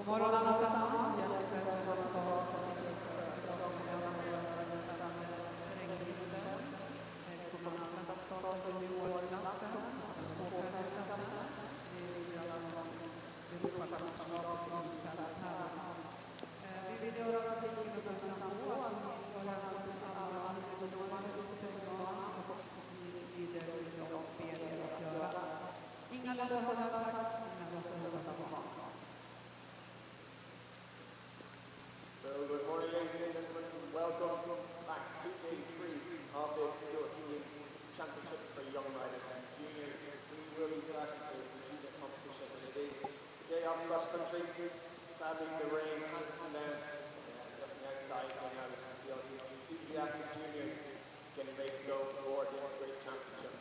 God morgon allesammans. Hjärtligt välkomna tillbaka till spännande terrängrytter. Välkomna svenskstaten juniorklassen, tvåkläderklassen. Det är alltså Europamästerskapet i fälttävlan. Vi vill göra publiken uppmärksam på att vi tar hänsyn till alla ungdomar upp till banan och vid de ber er att göra. Inga lösa hundar, inga lösa hundar på banan. So good morning, ladies and gentlemen. Welcome back to day 3 of the European Championship for Young Riders and Juniors. We will be starting the junior competition, and it is the day of cross country. Sadly, the rain has come down. Looking outside right now, you can see all these enthusiastic juniors getting ready to go for this great championship.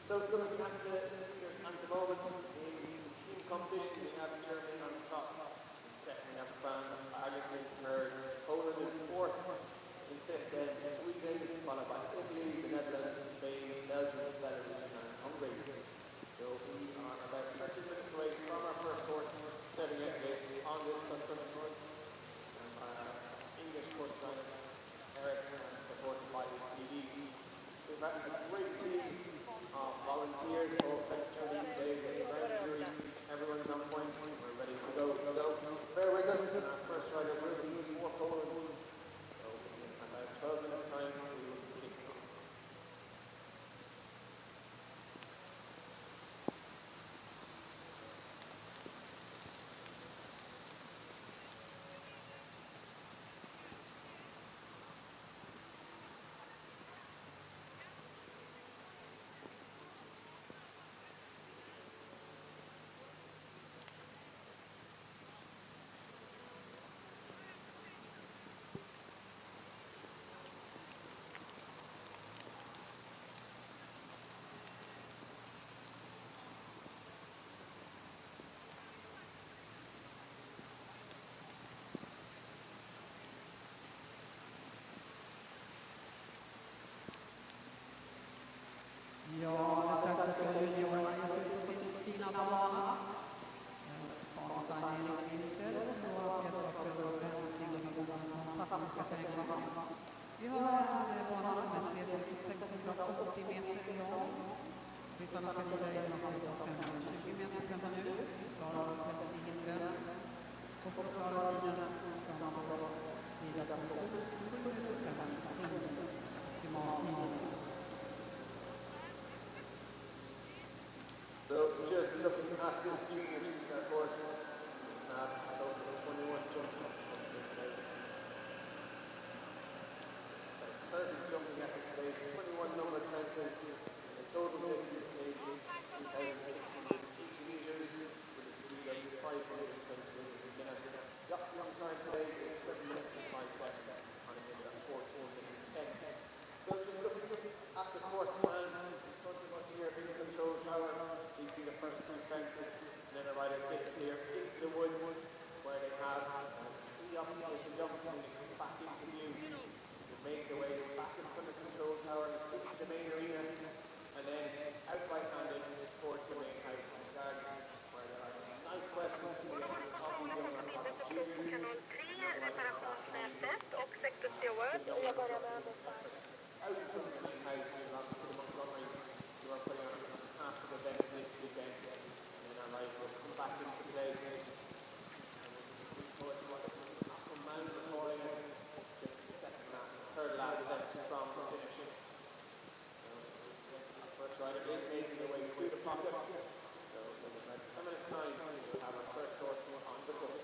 So looking at the moment in team competition, we have Germany on top. Second, we have France, Ireland, third, Poland in fourth, in fifth, then Sweden, followed by Italy, the Netherlands, Spain, Belgium, Belarus, and Hungary. So we are about 30 minutes away from our first horse setting out on this cross-country course. And our English course rider, Eric, and supported by his PDs. We've had a great team of volunteers, both thanks to everyone's on point. We're ready to go. So bear with us. And our first rider will be for Poland. So in about 12 minutes time, we will be kicking off. Ja, det strax ska juniorerna ge sig på sin fina bana. Bandesign är vinter som då har petat upp över den fantastiska terrängbana. Vi har en bana som är 3680 meter lång. Ryttarna ska rida i en hastighet av 520 meter per minut. Klarar de 30 hindren. Och för att klara tiden så ska man då rida på 7 minuter 5 sekunder. Klimattiden. So just looking at this junior junior course, so 21 jumping up to the stage. 30 jumping at this stage, 21 number of fences, the total distance is 2,680 meters with a speed of 520 meters a minute. The optimum time today is 7 minutes and 5 seconds on a minute of 14 minutes 10. So just looking at the course plan, in front of us here in the control tower, you see the first two fences, and then a rider disappear into the woods where they have three obstacles to jump and they come back into view. You make the way back in front of the control tower, into the main arena, and then out right-handed towards the main house and garden, where there are some nice questions to the end of the young and juniors. Och sektorsteward. Jag börjar med Out from the main house, you're on to the Montgomery. You are putting on a fantastic event this weekend, and then our riders will come back into play. And we'll look forward to what a awesome man recording just the second lap, third lap event from the finish. So our first rider is making their way to the pocket. So in about 10 minutes time, we'll have our first horse on the book.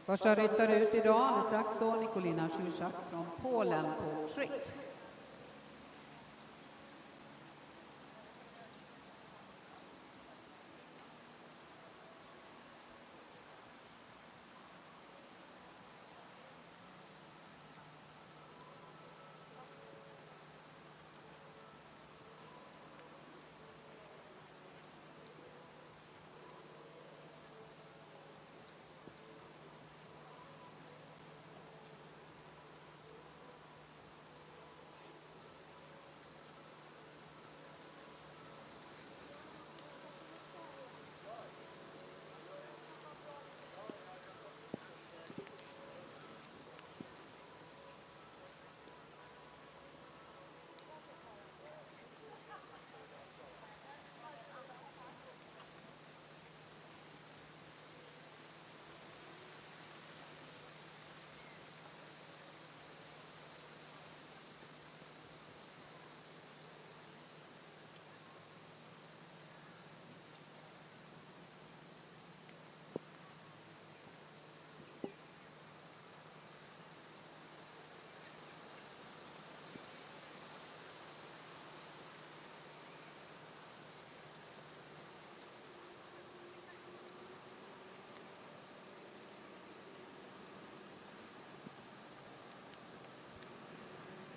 Första ryttare ut idag, alldeles strax då, Nikolina från Polen på trick.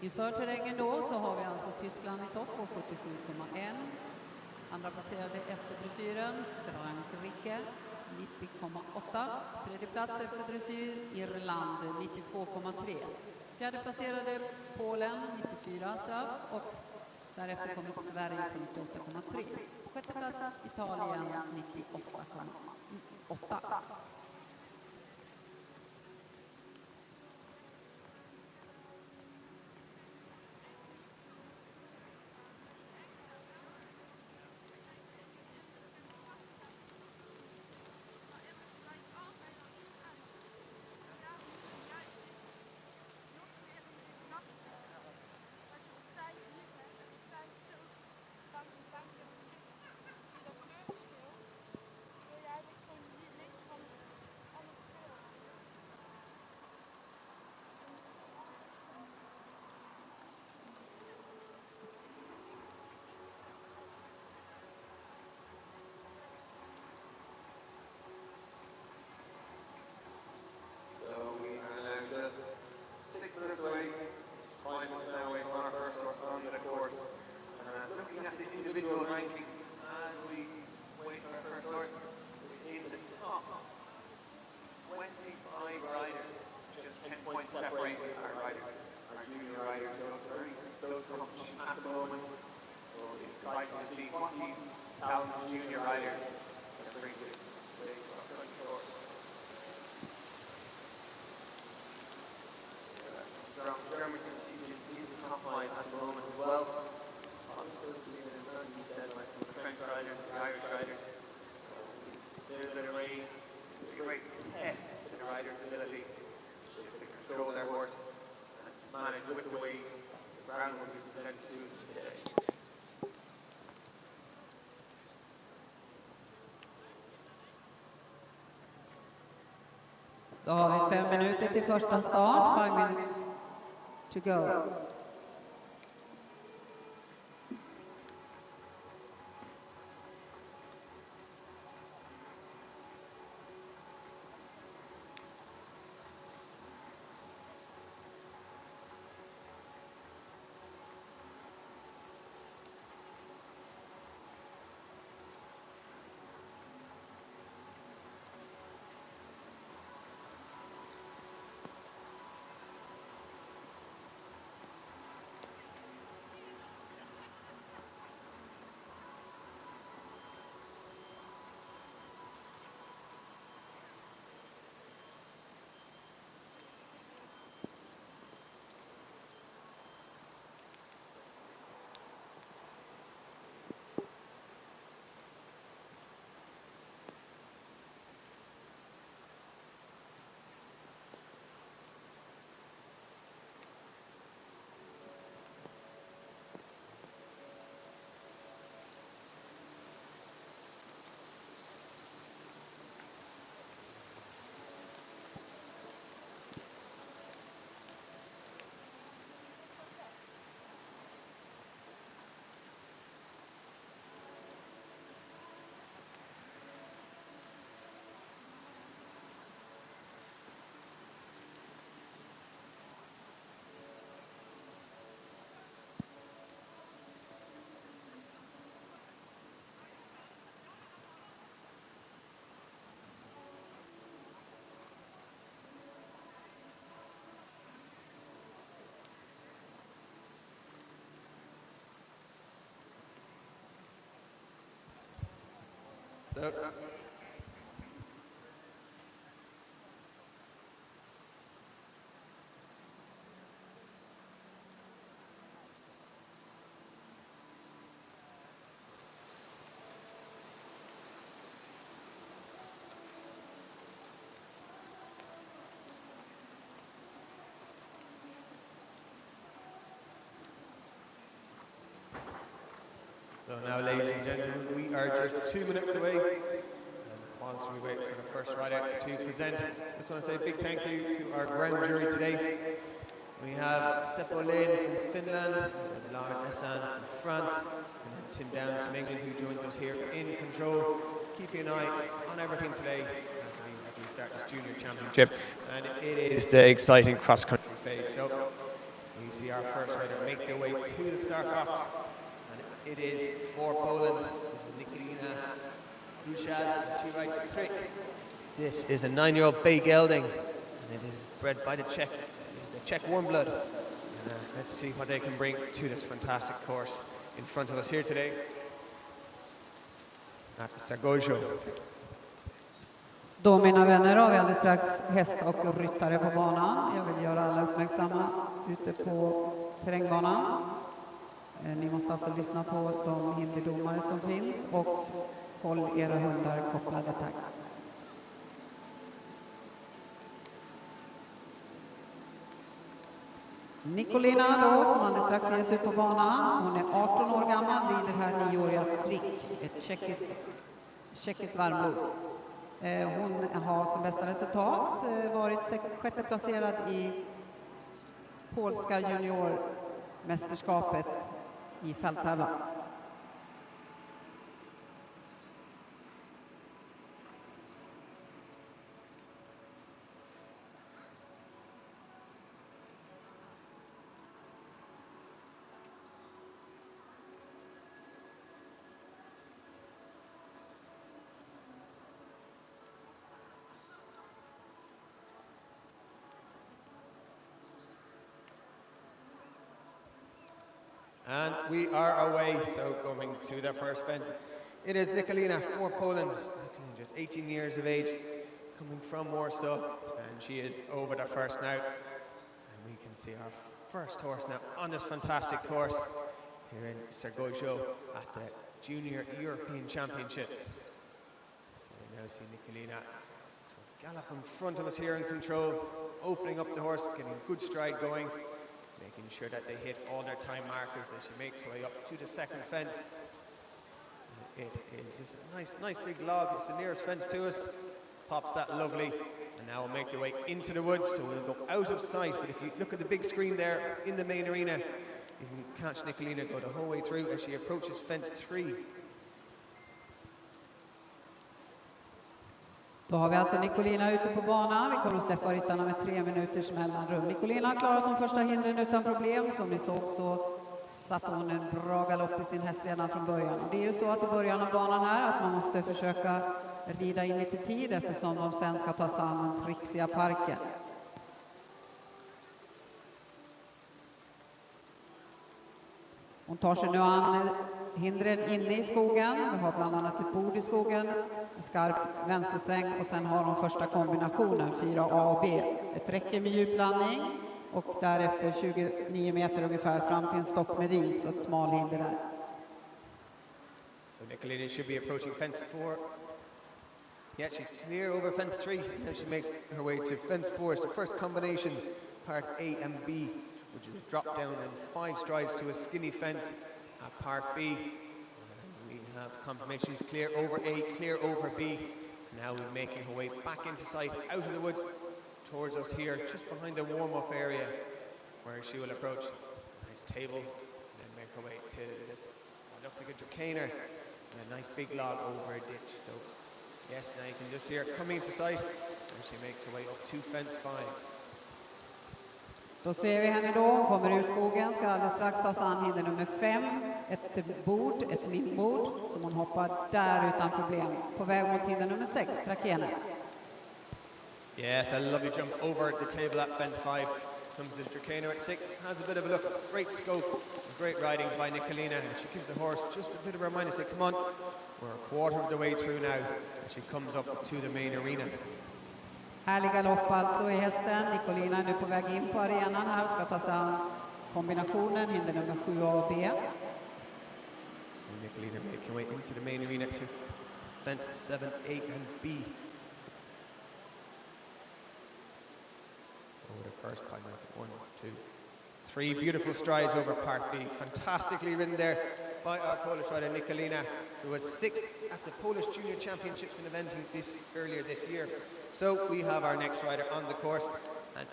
Inför terrängen då så har vi alltså Tyskland i topp på 77,1. Andra placerade efter dressyren Frankrike 90,8. Tredje plats efter dressyr Irland 92,3. Fjärde placerade Polen 94 straff och därefter kommer Sverige på 98,3. Sjätte plats Italien 98,8. Då har vi 5 minuter till första start, 5 minutes to go. So now, ladies and gentlemen, we are just 2 minutes away. And whilst we wait for the first rider to present, I just want to say a big thank you to our ground jury today. We have Seppo Lehn from Finland, Lauren Essan from France, and Tim Downs from England, who joins us here in control, keeping an eye on everything today as we start this junior championship. And it is the exciting cross-country phase. So we see our first rider make their way to the start box. It is for Poland, Nikolina Rushaz, she writes trick. This is a 9-year-old bay gelding, and it is bred by the Czech. It is a Czech warm blood. Let's see what they can bring to this fantastic course in front of us here today at Segersjö. Då, mina vänner, har vi alldeles strax häst och ryttare på banan. Jag vill göra alla uppmärksamma ute på terrängbanan. Ni måste alltså lyssna på de hinderdomare som finns och håll era hundar kopplade, tack. Nikolina då, som alldeles strax ges ut på banan. Hon är 18 år gammal, rider här 9-åriga trick, ett tjeckiskt varmblod. Hon har som bästa resultat varit 6:e placerad i polska juniormästerskapet i fälttävlan. And we are away, so going to the first fence. It is Nikolina for Poland. Nikolina, just 18 years of age, coming from Warsaw, and she is over the first now. And we can see our first horse now on this fantastic course here in Segersjö at the Junior European Championships. So we now see Nikolina gallop in front of us here in control, opening up the horse, getting good stride going, making sure that they hit all their time markers as she makes her way up to the second fence. It is just a nice big log. It's the nearest fence to us. Pops that lovely, and now we'll make their way into the woods, so we'll go out of sight. But if you look at the big screen there in the main arena, you can catch Nikolina go the whole way through as she approaches fence 3. Då har vi alltså Nikolina ute på banan. Vi kommer att släppa ryttarna med 3 minuters mellanrum. Nikolina har klarat de första hindren utan problem. Som ni såg så satte hon en bra galopp i sin häst redan från början. Och det är ju så att i början av banan här att man måste försöka rida in lite tid eftersom de sen ska ta sig an den trixiga parken. Hon tar sig nu an hindren inne i skogen. Vi har bland annat ett bord i skogen, en skarp vänstersväng och sen har hon första kombinationen 4A och B. Ett räcke med djuplandning och därefter 29 meter ungefär fram till en stopp med ris och ett smal hinder där. So Nikolina should be approaching fence 4. Yeah, she's clear over fence 3. Now she makes her way to fence 4. It's the first combination, part A and B, which is a drop down and 5 strides to a skinny fence at part B. We have confirmation she's clear over A, clear over B. Now we're making her way back into sight, out of the woods, towards us here, just behind the warm-up area, where she will approach a nice table, and then make her way to this, what looks like a Dracaner, and a nice big log over a ditch. So, yes, now you can just see her coming into sight, and she makes her way up to fence 5. Då ser vi henne då, hon kommer ur skogen, ska alldeles strax ta sig an hinder nummer 5. Ett bord, ett mittbord, som hon hoppar där utan problem. På väg mot hinder nummer 6, Dracaner. Yes, a lovely jump over the table at fence 5. Comes the Dracaner at 6, has a bit of a look, great scope, great riding by Nikolina. She gives the horse just a bit of a reminder, say, come on, We're a quarter of the way through now, and she comes up to the main arena. Härlig galopp alltså i hästen. Nikolina är nu på väg in på arenan här och ska ta sig an kombinationen, hinder nummer 7A och B. So Nikolina making way into the main arena to fence 7, 8 and B. Over the first part, 1, 2, 3 beautiful strides over part B. Fantastically ridden there by our Polish rider Nikolina, who was 6th at the Polish Junior Championships in eventing earlier this year. So we have our next rider on the course, and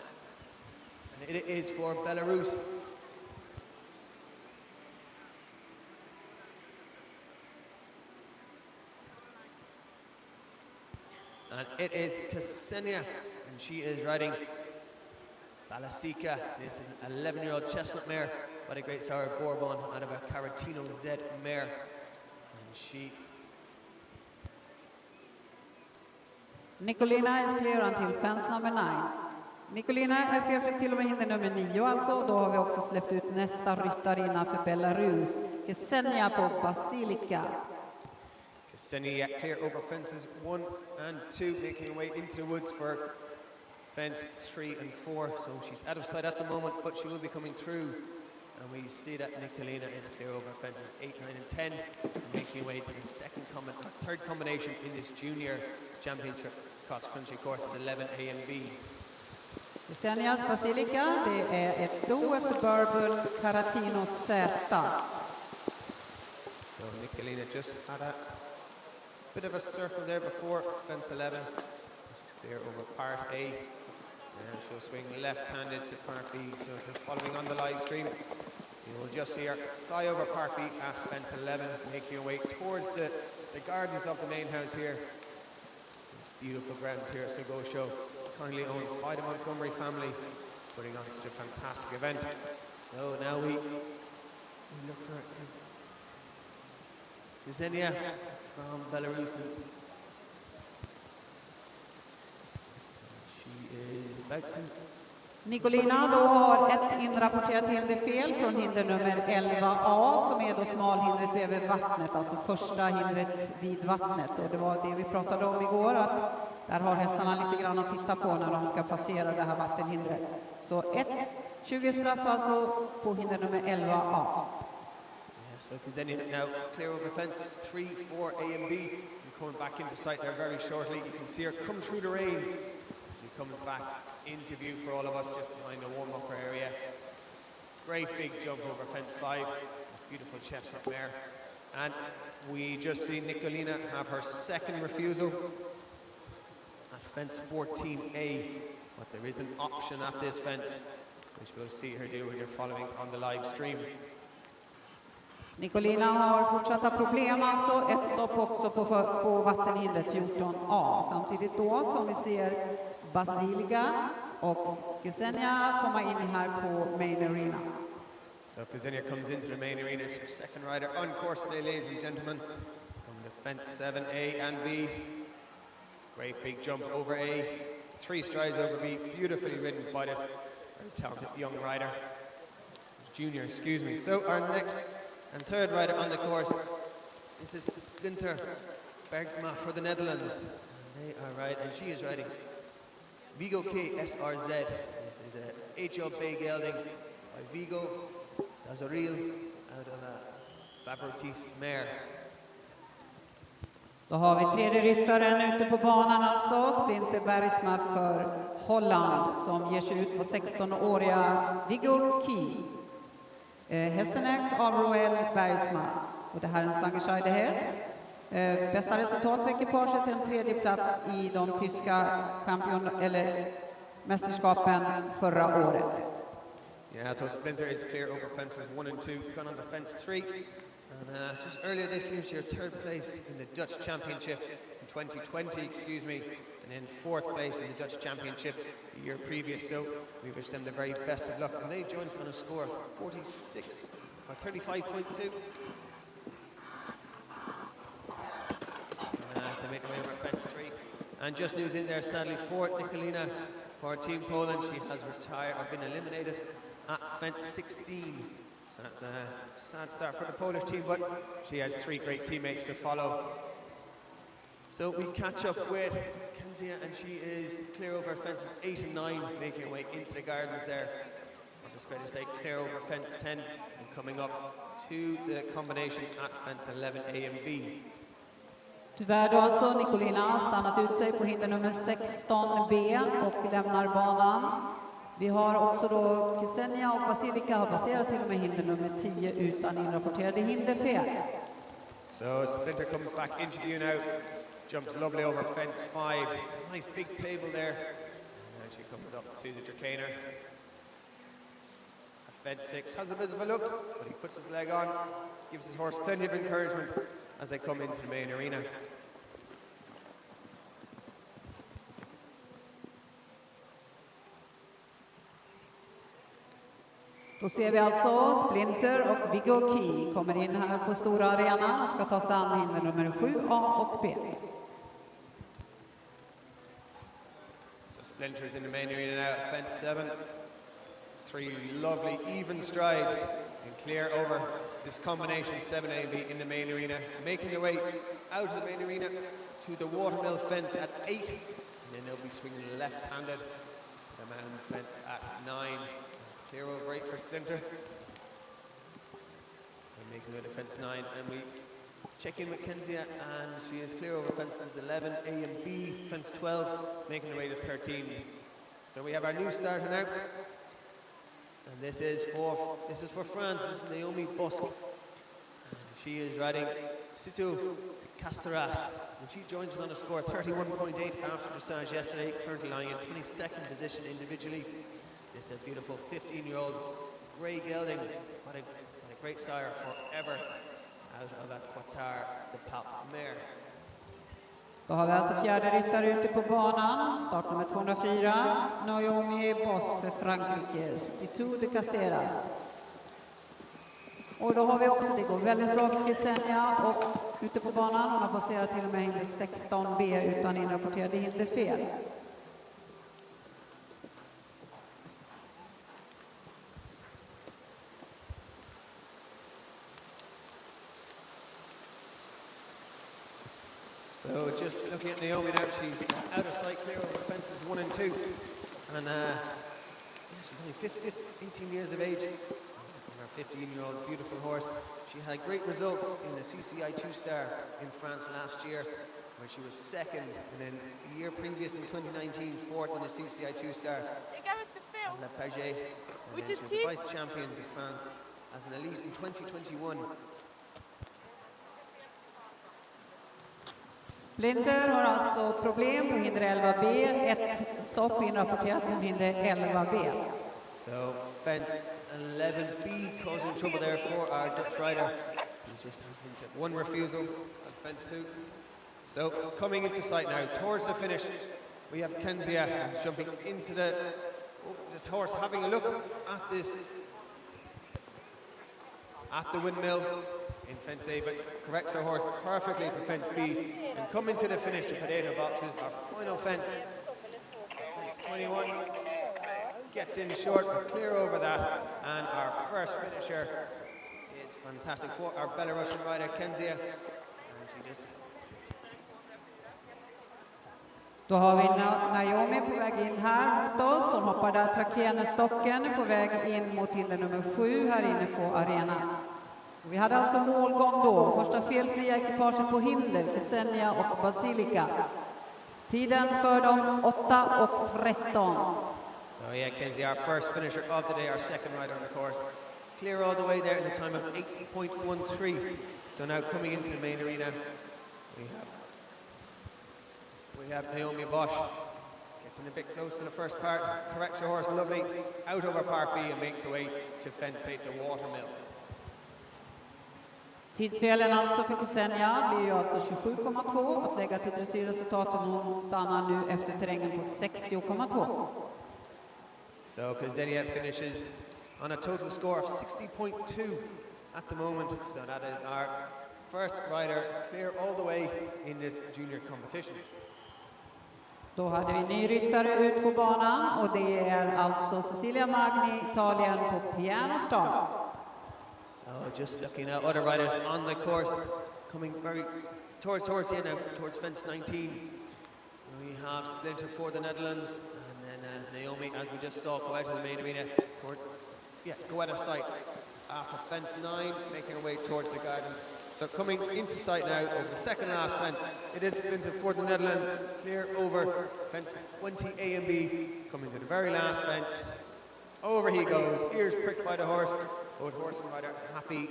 it is for Belarus. And it is Ksenia, and she is riding Balasika. This is an 11-year-old chestnut mare by the great Sarah Bourbon out of a Caratino Z mare. And she... Nikolina is clear until fence number 9. Nikolina är felfri till och med hinder nummer 9 alltså. Då har vi också släppt ut nästa ryttarinna för Belarus. Ksenia på Basilika. Ksenia clear over fences 1 and 2, making her way into the woods for fence 3 and 4. So she's out of sight at the moment, but she will be coming through. And we see that Nikolina is clear over fences 8, 9 and 10, making her way to the third combination in this junior championship cross-country course at 11A and B. Ksenias Basilika, det är ett sto efter Bourbon Caratino Z. So Nikolina just had a bit of a circle there before fence 11. She's clear over part A. And she'll swing left-handed to part B. So if you're following on the live stream, you will just see her fly over part B at fence 11, making her way towards the gardens of the main house here. These beautiful grounds here at Segersjö, kindly owned by the Montgomery family, putting on such a fantastic event. So now we look for Ksenia from Belarus. She is about to... Nikolina då har ett inrapporterat hinderfel från hinder nummer 11A som är då smalhindret bredvid vattnet, alltså första hindret vid vattnet. Och det var det vi pratade om igår, att där har hästarna lite grann att titta på när de ska passera det här vattenhindret. Så 20 straff alltså på hinder nummer 11A. So Ksenia now clear over fence 3, 4, A and B. And coming back into sight there very shortly. You can see her come through the rain. She comes back into view for all of us just behind the warm-up area. Great big jump over fence 5. This beautiful chestnut mare. And we just see Nikolina have her second refusal at fence 14A. But there is an option at this fence, which we'll see her do when you're following on the live stream. Nikolina har fortsatta problem, alltså ett stopp också på vattenhindret 14A. Samtidigt då som vi ser Basilika och Ksenia komma in här på main arena. So Ksenia comes into the main arena, second rider on course today, ladies and gentlemen. From the fence 7A and B. Great big jump over A, 3 strides over B, beautifully ridden by this very talented young rider. Junior, excuse me. So our next and third rider on the course, this is Splinter Bergsma for the Netherlands. And they are riding, and she is riding Vigo K SRZ. This is a 8-year-old bay gelding by Vigo Dazoril out of a Fabritis mare. Då har vi tredje ryttaren ute på banan alltså, Splinter Bergsma för Holland som ger sig ut på 16-åriga Vigo Key. Hästen ägs av Roel Bergsma och det här är en Segersjö-häst. Bästa resultat för ekipaget en tredje plats i de tyska mästerskapen förra året. Yeah, so Splinter is clear over fences 1 and 2, gone on to fence 3. And just earlier this year, she had 3rd place in the Dutch Championship in 2020, excuse me, and in 4th place in the Dutch Championship the year previous. So we wish them the very best of luck. And they joined on a score of 46 or 35.2. To make the way over fence 3. And just news in there, sadly, for Nikolina, for Team Poland, she has retired or been eliminated at fence 16. So that's a sad start for the Polish team, but she has 3 great teammates to follow. So we catch up with Kenzia, and she is clear over fences 8 and 9, making her way into the gardens there. I'm just going to say clear over fence 10 and coming up to the combination at fence 11A and B. Tyvärr då alltså Nikolina stannat ut sig på hinder nummer 16B och lämnar banan. Vi har också då Ksenia och Basilika har passerat till och med hinder nummer 10 utan inrapporterade hinderfel. So Splinter comes back into view now, jumps lovely over fence 5. Nice big table there. And now she comes up to the Dracaner. Fence 6 has a bit of a look, but he puts his leg on, gives his horse plenty of encouragement as they come into the main arena. Då ser vi alltså Splinter och Viscosky kommer in här på stora arenan och ska ta sig an hinder nummer 7A och B. So Splinter's in the main arena now at fence 7. 3 lovely even strides and clear over this combination 7A and B in the main arena, making their way out of the main arena to the watermill fence at 8, and then they'll be swinging left-handed the mound fence at 9. It's clear over 8 for Splinter. And makes it to fence 9, and we check in with Kenzia, and she is clear over fences 11A and B, fence 12, making her way to 13. So we have our new starter now. And this is for France. This is Naomi Bosh. She is riding Situ Casteras, and she joins us on a score 31.8 after dressage yesterday, currently lying in 22nd position individually. This is a beautiful 15-year-old grey gelding. What a great sire forever out of a Qatar de Pap mare. Då har vi alltså fjärde ryttare ute på banan. Startnummer 204, Naomi Bosh för Frankrike, Situ de Casteras. Och då har vi också, det går väldigt bra för Ksenia och ute på banan. Hon har passerat till och med hinder 16B utan inrapporterade hinderfel. So just looking at Naomi now, she's out of sight, clear over fences 1 and 2. And she's only 18 years of age. And her 15-year-old beautiful horse. She had great results in the CCI 2-star in France last year, where she was 2nd, and then the year previous in 2019, 4th in the CCI 2-star. La Paget. And then she was the vice champion of France as an elite in 2021. Splinter har alltså problem på hinder 11B, ett stopp inrapporterat från hinder 11B. So fence 11B causing trouble there for our Dutch rider. He just has one refusal at fence 2. So coming into sight now, towards the finish, we have Kenzia jumping into this horse, having a look at the windmill in fence A, but corrects her horse perfectly for fence B, and coming to the finish, the potato boxes, our final fence 21, gets in short, but clear over that, and our first finisher is fantastic for our Belarusian rider Kenzia, and she just... Då har vi Naomi på väg in här mot oss. Hon hoppar där Trakenestocken på väg in mot hinder nummer 7 här inne på arenan. Vi hade alltså målgång då. Första felfria ekipaget på hinder, Ksenia och Basilika. Tiden för dem 8:13. So yeah, Kenzie, our first finisher of the day, our second rider on the course. Clear all the way there in a time of 8.13. So now coming into the main arena, we have Naomi Bosh. Gets in a bit close to the first part, corrects her horse lovely, out over part B and makes her way to fence 8, the watermill. Tidsfelen alltså för Ksenia blir ju alltså 27,2. Att lägga till dressyrresultaten, hon stannar nu efter terrängen på 60,2. So Ksenia finishes on a total score of 60.2 at the moment. So that is our first rider clear all the way in this junior competition. Då hade vi ny ryttare ut på banan och det är alltså Cecilia Magne, Italien, på piano start. So just looking at other riders on the course, coming very towards the end now, towards fence 19. We have Splinter for the Netherlands, and then Naomi, as we just saw, go out of the main arena, go out of sight after fence 9, making her way towards the garden. So coming into sight now over the second last fence, it is Splinter for the Netherlands, clear over fence 20 A and B, coming to the very last fence. Over he goes, ears pricked by the horse. Both horse and rider happy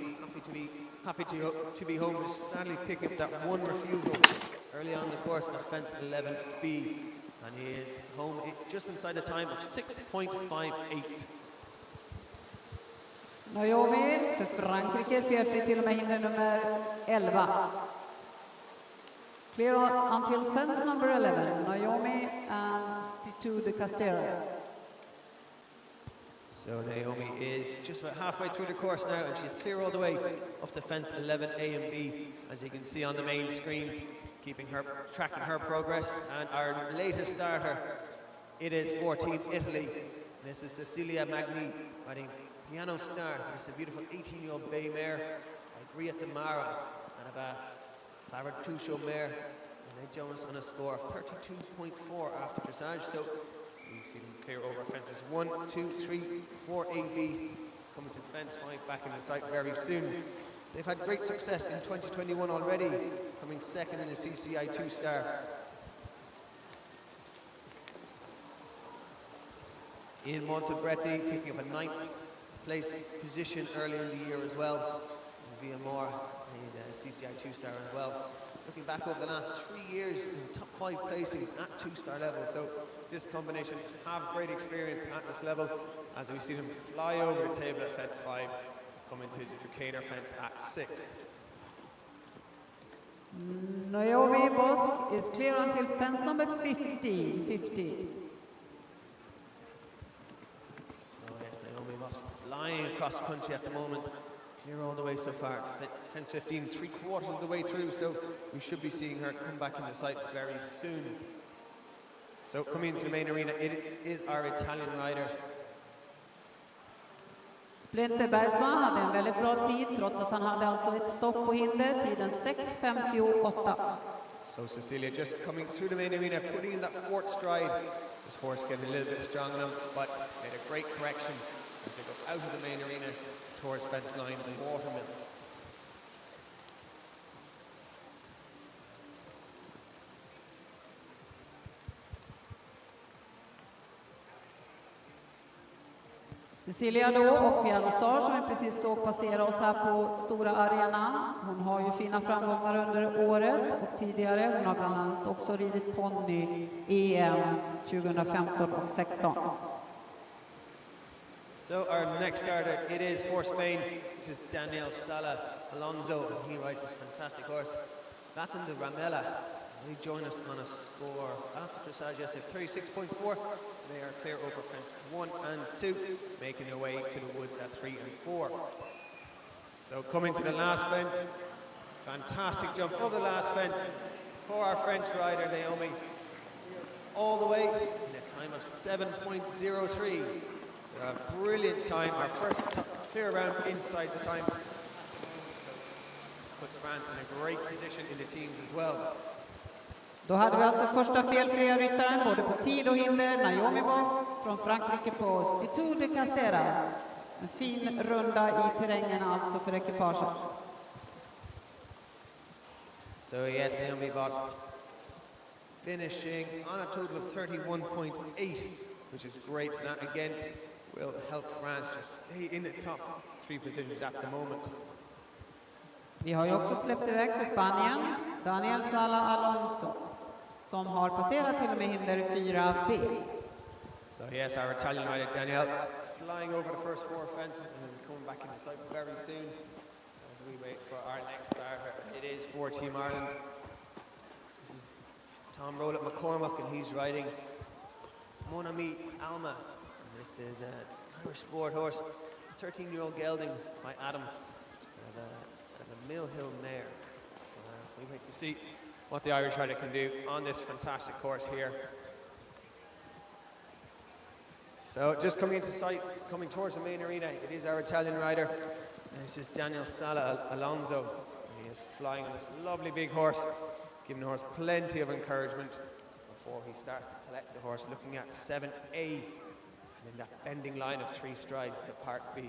to be home. Just sadly picking up that one refusal early on the course at fence 11B, and he is home just inside the time of 6.58. Naomi för Frankrike, felfri till och med hinder nummer 11. Clear until fence number 11, Naomi and Stitu de Casteras. So Naomi is just about halfway through the course now, and she's clear all the way up to fence 11A and B, as you can see on the main screen, tracking her progress. And our latest starter, it is 14th Italy. This is Cecilia Magne riding Piano Star. It's the beautiful 18-year-old bay mare, Grieta Mara, and a Favartusho mare, and they join us on a score of 32.4 after dressage. So we see them clear over fences 1, 2, 3, 4 AB, coming to fence 5 back in the sight very soon. They've had great success in 2021 already, coming second in the CCI 2-star. In Montebretti, picking up a 9th place position earlier in the year as well. And Villamor in the CCI 2-star as well. Looking back over the last 3 years in the top 5 placings at 2-star level. So this combination have great experience at this level, as we see them fly over the table at fence 5, coming to the Drukaner fence at 6. Naomi Bosh is clear until fence number 50. So yes, Naomi Bosh flying across the country at the moment. Clear all the way so far. Fence 15, 3/4 of the way through, so we should be seeing her come back into sight very soon. So coming into the main arena, it is our Italian rider. Splinter Bergsma hade en väldigt bra tid, trots att han hade alltså ett stopp på hinder, tiden 6:58. So Cecilia just coming through the main arena, putting in that 4th stride. This horse getting a little bit strong on him, but made a great correction as they go out of the main arena towards fence 9 and Watermill. Cecilia då och Piano Star som vi precis såg passera oss här på stora arenan. Hon har ju fina framgångar under året och tidigare. Hon har bland annat också ridit ponny EM 2015 och 16. So our next starter, it is for Spain. This is Daniel Sala Alonso, and he rides a fantastic horse. That's in the Ramela. They join us on a score after dressage yesterday, 36.4. They are clear over fence 1 and 2, making their way to the woods at 3 and 4. So coming to the last fence, fantastic jump over the last fence for our French rider Naomi, all the way in a time of 7.03. So a brilliant time, our first clear round inside the time. Puts France in a great position in the teams as well. Då hade vi alltså första felfria ryttaren både på tid och hinder, Naomi Bosh från Frankrike på Stitu de Casteras. En fin runda i terrängen alltså för ekipaget. So yes, Naomi Bosh finishing on a total of 31.8, which is great. So that again will help France just stay in the top 3 positions at the moment. Vi har ju också släppt iväg för Spanien, Daniel Sala Alonso, som har passerat till och med hinder 4B. So yes, our Italian rider Daniel flying over the first 4 fences and then coming back into sight very soon as we wait for our next starter. It is for Team Ireland. This is Tom Rowlett McCormack, and he's riding Mon Ami Alma. And this is an Irish sport horse, 13-year-old gelding by Adam. Mill Hill mare. So we wait to see what the Irish rider can do on this fantastic course here. So just coming into sight, coming towards the main arena, it is our Italian rider, This is Daniel Sala Alonso. He is flying on this lovely big horse, giving the horse plenty of encouragement before he starts to collect the horse, looking at 7A, and in that bending line of 3 strides to Part B.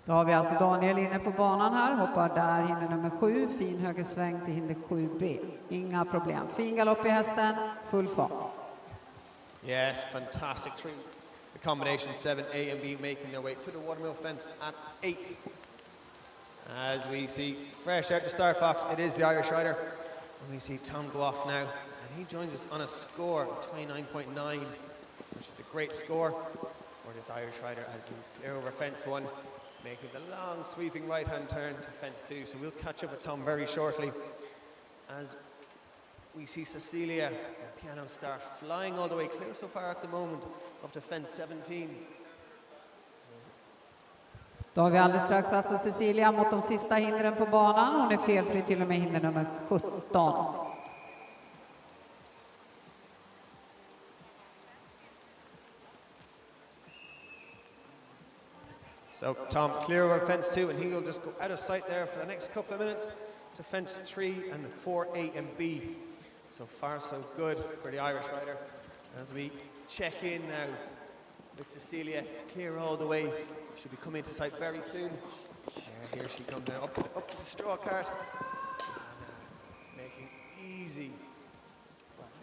Då har vi alltså Daniel inne på banan här, hoppar där, hinder nummer 7, fin högersväng till hinder 7B. Inga problem, fin galopp i hästen, full fart. Yes, fantastic. The combination 7A and B making their way to the watermill fence at 8. As we see fresh out the start box, it is the Irish rider. And we see Tom go off now, and he joins us on a score of 29.9, which is a great score for this Irish rider as he's clear over fence 1, making the long sweeping right-hand turn to fence 2. So we'll catch up with Tom very shortly as we see Cecilia, the piano star, flying all the way clear so far at the moment up to fence 17. Då har vi alldeles strax alltså Cecilia mot de sista hindren på banan. Hon är felfri till och med hinder nummer 17. So Tom clear over fence 2, and he'll just go out of sight there for the next couple of minutes to fence 3 and 4A and B. So far so good for the Irish rider. As we check in now with Cecilia, clear all the way. She'll be coming into sight very soon. Here she comes now up to the straw cart, and, making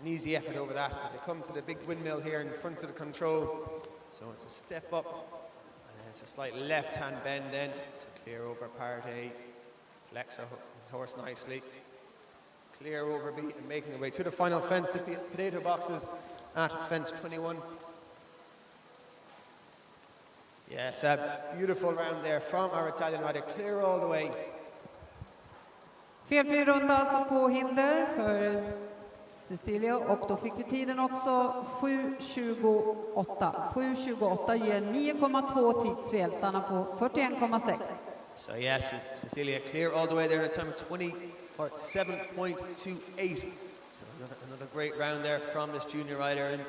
an easy effort over that as they come to the big windmill here in front of the control. So it's a step up, and it's a slight left-hand bend then. So clear over Part A, collects his horse nicely. Clear over B and making their way to the final fence, the potato boxes at fence 21. Yes, a beautiful round there from our Italian rider, clear all the way. Felfri runda alltså på hinder för Cecilia, och då fick vi tiden också 7.28. 7.28 ger 9,2 tidsfel, stannar på 41,6. So yes, Cecilia clear all the way there in a time of 7.28. So another great round there from this junior rider. And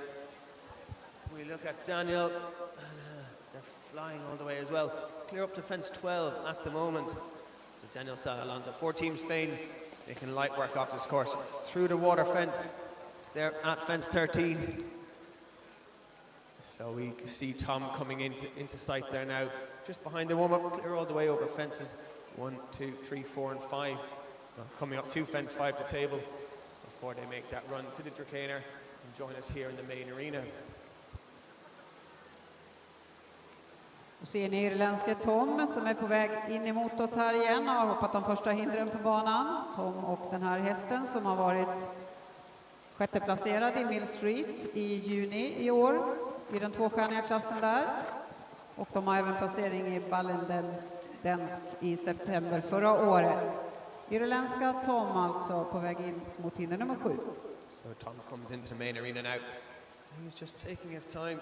we look at Daniel, and they're flying all the way as well. Clear up to fence 12 at the moment. So Daniel Sala Alonso, 4 Team Spain, they can light work off this course through the water fence. They're at fence 13. So we see Tom coming into sight there now, just behind the warm-up, clear all the way over fences 1, 2, 3, 4 and 5. Coming up to fence 5 to table before they make that run to the Dracaner and join us here in the main arena. Och ser ni irländske Tom som är på väg in emot oss här igen och har hoppat de första hindren på banan. Tom och den här hästen som har varit sjätteplacerad i Mill Street i juni i år i den 2-stjärniga klassen där. Och de har även placering i Ballendensk i september förra året. Irländska Tom alltså på väg in mot hinder nummer 7. So Tom comes into the main arena now. He's just taking his time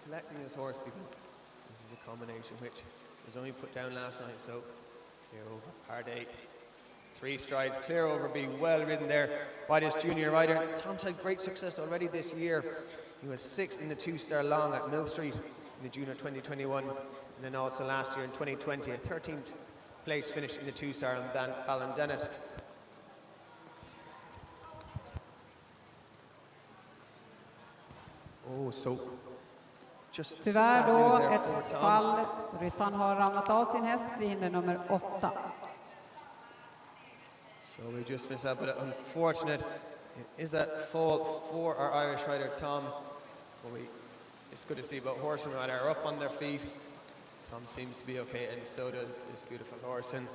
collecting his horse because this is a combination which was only put down last night. So clear over Part A. 3 strides, clear over B, well ridden there by this junior rider. Tom's had great success already this year. He was 6th in the 2-star long at Mill Street in the June of 2021, and then also last year in 2020, a 13th place finish in the 2-star on Ballendensk. Oh, so just tyvärr då ett fall. Ryttaren har ramlat av sin häst vid hinder nummer 8. So we just missed that, but unfortunate. Is that fault for our Irish rider Tom? Well, it's good to see both horse and rider are up on their feet. Tom seems to be okay, and so does this beautiful horse. And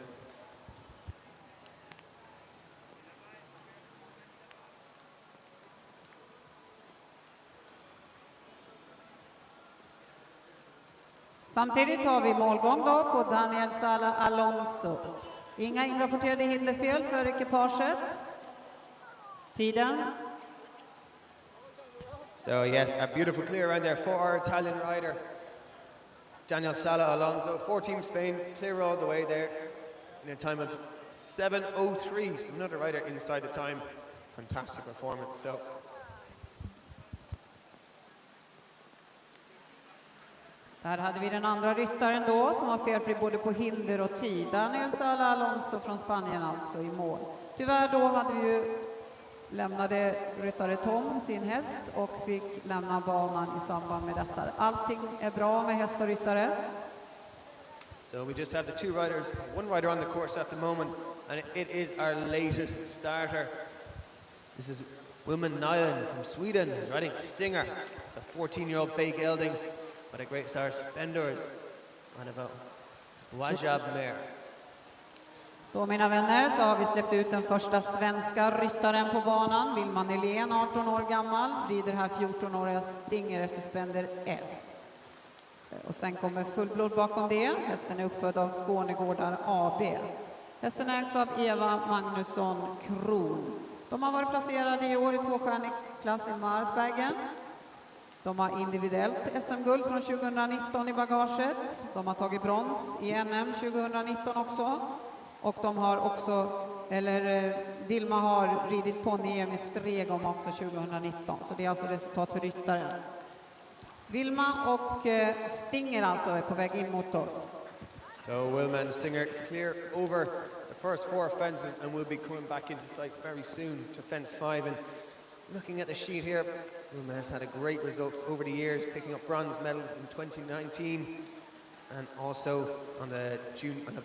samtidigt har vi målgång då på Daniel Sala Alonso. Inga inrapporterade hinderfel för ekipaget. Tiden. So yes, a beautiful clear around there for our Italian rider, Daniel Sala Alonso, 4 Team Spain, clear all the way there in a time of 7:03. So another rider inside the time. Fantastic performance. So Här hade vi den andra ryttaren då som var felfri både på hinder och tid. Daniel Sala Alonso från Spanien alltså i mål. Tyvärr då hade vi ju lämnade ryttare Tom sin häst och fick lämna banan i samband med detta. Allting är bra med häst och ryttare. So we just have the two riders, one rider on the course at the moment, and it is our latest starter. This is Wilma Nyhlen from Sweden, riding Stinger. It's a 14-year-old bay gelding, but a great star Spenders on about Wajab mare. Då mina vänner så har vi släppt ut den första svenska ryttaren på banan. Wilma Nyhlen, 18 år gammal, rider här 14-åriga Stinger efter Spender S. Och sen kommer fullblod bakom det. Hästen är uppfödd av Skånegårdar AB. Hästen ägs av Eva Magnusson Kron. De har varit placerade i år i tvåstjärnig klass i Marsbergen. De har individuellt SM-guld från 2019 i bagaget. De har tagit brons i NM 2019 också. Och de har också, Wilma har ridit ponny-EM i Stregom också 2019. Så det är alltså resultat för ryttaren. Wilma och Stinger alltså är på väg in mot oss. So Wilma and Stinger clear over the first 4 fences and we'll be coming back into sight very soon to fence 5. And looking at the sheet here, Wilma has had a great results over the years, picking up bronze medals in 2019 and also on the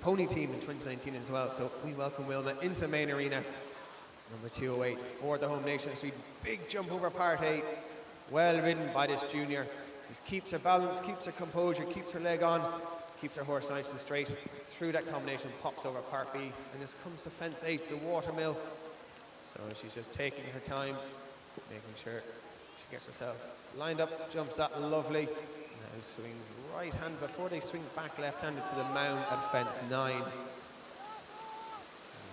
pony team in 2019 as well. So we welcome Wilma into the main arena, number 208 for the home nation. So big jump over part 8, well ridden by this junior. Just keeps her balance, keeps her composure, keeps her leg on, keeps her horse nice and straight through that combination, pops over part B, and this comes to fence 8, the watermill. So she's just taking her time, making sure she gets herself lined up, jumps that lovely. Now swings right hand before they swing back left-handed to the mound at fence 9. So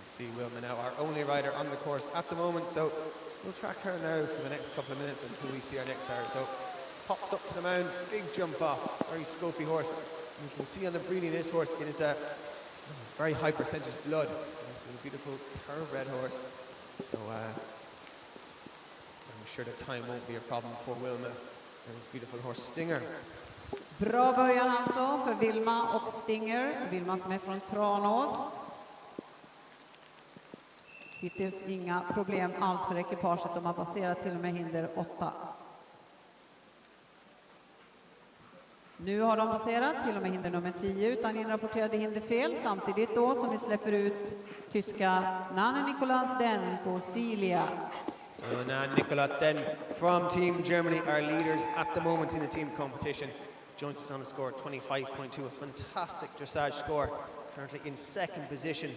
see Wilma now, our only rider on the course at the moment, so we'll track her now for the next couple of minutes until we see our next starter. So pops up to the mound, big jump off, very scopy horse. And you can see on the breeding of this horse, it is a very high percentage blood. It's a beautiful thoroughbred horse. So I'm sure the time won't be a problem for Wilma and this beautiful horse Stinger. Bra början alltså för Wilma och Stinger. Wilma som är från Tranås. Hittills inga problem alls för ekipaget. De har passerat till och med hinder 8. Nu har de passerat till och med hinder nummer 10 utan inrapporterade hinderfel. Samtidigt då som vi släpper ut tyska Nanne Nicolas Den på Cilia. So now Nicolas Den from Team Germany, our leaders at the moment in the team competition, joins us on a score of 25.2, a fantastic dressage score. Currently in second position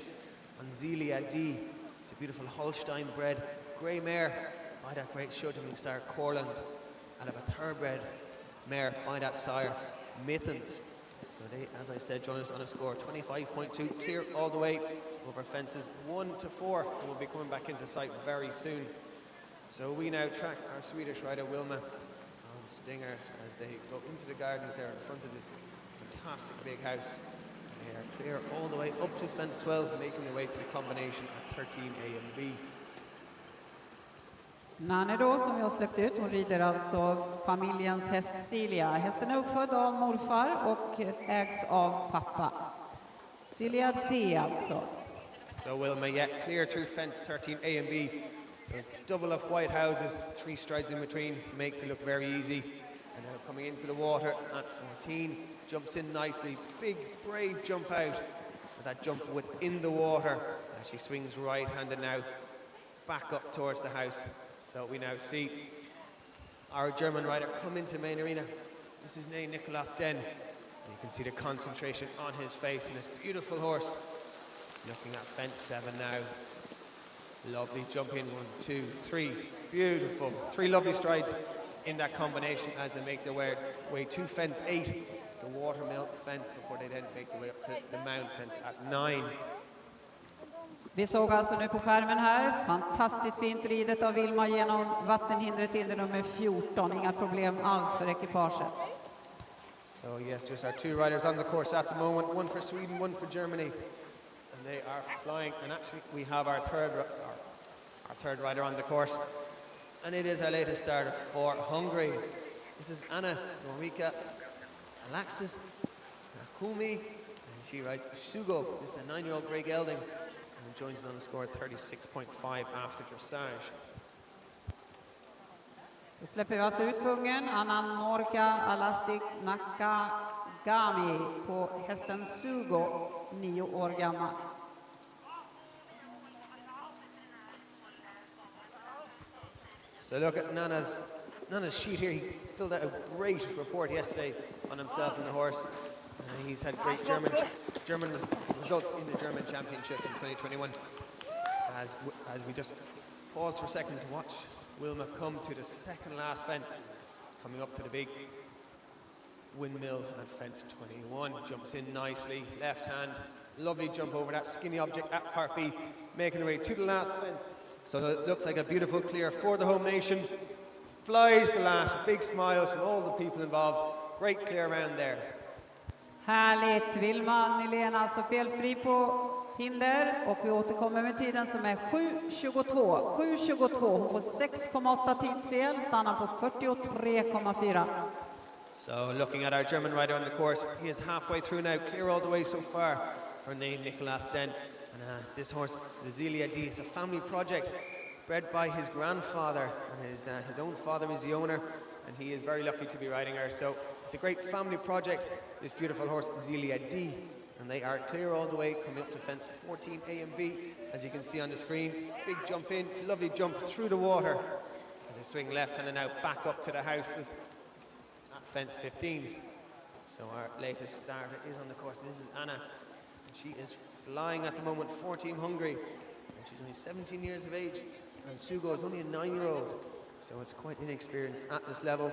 on Zelia D. It's a beautiful Holstein bred grey mare by that great showtiming star Corland, and of a thoroughbred mare by that sire Mittens. So they, as I said, join us on a score of 25.2, clear all the way over fences 1 to 4, and we'll be coming back into sight very soon. So we now track our Swedish rider Wilma and Stinger as they go into the gardens there in front of this fantastic big house. They are clear all the way up to fence 12, making their way to the combination at 13A and B. Nanne då som vi har släppt ut, hon rider alltså familjens häst Cilia. Hästen är uppfödd av morfar och ägs av pappa. Cilia D alltså. So Wilma yet clear through fence 13A and B. There's double up white houses, 3 strides in between, makes it look very easy. And now coming into the water at 14, jumps in nicely, big brave jump out. And that jump within the water, and she swings right-handed now, back up towards the house. So we now see our German rider come into the main arena. This is named Nicolas Den. And you can see the concentration on his face and this beautiful horse. Looking at fence 7 now. Lovely jump in, 1, 2, 3, beautiful. 3 lovely strides in that combination as they make their way to fence 8, the watermill fence, before they then make their way up to the mound fence at 9. Vi såg alltså nu på skärmen här, fantastiskt fint ridet av Wilma genom vattenhindret hinder nummer 14. Inga problem alls för ekipaget. So yes, just our 2 riders on the course at the moment, 1 for Sweden, 1 for Germany. And they are flying, and actually we have our third rider on the course. And it is our latest starter for Hungary. This is Anna Norika Alexis Nakumi, and she rides Sugo. This is a 9-year-old grey gelding, and joins us on the score 36.5 after dressage. Då släpper vi alltså ut fungen. Anna Norka Alastik Nakagami på hästen Sugo, 9 år gammal. So look at Nana's sheet here. He filled out a great report yesterday on himself and the horse. He's had great German results in the German Championship in 2021. As we just pause for a second to watch Wilma come to the second last fence, coming up to the big windmill at fence 21. Jumps in nicely, left hand, lovely jump over that skinny object at part B, making her way to the last fence. So it looks like a beautiful clear for the home nation. Flies the last, big smiles from all the people involved. Great clear around there. Härligt, Wilma Nyhlen alltså felfri på hinder och vi återkommer med tiden som är 7.22. 7.22, hon får 6,8 tidsfel, stannar på 43,4. So looking at our German rider on the course, he is halfway through now, clear all the way so far for name Nicolas Dent. And this horse, Cecilia D, is a family project bred by his grandfather, and his own father is the owner, and he is very lucky to be riding her. So it's a great family project, this beautiful horse, Cecilia D. And they are clear all the way, coming up to fence 14 A and B, as you can see on the screen. Big jump in, lovely jump through the water, as they swing left hand and now back up to the houses at fence 15. So our latest starter is on the course. This is Anna, and she is flying at the moment for Team Hungary, and she's only 17 years of age, and Sugo is only a 9-year-old, so it's quite inexperienced at this level.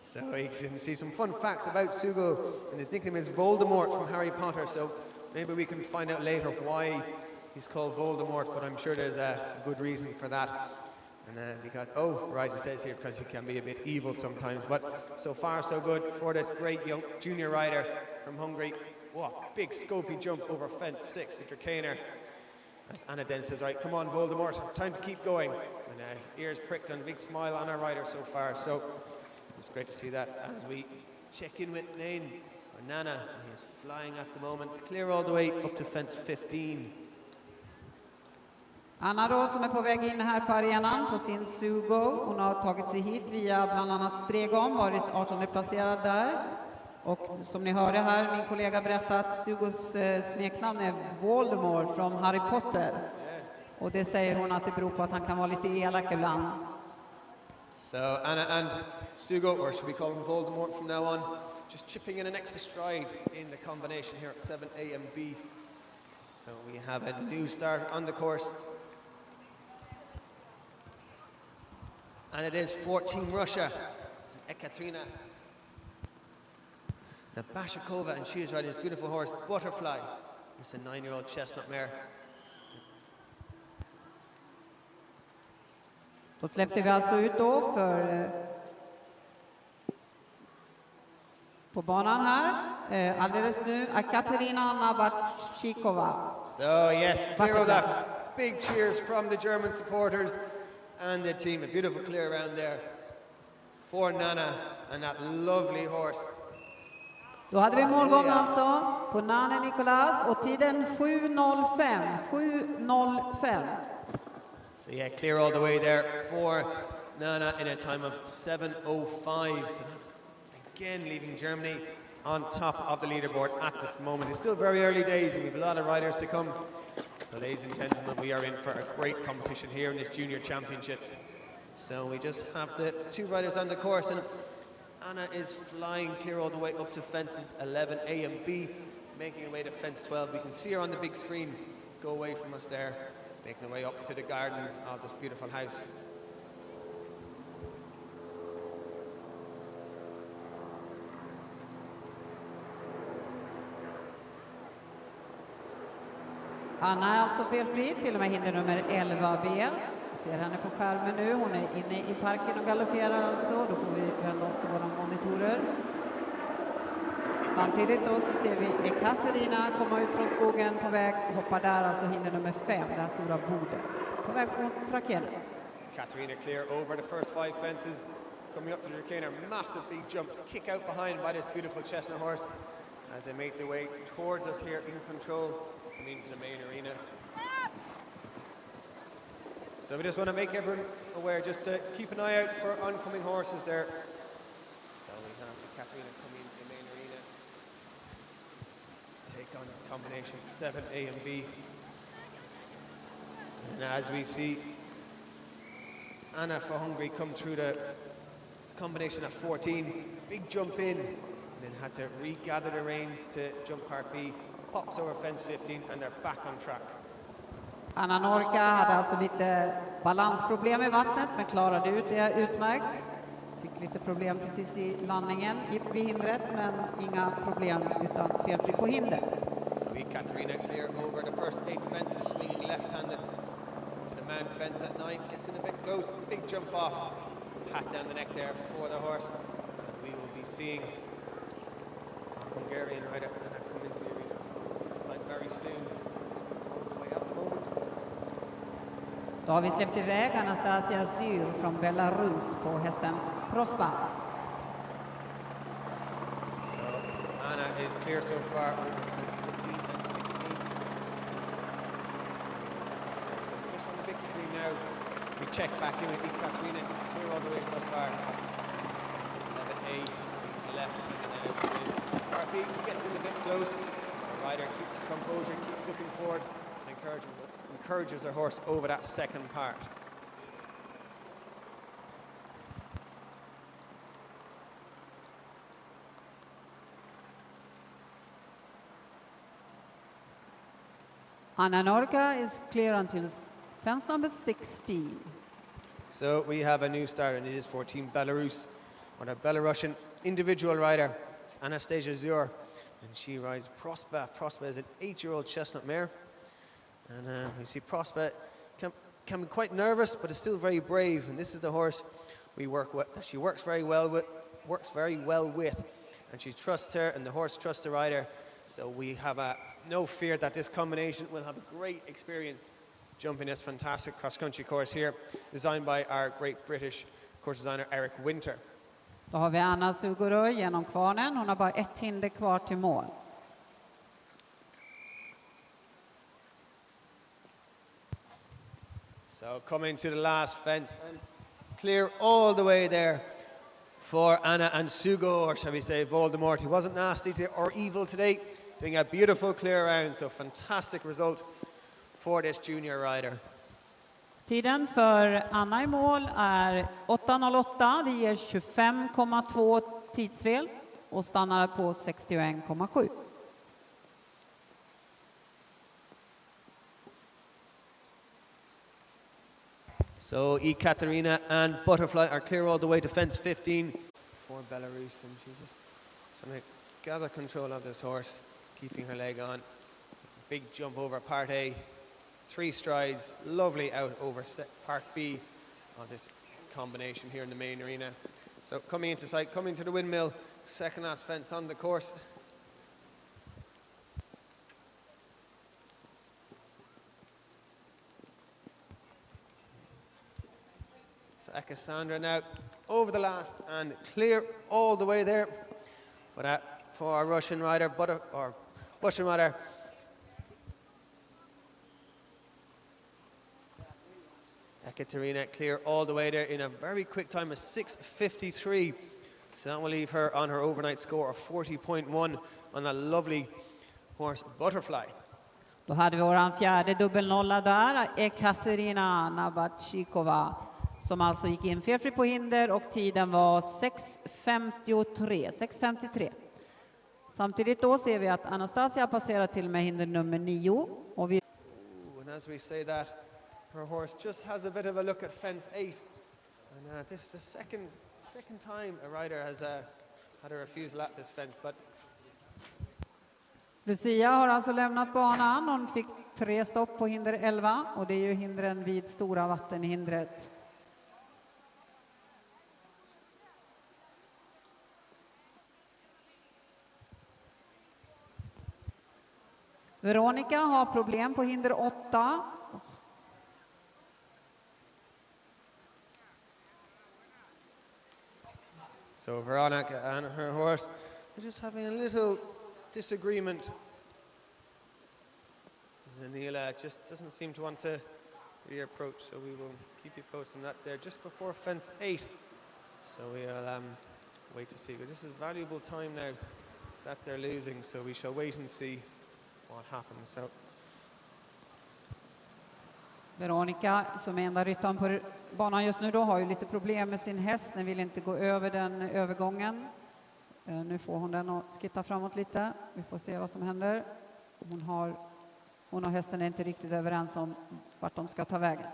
So you can see some fun facts about Sugo, and his nickname is Voldemort from Harry Potter, so maybe we can find out later why he's called Voldemort, but I'm sure there's a good reason for that. And because, right, it says here, because he can be a bit evil sometimes, but so far so good for this great young junior rider from Hungary. Whoa, big scopy jump over fence 6 to Drakaner. As Anna then says, right, come on Voldemort, time to keep going. And ears pricked and a big smile on our rider so far, so it's great to see that as we check in with Nain, or Nana, and he's flying at the moment, clear all the way up to fence 15. Anna då som är på väg in här på arenan på sin Sugo. Hon har tagit sig hit via bland annat Stregom, varit 18 placerad där. Och som ni hörde här, min kollega berättade att Sugos smeknamn är Voldemort från Harry Potter. Och det säger hon att det beror på att han kan vara lite elak ibland. So Anna and Sugo, or should we call him Voldemort from now on, just chipping in an extra stride in the combination here at 7A and B. So we have a new start on the course. And it is 14 Russia. Ekaterina Bashakova, and she is riding this beautiful horse, Butterfly. It's a 9-year-old chestnut mare. Då släppte vi alltså ut då för på banan här. Alldeles nu Ekaterina Nabachikova. So yes, clear of that. Big cheers from the German supporters and the team. A beautiful clear around there for Nana and that lovely horse. Då hade vi målgång alltså på Nana Nicolas och tiden 7.05. 7.05. So yeah, clear all the way there for Nana in a time of 7.05. So that's again leaving Germany on top of the leaderboard at this moment. It's still very early days and we have a lot of riders to come. So ladies and gentlemen, we are in for a great competition here in this junior championships. So we just have the 2 riders on the course, and Anna is flying clear all the way up to fences 11A and B, making her way to fence 12. We can see her on the big screen go away from us there, making her way up to the gardens of this beautiful house. Anna är alltså felfri, till och med hinder nummer 11B. Vi ser henne på skärmen nu, hon är inne i parken och galopperar alltså. Då får vi vända oss till våra monitorer. Samtidigt då så ser vi Ekaterina komma ut från skogen på väg, hoppar där alltså hinder nummer 5, det här stora bordet. På väg på Trakene. Ekaterina clear over the first 5 fences. coming up to the chicane. Massive big jump, kick out behind by this beautiful chestnut horse as they make their way towards us here in control, coming into the main arena. So we just want to make everyone aware, just to keep an eye out for oncoming horses there. So we have Ekaterina coming into the main arena. Take on this combination 7A and B. And as we see Anna for Hungary come through the combination of 14, big jump in, and then had to regather the reins to jump part B, pops over fence 15, and they're back on track. Anna Norka hade alltså lite balansproblem i vattnet, men klarade ut det utmärkt. Fick lite problem precis i landningen vid hindret, men inga problem utan felfri på hinder. So Ekaterina clear over the first 8 fences, swinging left-handed to the man fence at 9, gets in a bit close, big jump off, pat down the neck there for the horse. And we will be seeing our Hungarian rider Anna come into the arena. It's like very soon, all the way up the moment. Då har vi släppt iväg Elizaveta från Belarus på hästen Prospa. So Anna is clear so far over 15 and 16. So just on the big screen now, we check back in with Ekaterina, clear all the way so far. 11A, swing left, and now RP gets in a bit close. The rider keeps composure, keeps looking forward, and encourages her horse over that second part. Anna Norka is clear until fence number 16. So we have a new starter, and it is 14 Belarus, on a Belarusian individual rider. It's Anastasia Zur, and she rides Prospa. Prospa is an 8-year-old chestnut mare, and we see Prospa can be quite nervous, but is still very brave. And this is the horse we work with, that she works very well with, and she trusts her, and the horse trusts the rider. So we have no fear that this combination will have a great experience jumping this fantastic cross-country course here, designed by our great British course designer Eric Winter. Då har vi Anna Sugorö genom kvarnen. Hon har bara ett hinder kvar till mål. So coming to the last fence, and clear all the way there for Anna and Sugo, or shall we say Voldemort. He wasn't nasty or evil today, doing a beautiful clear round, so fantastic result for this junior rider. Tiden för Anna i mål är 8.08. Det ger 25,2 tidsfel och stannar på 61,7. So Ekaterina and Butterfly are clear all the way to fence 15 for Belarus, and she's just trying to gather control of this horse, keeping her leg on. It's a big jump over part A, 3 strides, lovely out over part B of this combination here in the main arena. So coming into sight, coming to the windmill, second last fence on the course. So Sandra now over the last and clear all the way there for our Russian rider, Russian rider. Ekaterina clear all the way there in a very quick time of 6:53. So that will leave her on her overnight score of 40.1 on a lovely horse Butterfly. Då hade vi våran fjärde dubbelnolla där, Ekaterina Nabachikova, som alltså gick in felfri på hinder, och tiden var 6:53. Samtidigt då ser vi att Anastasia passerar till med hinder nummer 9. Och vi... And as we say that, her horse just has a bit of a look at fence 8. And this is the second time a rider has had a refusal at this fence, but Lucia har alltså lämnat banan. Hon fick 3 stopp på hinder 11, och det är ju hindren vid stora vattenhindret. Veronica har problem på hinder 8. So Veronica and her horse, they're just having a little disagreement. Zanila just doesn't seem to want to reapproach, so we will keep you posted on that there just before fence 8. So we'll wait to see, because this is valuable time now that they're losing, so we shall wait and see what happens. So Veronica, som är enda ryttaren på banan just nu, då har ju lite problem med sin häst. Den vill inte gå över den övergången. Nu får hon den att skitta framåt lite. Vi får se vad som händer. Hon och hästen är inte riktigt överens om vart de ska ta vägen.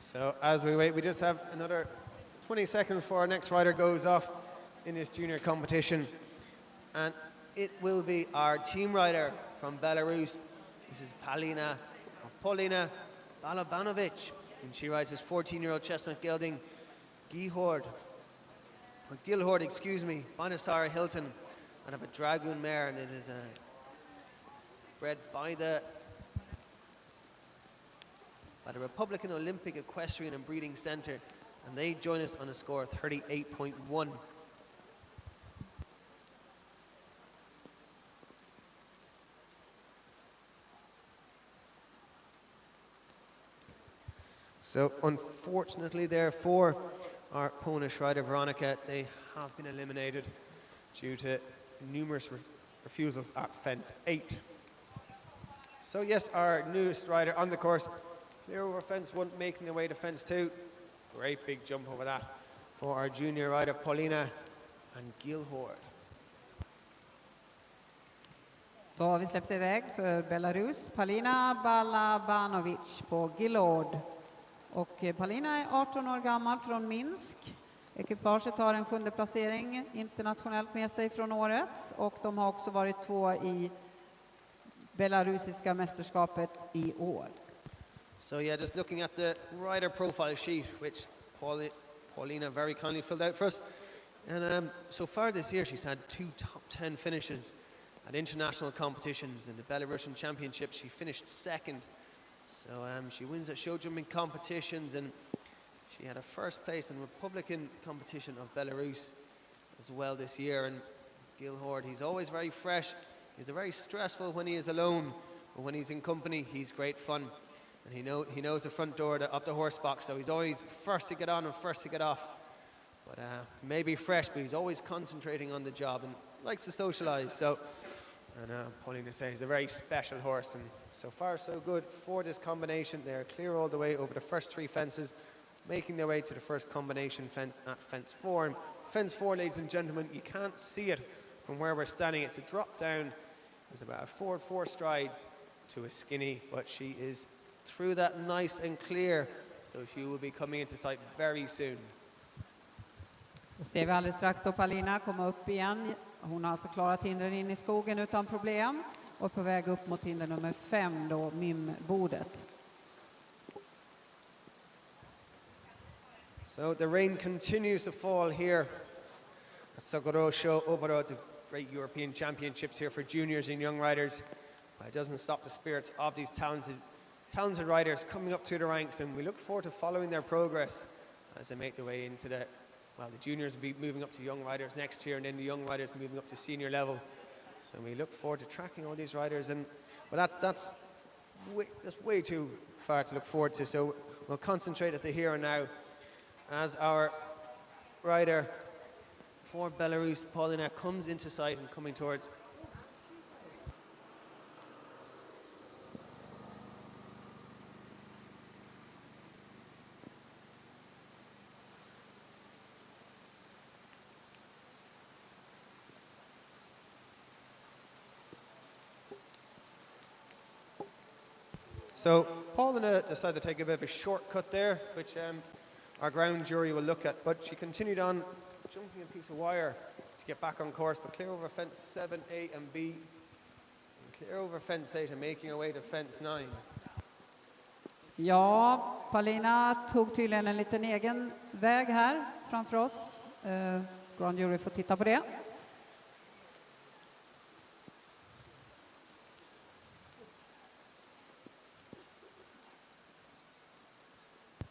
So as we wait, we just have another 20 seconds before our next rider goes off in this junior competition. And it will be our team rider from Belarus. This is Paulina Balabanovich. And she rides this 14-year-old chestnut gelding, Gilhord, excuse me, Bonasara Hilton, out of a Dragoon mare, and it is bred by the Republican Olympic Equestrian and Breeding Center, and they join us on a score of 38.1. So unfortunately therefore, our Polish rider Veronica, they have been eliminated due to numerous refusals at fence 8. So yes, our newest rider on the course, clear over fence 1, making their way to fence 2. Great big jump over that for our junior rider Paulina and Gilhord. Då har vi släppt iväg för Belarus Paulina Balabanovich på Gilhord. Och Paulina är 18 år gammal från Minsk. Ekipaget har en 7:e placering internationellt med sig från året. Och de har också varit 2 i belarusiska mästerskapet i år. So yeah, just looking at the rider profile sheet, which Paulina very kindly filled out for us. And so far this year, she's had 2 top 10 finishes at international competitions. In the Belarusian Championship, she finished 2nd. So she wins at show jumping competitions, and she had a 1st place in the Republican competition of Belarus as well this year. And Gilhord, he's always very fresh. He's very stressful when he is alone, but when he's in company, he's great fun. And he knows the front door of the horse box, so he's always first to get on and first to get off. But maybe fresh, but he's always concentrating on the job and likes to socialize. So, and Paulina says he's a very special horse, and so far so good for this combination. They're clear all the way over the first 3 fences, making their way to the first combination fence at fence 4. And fence 4, ladies and gentlemen, you can't see it from where we're standing. It's a drop down. It's about 4 strides to a skinny, but she is through that nice and clear, so she will be coming into sight very soon. Då ser vi alldeles strax då Paulina komma upp igen. Hon har alltså klarat hindren in i skogen utan problem och på väg upp mot hinder nummer 5 då, mimbordet. So the rain continues to fall here at Segersjö, Oberod, the great European championships here for juniors and young riders. But it doesn't stop the spirits of these talented riders coming up through the ranks, and we look forward to following their progress as they make their way into the juniors will be moving up to young riders next year, and then the young riders moving up to senior level. So we look forward to tracking all these riders, and But that's way too far to look forward to, so we'll concentrate at the here and now as our rider for Belarus, Paulina, comes into sight and coming towards. So Paulina decided to take a bit of a shortcut there, which our ground jury will look at, but she continued on jumping a piece of wire to get back on course, but clear over fence 7, A and B, and clear over fence 8 and making her way to fence 9. Ja, Paulina tog tydligen en liten egen väg här framför oss. Grand Jury får titta på det.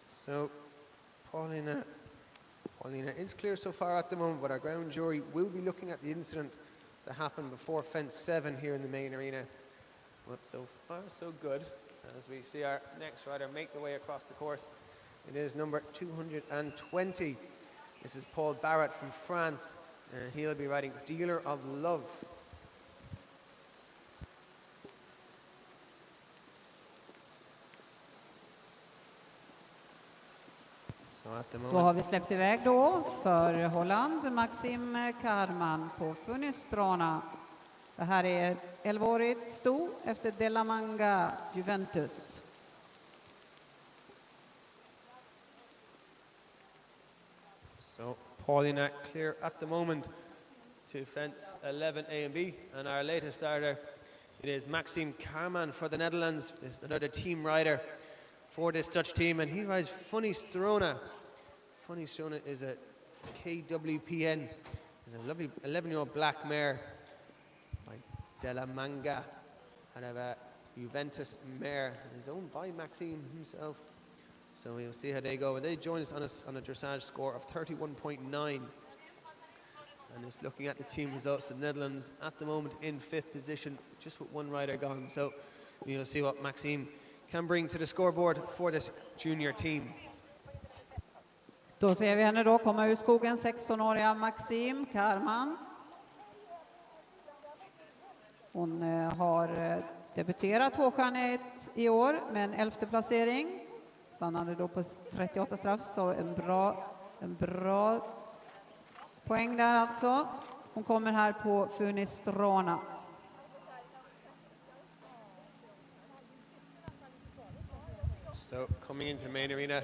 So Paulina is clear so far at the moment, but our ground jury will be looking at the incident that happened before fence 7 here in the main arena. But so far so good, as we see our next rider make the way across the course. It is number 220. This is Paul Barrett from France, and he'll be riding Dealer of Love. Då har vi släppt iväg då för Holland, Maxime Carman på Funistrona. Det här är 11-årigt sto efter De La Manga Juventus. So Paulina clear at the moment to fence 11 A and B, and our latest starter, it is Maxime Carman for the Netherlands. Is another team rider for this Dutch team, and he rides Funistrona. Funistrona is a KWPN. It's a lovely 11-year-old black mare by De La Manga, out of a Juventus mare. It's owned by Maxime himself. So we'll see how they go. And they join us on a dressage score of 31.9. And just looking at the team results, the Netherlands at the moment in 5th position, just with one rider gone. So we'll see what Maxime can bring to the scoreboard for this junior team. Då ser vi henne då komma ur skogen, 16-åriga Maxime Carman. Hon har debuterat tvåstjärnigt i år med en 11:e placering. Stannade då på 38 straff, så en bra poäng där alltså. Hon kommer här på Funistrona. So coming into main arena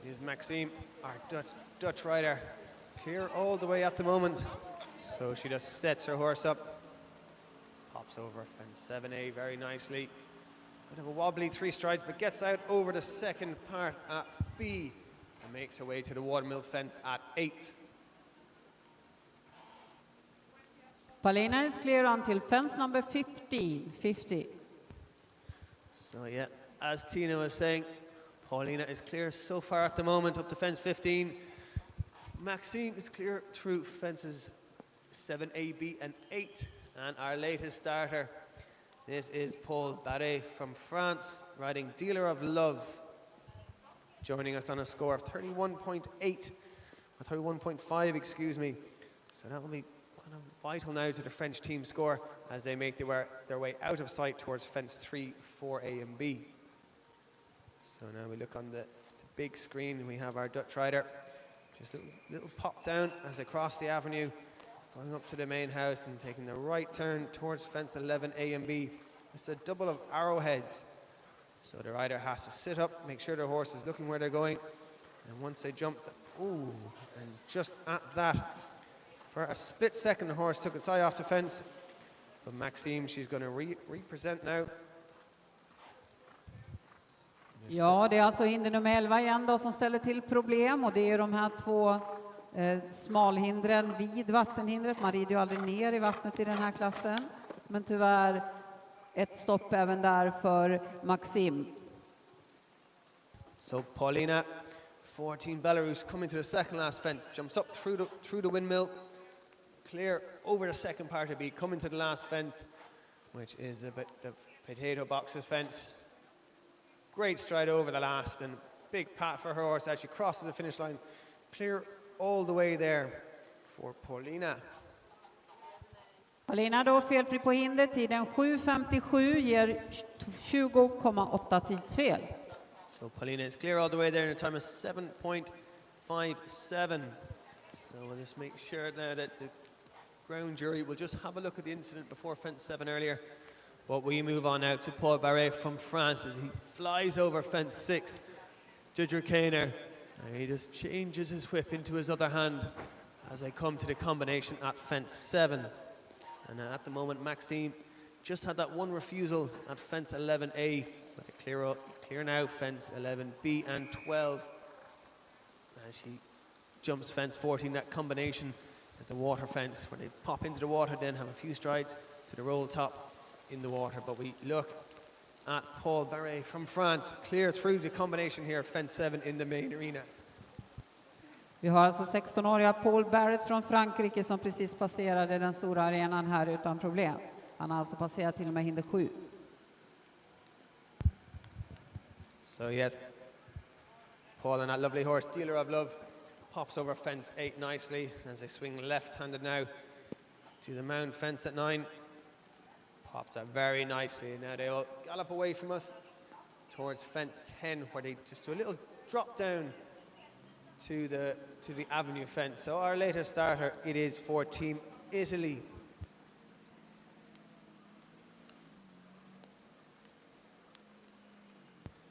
is Maxime, our Dutch rider, clear all the way at the moment. So she just sets her horse up, pops over fence 7A very nicely. Bit of a wobbly 3 strides, but gets out over the second part at B and makes her way to the watermill fence at 8. Paulina is clear until fence number 50. So yeah, as Tina was saying, Paulina is clear so far at the moment up to fence 15. Maxime is clear through fences 7A, B and 8. And our latest starter, this is Paul Barrett from France, riding Dealer of Love, joining us on a score of 31.8, or 31.5, excuse me. So that will be kind of vital now to the French team score as they make their way out of sight towards fence 3, 4A and B. So now we look on the big screen and we have our Dutch rider. Just a little pop down as they cross the avenue, going up to the main house and taking the right turn towards fence 11 A and B. It's a double of arrowheads. So the rider has to sit up, make sure the horse is looking where they're going. And once they jump, and just at that, for a split second, the horse took its eye off the fence. But Maxime, she's going to represent now. Ja, det är alltså hinder nummer 11 igen då som ställer till problem, och det är de här två smalhindren vid vattenhindret. Man rider ju aldrig ner i vattnet i den här klassen, men tyvärr ett stopp även där för Maxime. So Paulina, 14 Belarus, coming to the second last fence, jumps up through the windmill, clear over the second part of B, coming to the last fence, which is a bit the potato boxes fence. Great stride over the last and big pat for her horse as she crosses the finish line. Clear all the way there for Paulina. Paulina då felfri på hinder, tiden 7.57 ger 20,8 tidsfel. So Paulina is clear all the way there in a time of 7.57. So we'll just make sure now that the ground jury will just have a look at the incident before fence 7 earlier. But we move on now to Paul Barret from France as he flies over fence 6 to Drakaner. And he just changes his whip into his other hand as they come to the combination at fence 7. And at the moment, Maxime just had that one refusal at fence 11A, but a clear now fence 11B and 12. As she jumps fence 14, that combination at the water fence, where they pop into the water, then have a few strides to the roll top in the water. But we look at Paul Barret from France, clear through the combination here, fence 7 in the main arena. Vi har alltså 16-åriga Paul Barret från Frankrike som precis passerade den stora arenan här utan problem. Han har alltså passerat till och med hinder 7. So yes, Paul and that lovely horse, Dealer of Love, pops over fence 8 nicely as they swing left-handed now to the mound fence at 9. Pops out very nicely, and now they all gallop away from us towards fence 10, where they just do a little drop down to the avenue fence. So our latest starter, it is for Team Italy.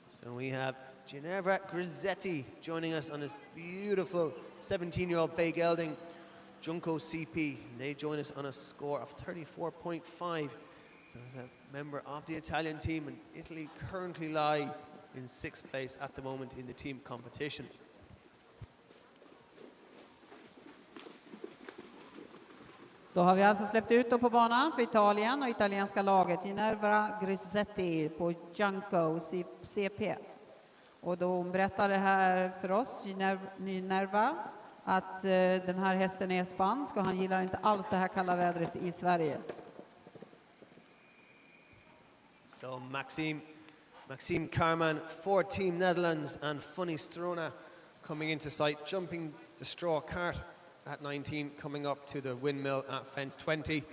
So we have Geneva Grazetti joining us on this beautiful 17-year-old bay gelding, Junko CP. They join us on a score of 34.5. So as a member of the Italian team, and Italy currently lie in 6th place at the moment in the team competition. Då har vi alltså släppt ut dem på banan för Italien och italienska laget Geneva Grazetti på Junko CP. Och då hon berättade här för oss, Geneva, att den här hästen är spansk och han gillar inte alls det här kalla vädret i Sverige. So Maxime Carman for Team Netherlands, and Funny Strona coming into sight, jumping the straw cart at 19, coming up to the windmill at fence 20.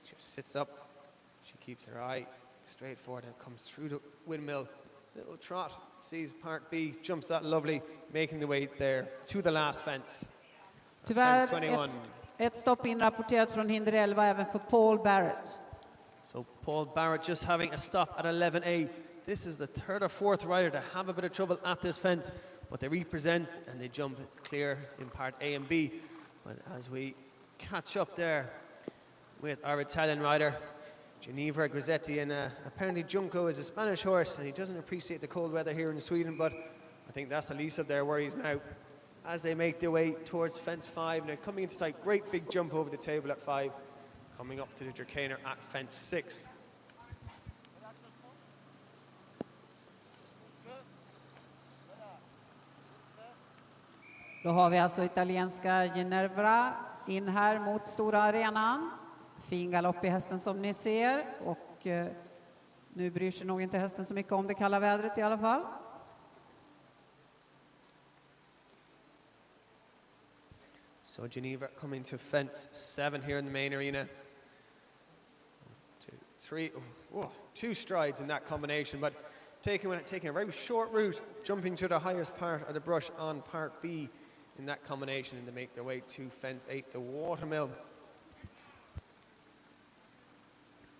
She sits up, she keeps her eye straight forward and comes through the windmill. Little trot, sees part B, jumps that lovely, making the way there to the last fence. Tyvärr Fence 21. ett stopp inrapporterat från hinder 11 även för Paul Barret. So Paul Barret just having a stop at 11A. This is the 3rd or 4th rider to have a bit of trouble at this fence, but they represent and they jump clear in part A and B. But as we catch up there with our Italian rider, Geneva Grazetti, and apparently Junko is a Spanish horse and he doesn't appreciate the cold weather here in Sweden, but I think that's the least of their worries now as they make their way towards fence 5. And they're coming into sight, great big jump over the table at 5, coming up to the Drakaner at fence 6. Då har vi alltså italienska Geneva in här mot stora arenan. Fin galopp i hästen som ni ser, och nu bryr sig nog inte hästen så mycket om det kalla vädret i alla fall. So Geneva coming to fence 7 here in the main arena. 1, 2, 3, oh, 2 strides in that combination, but taking a very short route, jumping to the highest part of the brush on part B in that combination, and to make their way to fence 8, the watermill.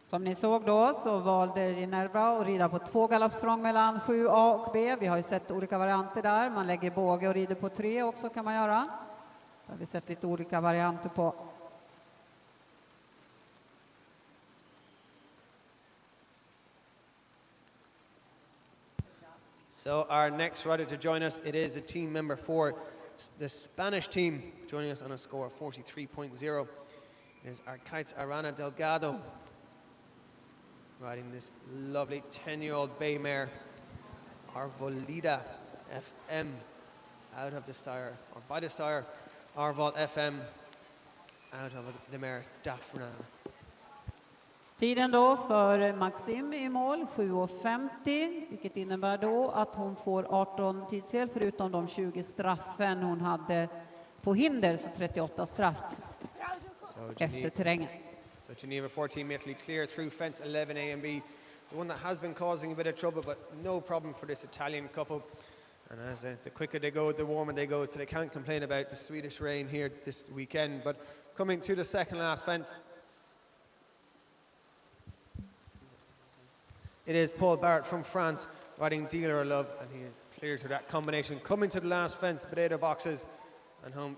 Som ni såg då så valde Geneva att rida på 2 galoppsprång mellan 7A och B. Vi har ju sett olika varianter där. Man lägger båge och rider på 3 också, kan man göra. Det har vi sett lite olika varianter på. So our next rider to join us, it is a team member for the Spanish team, joining us on a score of 43.0. It is our Kites Arana Delgado, riding this lovely 10-year-old bay mare, Arvolida FM, out of the sire, or by the sire, Arvol FM, out of the mare Daphna. Tiden då för Maxime i mål 7:50, vilket innebär då att hon får 18 tidsfel förutom de 20 straffen hon hade på hinder, så 38 straff efter terrängen. So Geneva 14 Italy clear through fence 11 A and B. The one that has been causing a bit of trouble, but no problem for this Italian couple. And as the quicker they go, the warmer they go, so they can't complain about the Swedish rain here this weekend. But coming to the second last fence, it is Paul Barrett from France riding Dealer of Love, and he is clear to that combination. Coming to the last fence, potato boxes and home.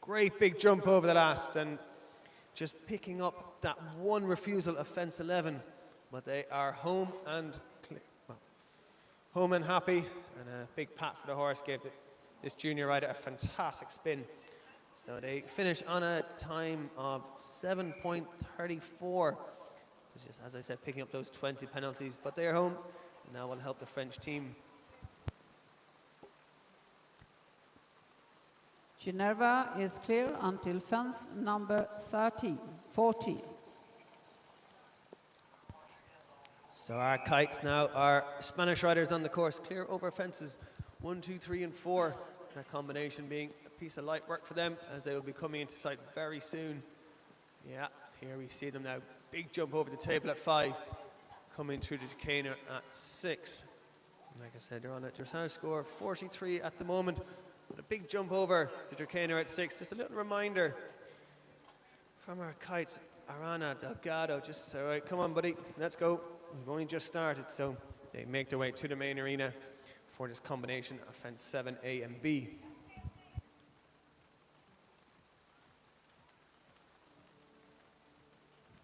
Great big jump over the last, and just picking up that one refusal of fence 11, but they are home and home and happy, and a big pat for the horse gave this junior rider a fantastic spin. So they finish on a time of 7.34, which is, as I said, picking up those 20 penalties, but they are home, and now will help the French team. Geneva is clear until fence number 14. So our kites now are Spanish riders on the course, clear over fences 1, 2, 3 and 4. That combination being a piece of light work for them, as they will be coming into sight very soon. Yeah, here we see them now. Big jump over the table at 5, coming through the Ekaterina at 6. And like I said, they're on a dressage score of 43 at the moment. But a big jump over the Ekaterina at 6. Just a little reminder from our kites, Arana Delgado, just say, all right, come on, buddy, let's go. We've only just started, so they make their way to the main arena for this combination of fence 7A and B.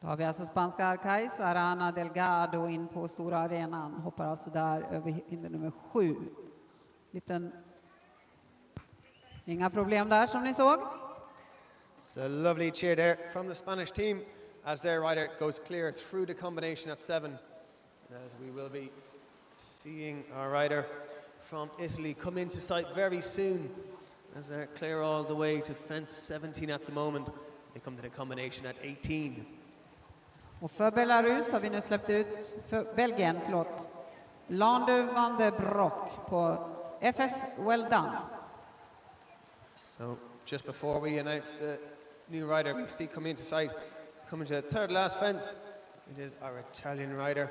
Då har vi alltså spanska arkais, Arana Delgado in på stora arenan. Hoppar alltså där över hinder nummer 7. Inga problem där som ni såg. So lovely cheer there from the Spanish team as their rider goes clear through the combination at 7. As we will be seeing our rider from Italy come into sight very soon, as they're clear all the way to fence 17 at the moment. They come to the combination at 18. Och för Belarus har vi nu släppt ut, för Belgien, Lander van der Broek på FF Well Done. So just before we announce the new rider we see come into sight, coming to the third last fence, it is our Italian rider,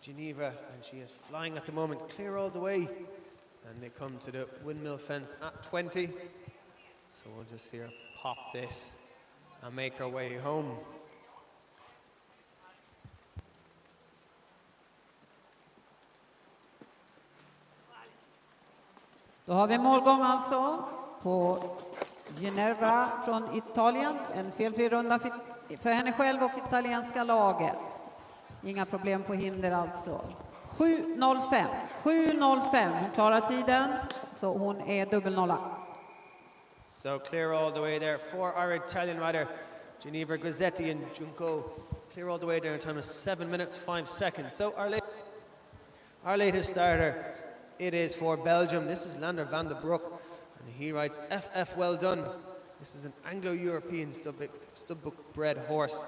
Geneva, and she is flying at the moment, clear all the way, and they come to the windmill fence at 20. So we'll just see her pop this and make her way home. Då har vi målgång alltså på Geneva från Italien. En felfri runda för henne själv och italienska laget. Inga problem på hinder alltså. 7.05. 7.05. Hon klarar tiden, så hon är dubbelnolla. So clear all the way there for our Italian rider, Geneva Grazetti and Junko. Clear all the way there in time of 7 minutes, 5 seconds. So our latest starter, it is for Belgium. This is Lander van der Broek, and he rides FF Well Done. This is an Anglo-European studbook bred horse.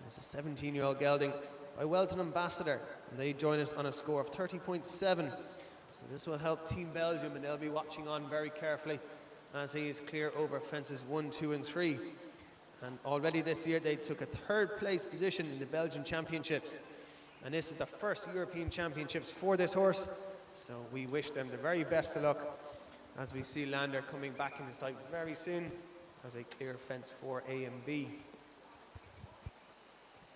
It's a 17-year-old gelding by Welton Ambassador, and they join us on a score of 30.7. So this will help Team Belgium, and they'll be watching on very carefully as he is clear over fences 1, 2 and 3. And already this year they took a third place position in the Belgian Championships. And this is the first European Championships for this horse. So we wish them the very best of luck as we see Lander coming back into sight very soon as they clear fence 4A and B.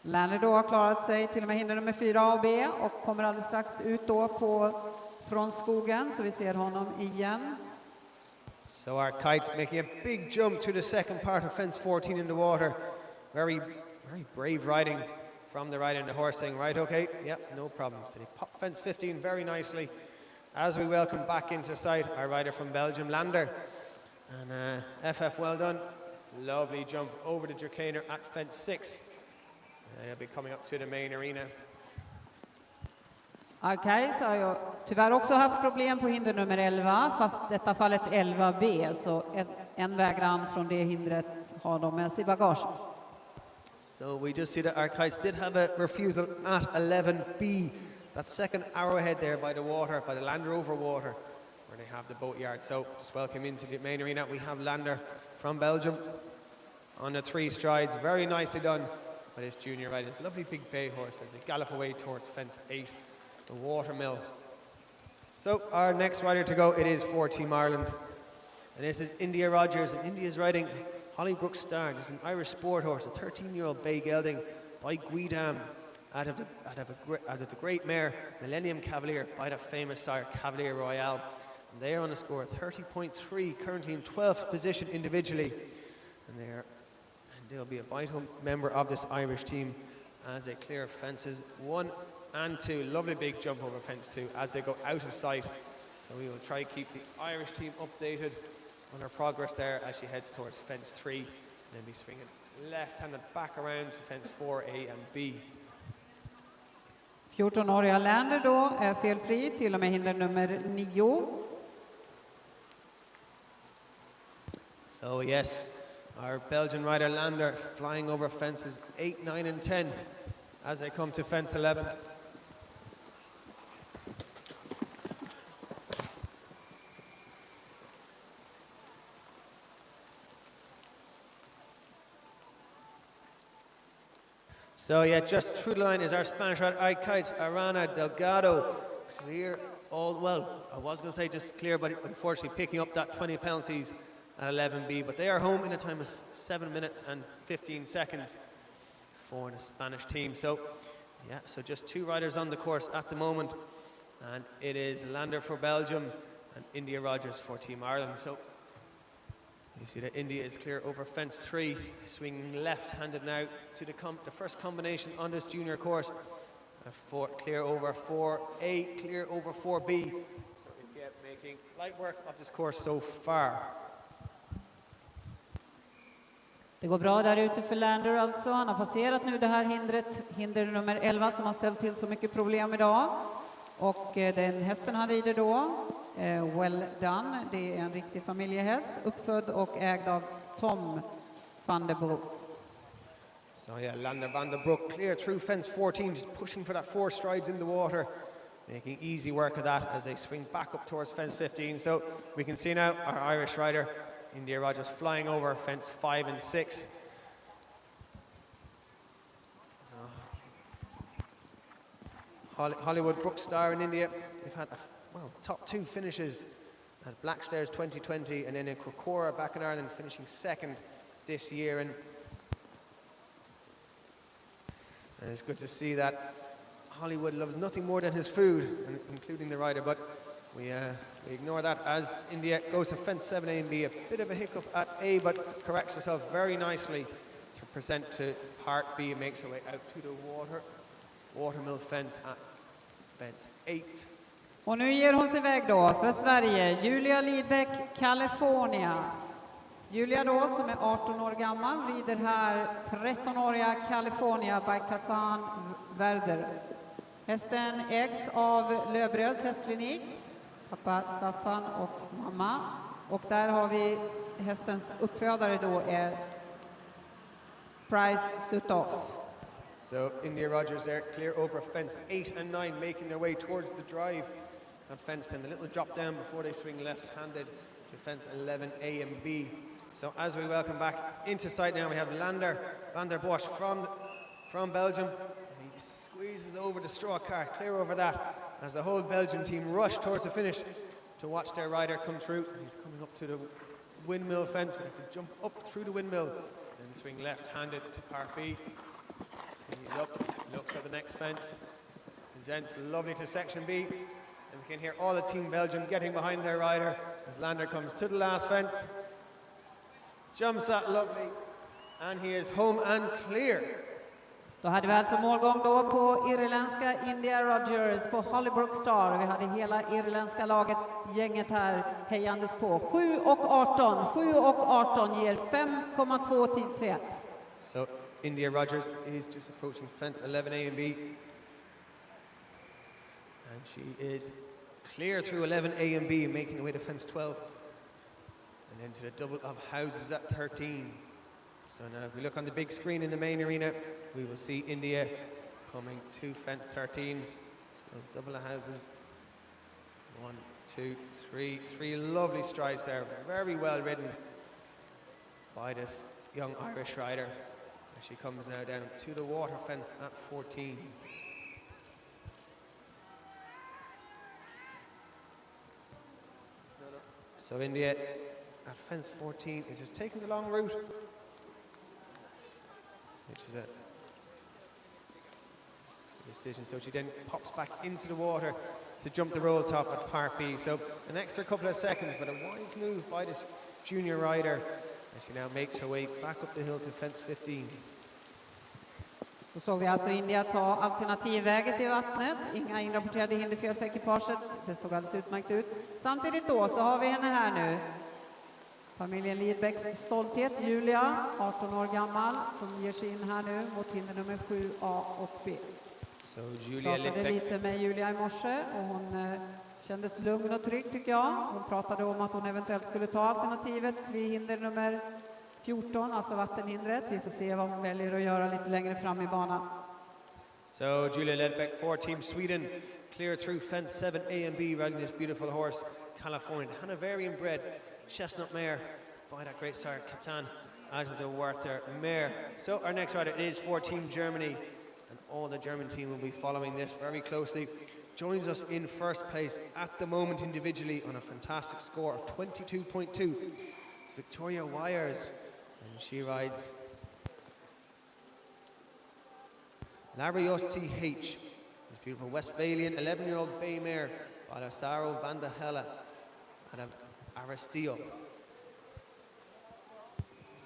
Lander då har klarat sig till och med hinder nummer 4A och B och kommer alldeles strax ut då från skogen, så vi ser honom igen. So our kites making a big jump to the second part of fence 14 in the water. Very brave riding from the rider and the horse, saying, right, okay, yep, no problem. So they pop fence 15 very nicely as we welcome back into sight our rider from Belgium, Lander. And FF Well Done, lovely jump over the Ekaterina at fence 6. And they'll be coming up to the main arena. Arkais har ju tyvärr också haft problem på hinder nummer 11, fast detta fallet 11B, så en vägran från det hindret har de med sig i bagaget. So we just see that our kites did have a refusal at 11B. That second arrowhead there by the water, by the lander over water, where they have the boat yard. So just welcome into the main arena. We have Lander from Belgium on the 3 strides. Very nicely done by this junior rider. This lovely big bay horse as they gallop away towards fence 8, the watermill. So our next rider to go, it is for Team Ireland. And this is India Rogers, and India's riding Hollybrook Star. This is an Irish sport horse, a 13-year-old bay gelding by Guidam, out of the great mare Millennium Cavalier by the famous sire Cavalier Royale. And they are on a score of 30.3, currently in 12th position individually. And they'll be a vital member of this Irish team as they clear fences 1 and 2. Lovely big jump over fence 2 as they go out of sight. So we will try to keep the Irish team updated on her progress there as she heads towards fence 3, and then be swinging left-handed back around to fence 4A and B. 14-åriga Lander då är felfri till och med hinder nummer 9. So yes, our Belgian rider Lander flying over fences 8, 9 and 10 as they come to fence 11. So yeah, just through the line is our Spanish rider kites, Arana Delgado. Clear all, well, I was going to say just clear, but unfortunately picking up that 20 penalties at 11B. But they are home in a time of 7 minutes and 15 seconds for the Spanish team. So yeah, so just 2 riders on the course at the moment. And it is Lander for Belgium and India Rogers for Team Ireland. So you see that India is clear over fence 3, swinging left-handed now to the first combination on this junior course. Clear over 4A, clear over 4B. So India making light work of this course so far. Det går bra där ute för Lander alltså. Han har passerat nu det här hindret, hinder nummer 11 som har ställt till så mycket problem idag. Och den hästen han rider då, Well Done, det är en riktig familjehäst, uppfödd och ägd av Tom van der Broek. So yeah, Lander van der Broek clear through fence 14, just pushing for that 4 strides in the water, making easy work of that as they swing back up towards fence 15. So we can see now our Irish rider, India Rogers, flying over fence 5 and 6. Hollywood Brook Star in India, they've had top 2 finishes at Blackstairs 2020 and then in Crocora back in Ireland, finishing 2nd this year. And it's good to see that Hollywood loves nothing more than his food, including the rider, but we ignore that as India goes to fence 7A and B. A bit of a hiccup at A, but corrects herself very nicely to present to part B and makes her way out to the watermill fence at fence 8. Och nu ger hon sig iväg då för Sverige, Julia Lidbeck, California. Julia då, som är 18 år gammal, rider här 13-åriga California by Kazan Werder. Hästen ägs av Löfbergs hästklinik, pappa Staffan och mamma. Och där har vi hästens uppfödare då är Price Sutoff. So India Rogers there, clear over fence 8 and 9, making their way towards the drive at fence 10. The little drop down before they swing left-handed to fence 11A and B. So as we welcome back into sight now, we have Lander van der Bosch from Belgium. And he squeezes over the straw cart, clear over that, as the whole Belgian team rush towards the finish to watch their rider come through. And he's coming up to the windmill fence, but he can jump up through the windmill and swing left-handed to part B. He's up, looks at the next fence, presents lovely to section B, and we can hear all the Team Belgium getting behind their rider as Lander comes to the last fence, jumps that lovely, and he is home and clear. Då hade vi alltså målgång då på irländska India Rogers på Hollybrook Star. Vi hade hela irländska laget, gänget här hejandes på. 7 och 18 ger 5,2 tidsfel. So India Rogers is just approaching fence 11A and B. And she is clear through 11A and B, making her way to fence 12. And then to the double of houses at 13. So now if we look on the big screen in the main arena, we will see India coming to fence 13. So double the houses. 1, 2, 3. 3 lovely strides there. Very well ridden by this young Irish rider. As she comes now down to the water fence at 14. So India at fence 14 is just taking the long route, which is a decision. So she then pops back into the water to jump the roll top at Part B. So an extra couple of seconds, but a wise move by this junior rider as she now makes her way back up the hill to fence 15. Då såg vi alltså India ta alternativväget i vattnet. Inga inrapporterade hinderfel för ekipaget. Det såg alldeles utmärkt ut. Samtidigt då så har vi henne här nu. Familjen Lidbäcks stolthet, Julia, 18 år gammal, som ger sig in här nu mot hinder nummer 7A och B. Så Julia pratade lite med Julia i morse och hon kändes lugn och trygg tycker jag. Hon pratade om att hon eventuellt skulle ta alternativet vid hinder nummer 14, alltså vattenhindret. Vi får se vad hon väljer att göra lite längre fram i banan. So Julia Ledbeck, 4 Team Sweden, clear through fence 7A and B, riding this beautiful horse, California. Hanoverian bred, chestnut mare, by that great star, Catan, out of the Werther mare. So our next rider is 4 Team Germany, and all the German team will be following this very closely. Joins us in first place at the moment individually on a fantastic score of 22.2. It's Victoria Wires, and she rides Lariosti H, this beautiful Westphalian 11-year-old bay mare by Lazaro van der Helle out of Aristillo.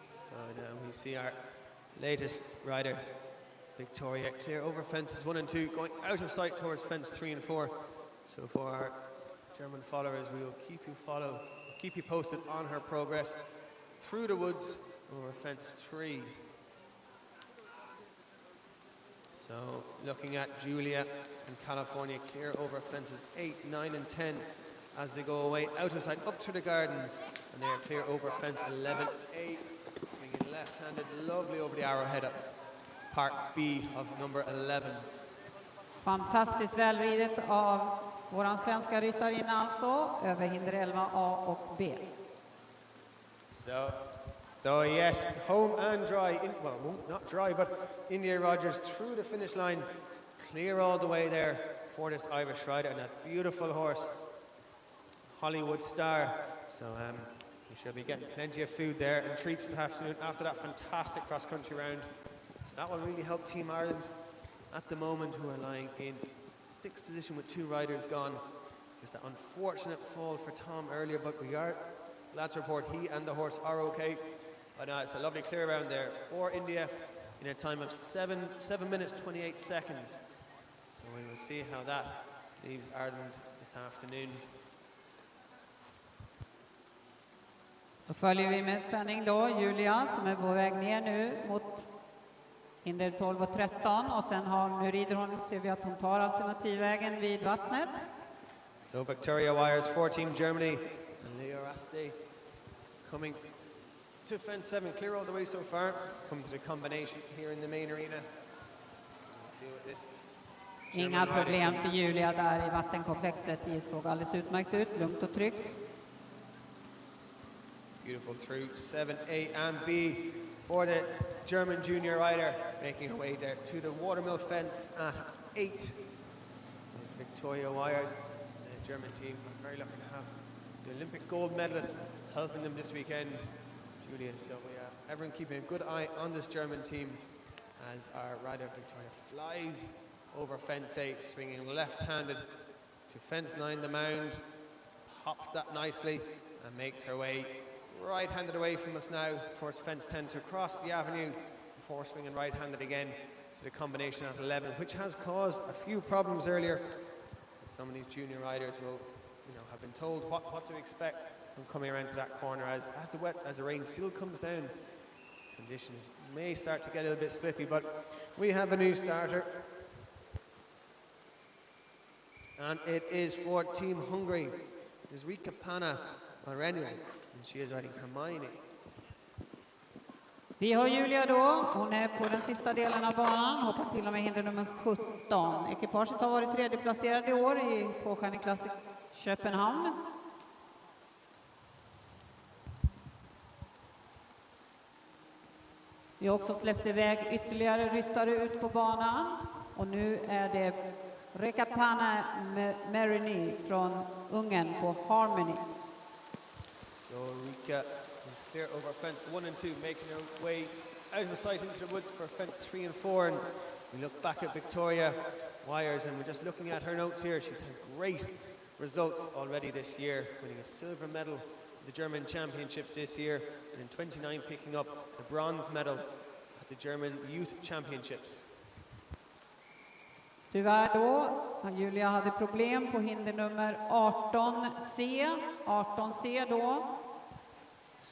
So now we see our latest rider, Victoria, clear over fences 1 and 2, going out of sight towards fence 3 and 4. So for our German followers, we will keep you posted on her progress through the woods over fence 3. So looking at Julia and California, clear over fences 8, 9 and 10 as they go away out of sight up through the gardens, and they are clear over fence 11A, swinging left-handed, lovely over the arrowhead up Part B of number 11. Fantastiskt välridet av våran svenska ryttarinna alltså, över hinder 11A och B. So yes, home and dry, well not dry, but India Rogers through the finish line, clear all the way there for this Irish rider and a beautiful horse, Hollywood Star. So we should be getting plenty of food there and treats this afternoon after that fantastic cross-country round. So that will really help Team Ireland at the moment, who are lying in 6th position with 2 riders gone. Just an unfortunate fall for Tom earlier, but we are glad to report he and the horse are okay. But it's a lovely clear round there for India in a time of 7 minutes 28 seconds. So we will see how that leaves Ireland this afternoon. Då följer vi med spänning då Julia som är på väg ner nu mot hinder 12 och 13, och sen nu rider hon, ser vi att hon tar alternativvägen vid vattnet. So Victoria Wires, 4 Team Germany, and Leo Raste coming to fence 7, clear all the way so far. Coming to the combination here in the main arena. See what this Inga problem för Julia där i vattenkomplexet. Det såg alldeles utmärkt ut, lugnt och tryggt. Beautiful through 7A and B for the German junior rider, making her way there to the watermill fence at 8. Is Victoria Wires. The German team are very lucky to have the Olympic gold medalist helping them this weekend, Julia. So everyone keeping a good eye on this German team as our rider Victoria flies over fence 8, swinging left-handed to fence 9, the mound, hops that nicely and makes her way right-handed away from us now towards fence 10 to cross the avenue before swinging right-handed again to the combination at 11, which has caused a few problems earlier. Some of these junior riders will, have been told what to expect from coming around to that corner as the rain still comes down. Conditions may start to get a little bit slippy, but we have a new starter. And it is for Team Hungary. It is Rika Pana Marenu, and she is riding Hermione. Vi har Julia då, hon är på den sista delen av banan, hoppar till och med hinder nummer 17. Ekipaget har varit tredjeplacerad i år i tvåstjärnig klass i Köpenhamn. Vi har också släppt iväg ytterligare ryttare ut på banan. Och nu är det Rekapana Marini från Ungern på Harmony. So Rika clear over fence 1 and 2, making her way out of sight into the woods for fence 3 and 4. And we look back at Victoria Wires, and we're just looking at her notes here. She's had great results already this year, winning a silver medal at the German Championships this year, and in 29 picking up the bronze medal at the German Youth Championships. Tyvärr då, Julia hade problem på hinder nummer 18C. 18C då.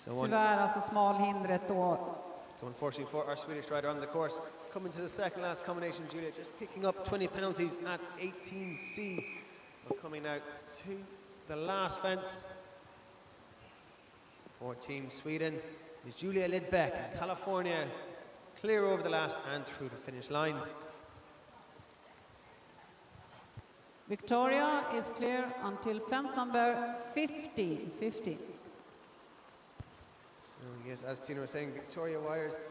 Tyvärr alltså smalhindret då. So unfortunately for our Swedish rider on the course, coming to the second last combination, Julia just picking up 20 penalties at 18C. But coming out to the last fence for Team Sweden is Julia Lidbeck, California, clear over the last and through the finish line. Victoria is clear until fence number 50. So yes, as Tina was saying, Victoria Wires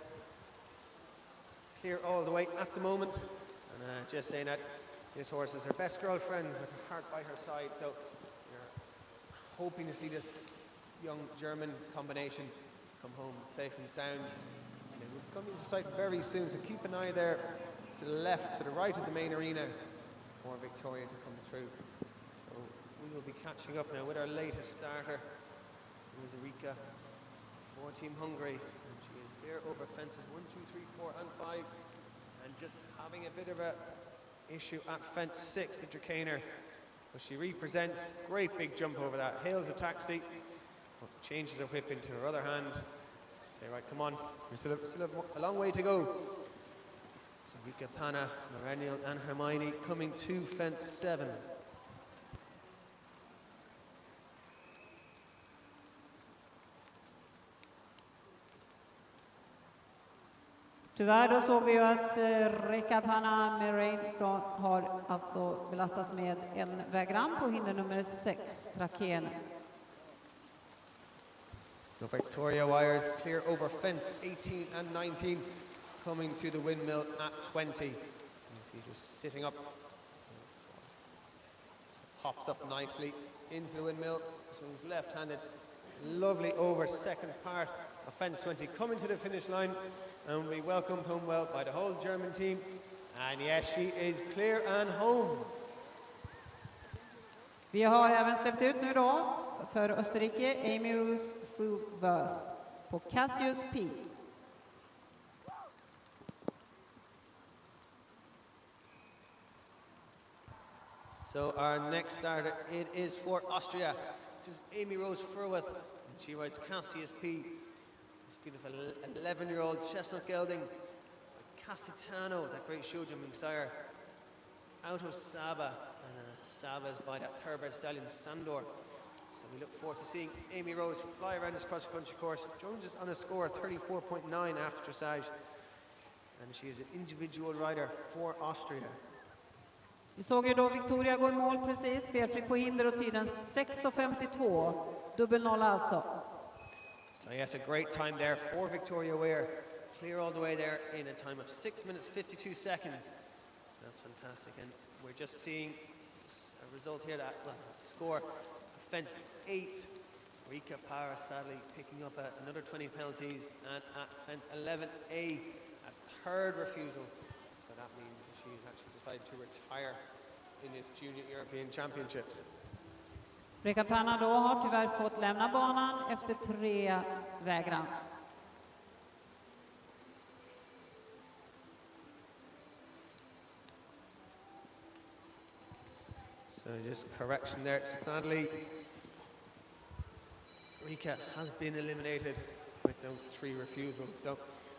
clear all the way at the moment. And just saying that this horse is her best girlfriend with her heart by her side. So we're hoping to see this young German combination come home safe and sound. And we're coming to sight very soon, so keep an eye there to the left, to the right of the main arena for Victoria to come through. So we will be catching up now with our latest starter, who is Rika for Team Hungary, and she is clear over fences 1, 2, 3, 4 and 5, and just having a bit of a issue at fence 6, the Dracaner, but she represents, great big jump over that, hails a taxi, changes her whip into her other hand, say right, come on, we still have a long way to go. So Rika, Pana, Marenial and Hermione coming to fence 7. Tyvärr då såg vi ju att Rekapana Merain har alltså belastats med en vägran på hinder nummer 6, Trakene. So Victoria Wires clear over fence 18 and 19, coming to the windmill at 20. You see just sitting up, pops up nicely into the windmill, swings left-handed, lovely over second part of fence 20, coming to the finish line, and we welcomed home well by the whole German team. And yes, she is clear and home. Vi har även släppt ut nu då för Österrike Amy Rose Fruworth på Cassius P. So our next starter, it is for Austria. This is Amy Rose Fruworth, and she rides Cassius P. This beautiful 11-year-old chestnut gelding, Casitano, that great show jumping sire, out of Saba, and Saba is by that thoroughbred stallion Sandor. So we look forward to seeing Amy Rose fly around this cross-country course. Jones is on a score of 34.9 after dressage, and she is an individual rider for Austria. Vi såg ju då Victoria gå i mål precis, felfritt på hinder och tiden 6.52, dubbel noll alltså. So yes, a great time there for Victoria Ware. Clear all the way there in a time of 6 minutes 52 seconds. So that's fantastic, and we're just seeing a result here, that score, fence 8. Rika Para sadly picking up another 20 penalties, and at fence 11A, a third refusal. So that means she's actually decided to retire in this Junior European Championships. Rekapana då har tyvärr fått lämna banan efter 3 vägran. So just correction there. Sadly, Rika has been eliminated with those 3 refusals. So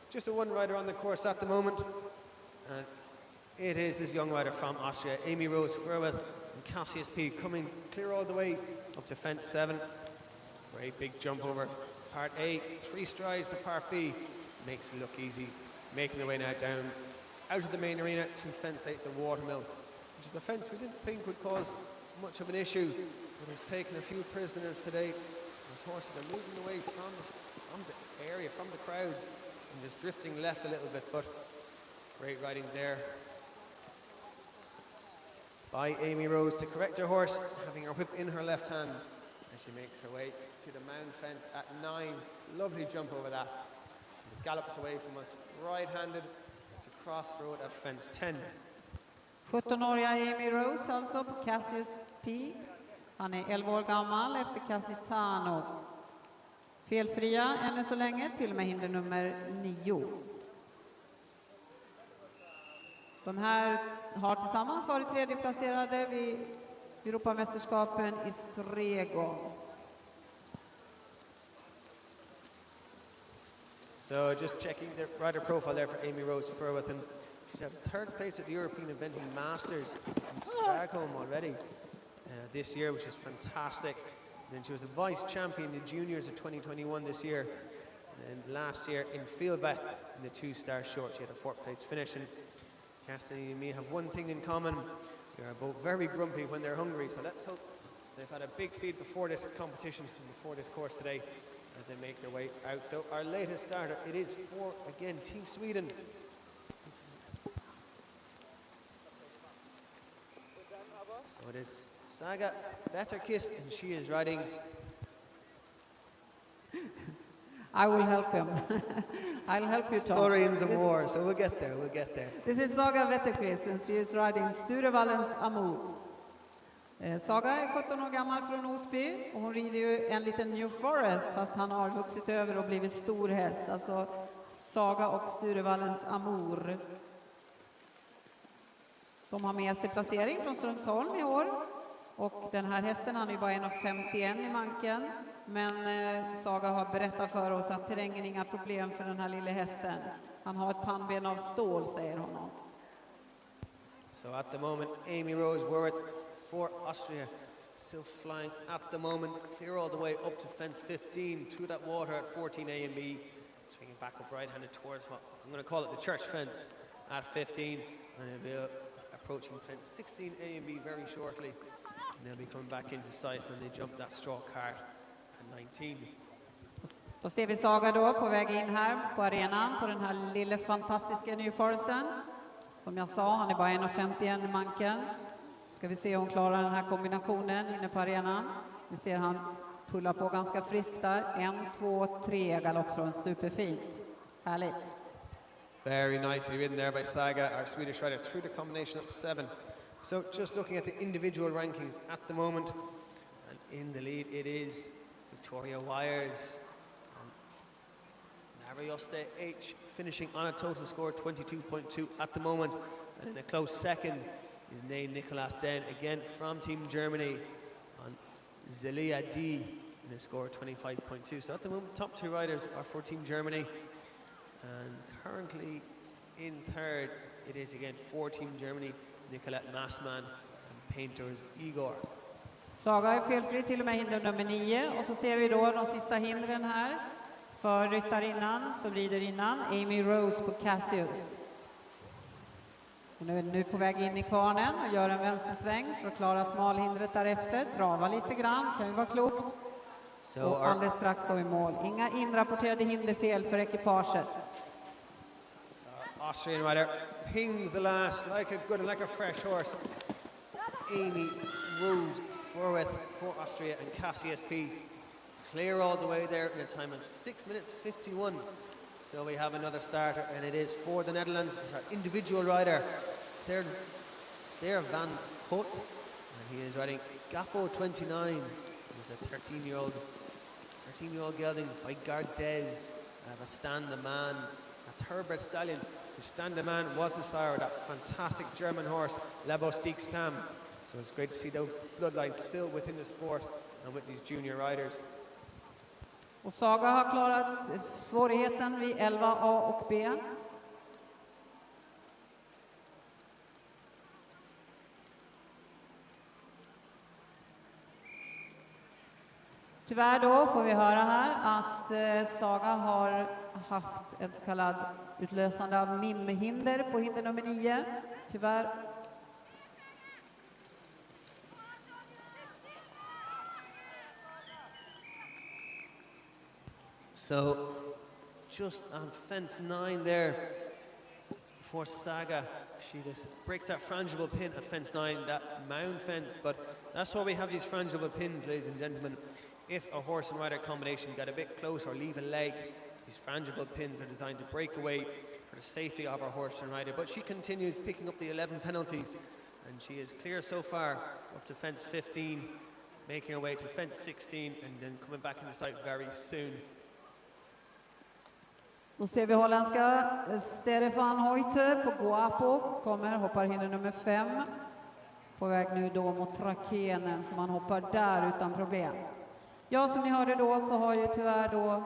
just a one rider on the course at the moment. And it is this young rider from Austria, Amy Rose Fruworth, and Cassius P, coming clear all the way up to fence 7. Great big jump over part A, 3 strides to part B. makes it look easy, making their way now down out of the main arena to fence out the watermill, which is a fence we didn't think would cause much of an issue, but has taken a few prisoners today. These horses are moving away from the area, from the crowds, and just drifting left a little bit, but great riding there by Amy Rose to correct her horse, having her whip in her left hand, and she makes her way to the mound fence at 9. Lovely jump over that. And gallops away from us right-handed to crossroad at fence 10. 17-åriga Amy Rose alltså på Cassius P. Han är 11 år gammal efter Casitano. Felfria ännu så länge, till och med hinder nummer 9. De här har tillsammans varit tredjeplacerade vid Europamästerskapen i Strego. So just checking the rider profile there for Amy Rose Furwithan. She's had 3rd place at the European Eventing Masters in Stockholm already this year, which is fantastic. And then she was a vice champion in the juniors of 2021 this year. And then last year in Fieldback in the 2-star short, she had a 4th place finish. And Cassidy and me have one thing in common. We are both very grumpy when they're hungry. So let's hope they've had a big feed before this competition and before this course today as they make their way out. So our latest starter, it is for, again, Team Sweden. So it is Saga Wetterkist, and she is riding. I will help him. I'll help you, Tom. Historians of war, so we'll get there, we'll get there. This is Saga Wetterkvist, and she is riding Sturevallens Amour. Saga är 17 år gammal från Osby och hon rider ju en liten New Forest fast han har vuxit över och blivit stor häst. Alltså Saga och Sturevallens Amour. De har med sig placering från Strömsholm i år. Och den här hästen, han är ju bara 1,51 i manken. Men Saga har berättat för oss att terrängen är inga problem för den här lilla hästen. Han har ett pannben av stål, säger honom. So at the moment, Amy Rose Warwick for Austria, still flying at the moment, clear all the way up to fence 15, through that water at 14 A and B, swinging back up right-handed towards what I'm going to call it the church fence at 15, and they'll be approaching fence 16 A and B very shortly, and they'll be coming back into sight when they jump that straw cart at 19. Då ser vi Saga då på väg in här på arenan på den här lilla fantastiska New Foresten. Som jag sa, han är bara 1,51 i manken. Ska vi se om hon klarar den här kombinationen inne på arenan. Vi ser han pulla på ganska friskt där. 1, 2, 3 galoppstrån, superfint. Härligt. Very nicely ridden there by Saga, our Swedish rider, through the combination at 7. So just looking at the individual rankings at the moment, and in the lead it is Victoria Wires. Narioste H finishing on a total score 22.2 at the moment, and in a close second is named Nicolas Den, again from Team Germany, on Zelia D in a score of 25.2. So at the moment, top 2 riders are for Team Germany, and currently in 3rd, it is again for Team Germany, Nicolette Massman and Painters Igor. Saga är felfri till och med hinder nummer 9, och så ser vi då de sista hindren här för ryttarinnan som rider innan, Amy Rose på Cassius. Hon är nu på väg in i kvarnen och gör en vänstersväng för att klara smalhindret därefter. Trava lite grann, kan ju vara klokt. Och alldeles strax då i mål. Inga inrapporterade hinderfel för ekipaget. Austrian rider pings the last like a good and like a fresh horse. Amy Rose Forwith for Austria, and Cassius P clear all the way there in a time of 6 minutes 51. So we have another starter, and it is for the Netherlands, our individual rider, Stair Van Putt, and he is riding Gapo 29. He's a 13-year-old gelding by Gardez, a Stand the Man, a thoroughbred stallion, which Stand the Man was the sire of that fantastic German horse, Lebostik Sam. So it's great to see those bloodlines still within the sport and with these junior riders. Och Saga har klarat svårigheten vid 11A och B. Tyvärr då får vi höra här att Saga har haft ett så kallat utlösande av mimhinder på hinder nummer 9. Tyvärr. So just on fence 9 there for Saga. She just breaks that frangible pin at fence 9, that mound fence, but that's why we have these frangible pins, ladies and gentlemen. If a horse and rider combination get a bit close or leave a leg, these frangible pins are designed to break away for the safety of our horse and rider. But she continues picking up the 11 penalties, and she is clear so far up to fence 15, making her way to fence 16 and then coming back into sight very soon. Då ser vi holländska Stair Van Putt på Guapo, hoppar hinder nummer 5. På väg nu då mot Trakenen, så man hoppar där utan problem. Ja, som ni hörde då så har ju tyvärr då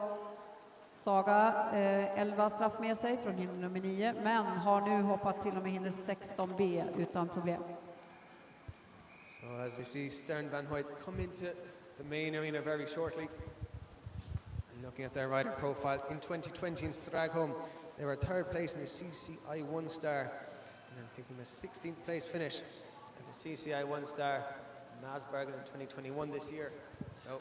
Saga 11 straff med sig från hinder nummer 9, men har nu hoppat till och med hinder 16B utan problem. So as we see Stair Van Putt come into the main arena very shortly. And looking at their rider profile, in 2020 in Stragholm, they were 3rd place in the CCI 1-star, and then picking a 16th place finish at the CCI 1-star Masbergen in 2021 this year. So,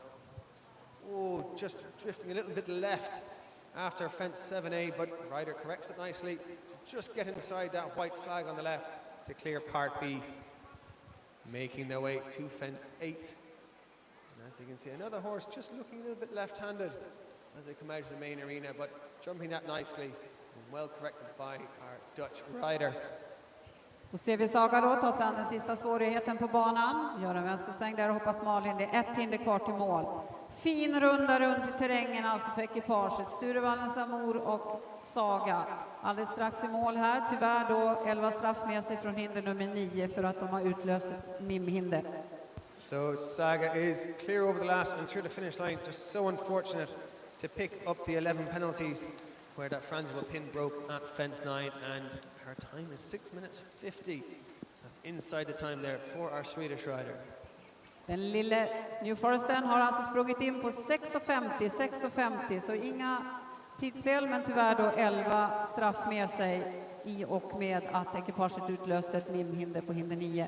just drifting a little bit left after fence 7A, but rider corrects it nicely. Just get inside that white flag on the left to clear part B, making their way to fence 8. And as you can see, another horse just looking a little bit left-handed as they come out of the main arena, but jumping that nicely and well corrected by our Dutch rider. Då ser vi Saga då ta sig an den sista svårigheten på banan. Gör en vänstersväng där och hoppar smalhinder. 1 hinder kvar till mål. Fin runda runt i terrängen alltså för ekipaget. Sturevallens Amor och Saga. Alldeles strax i mål här. Tyvärr då 11 straff med sig från hinder nummer 9 för att de har utlöst ett mimhinder. So Saga is clear over the last and through the finish line. Just so unfortunate to pick up the 11 penalties where that frangible pin broke at fence 9, and her time is 6 minutes 50. So that's inside the time there for our Swedish rider. Den lille New Forestern har alltså sprungit in på 6.50, så inga tidsfel, men tyvärr då 11 straff med sig i och med att ekipaget utlöste ett mimhinder på hinder 9.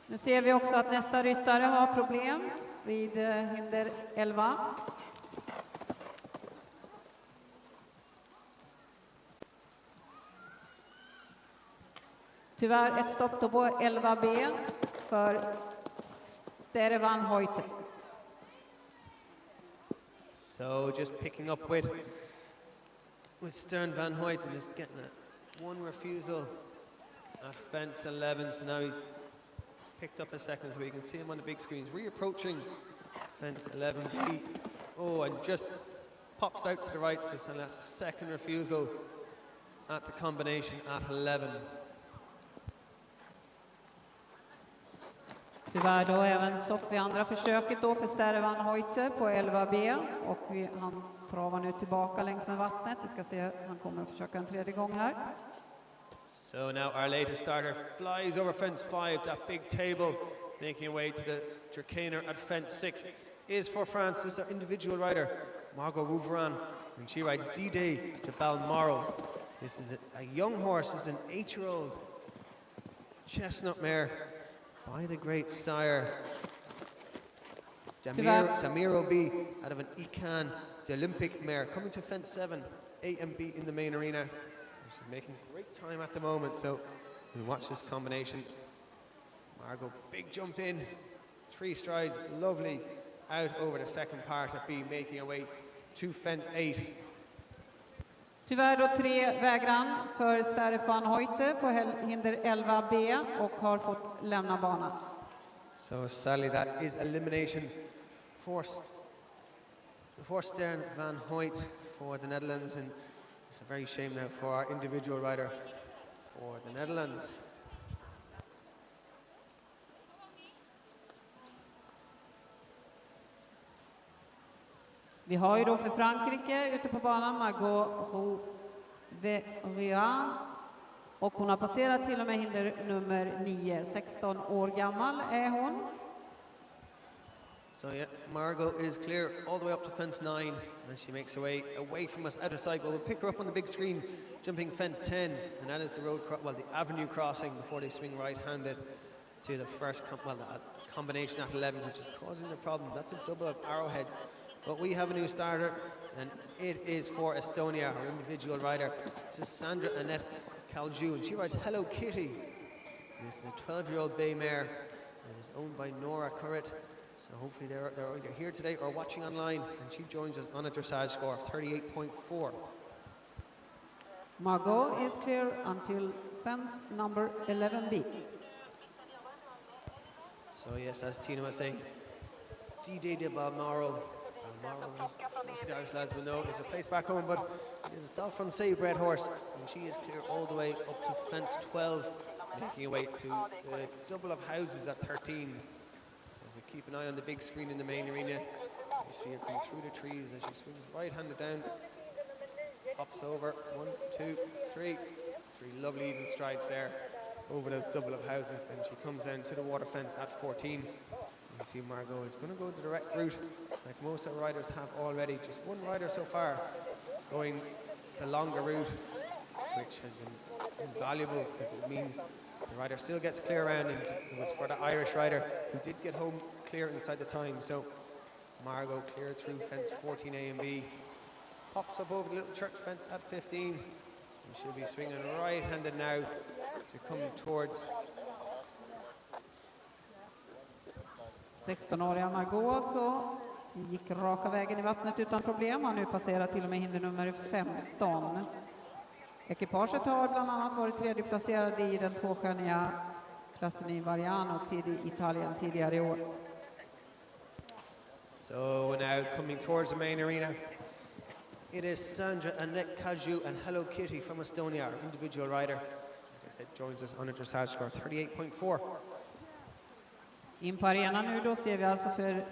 Nu ser vi också att nästa ryttare har problem vid hinder 11. Tyvärr ett stopp då på 11B för Stair Van Putt. So just picking up with Stair Van Putt and just getting one refusal at fence 11. So now he's picked up a second, so you can see him on the big screens reapproaching fence 11B. Oh, and just pops out to the right, so that's a second refusal at the combination at 11. Tyvärr då även stopp vid andra försöket då för Stair Van Putt på 11B, och han travar nu tillbaka längs med vattnet. Vi ska se, han kommer att försöka en tredje gång här. So now our latest starter flies over fence 5, that big table, making her way to the Dracaner at fence 6. Is for France, this is our individual rider, Margot Rouvron, and she rides D-Day to Balmoral. This is a young horse, this is an 8-year-old chestnut mare by the great sire Damiro B out of an Ekan, the Olympic mare, coming to fence 7, A and B in the main arena. She's making great time at the moment, so we watch this combination. Margot, big jump in, 3 strides, lovely, out over the second part of B, making her way to fence 8. Tyvärr då 3 vägran för Stair Van Putt på hinder 11B och har fått lämna banan. So sadly that is elimination for Stair Van Putt for the Netherlands, and it's a very shame now for our individual rider for the Netherlands. Vi har ju då för Frankrike ute på banan Margot Rouvron, och hon har passerat till och med hinder nummer 9. 16 år gammal är hon. So yeah, Margot is clear all the way up to fence 9, and she makes her way away from us out of sight. But we'll pick her up on the big screen, jumping fence 10, and that is the the avenue crossing before they swing right-handed to the first, the combination at 11, which is causing the problem. That's a double of arrowheads. But we have a new starter, and it is for Estonia, our individual rider. This is Sandra Annette Kalju, and she rides Hello Kitty. This is a 12-year-old bay mare, and is owned by Nora Currit. So hopefully they're either here today or watching online, and she joins us on a dressage score of 38.4. Margot is clear until fence number 11B. So yes, as Tina was saying, D-Day de Balmoral. Balmoral, as most of the Irish lads will know, is a place back home, but it is a South-Francais bred horse, and she is clear all the way up to fence 12, making her way to the double of houses at 13. We keep an eye on the big screen in the main arena. You see her come through the trees as she swings right-handed down, hops over, 1, 2, 3. 3 lovely even strides there over those double of houses, and she comes down to the water fence at 14. You see Margot is going to go the direct route, like most of the riders have already. Just one rider so far going the longer route, which has been invaluable because it means the rider still gets clear around, and it was for the Irish rider who did get home clear inside the time. So Margot cleared through fence 14A and B, pops up over the little church fence at 15, and she'll be swinging right-handed now to come towards 16-åriga Margot så gick raka vägen i vattnet utan problem. Har nu passerat till och med hinder nummer 15. Ekipaget har bland annat varit tredjeplacerade i den tvåstjärniga klassen i Variano i Italien tidigare i år. So now coming towards the main arena, it is Sandra Annette Kalju and Hello Kitty from Estonia, our individual rider. Like I said, joins us on a dressage score 38.4. In på arenan nu då ser vi alltså för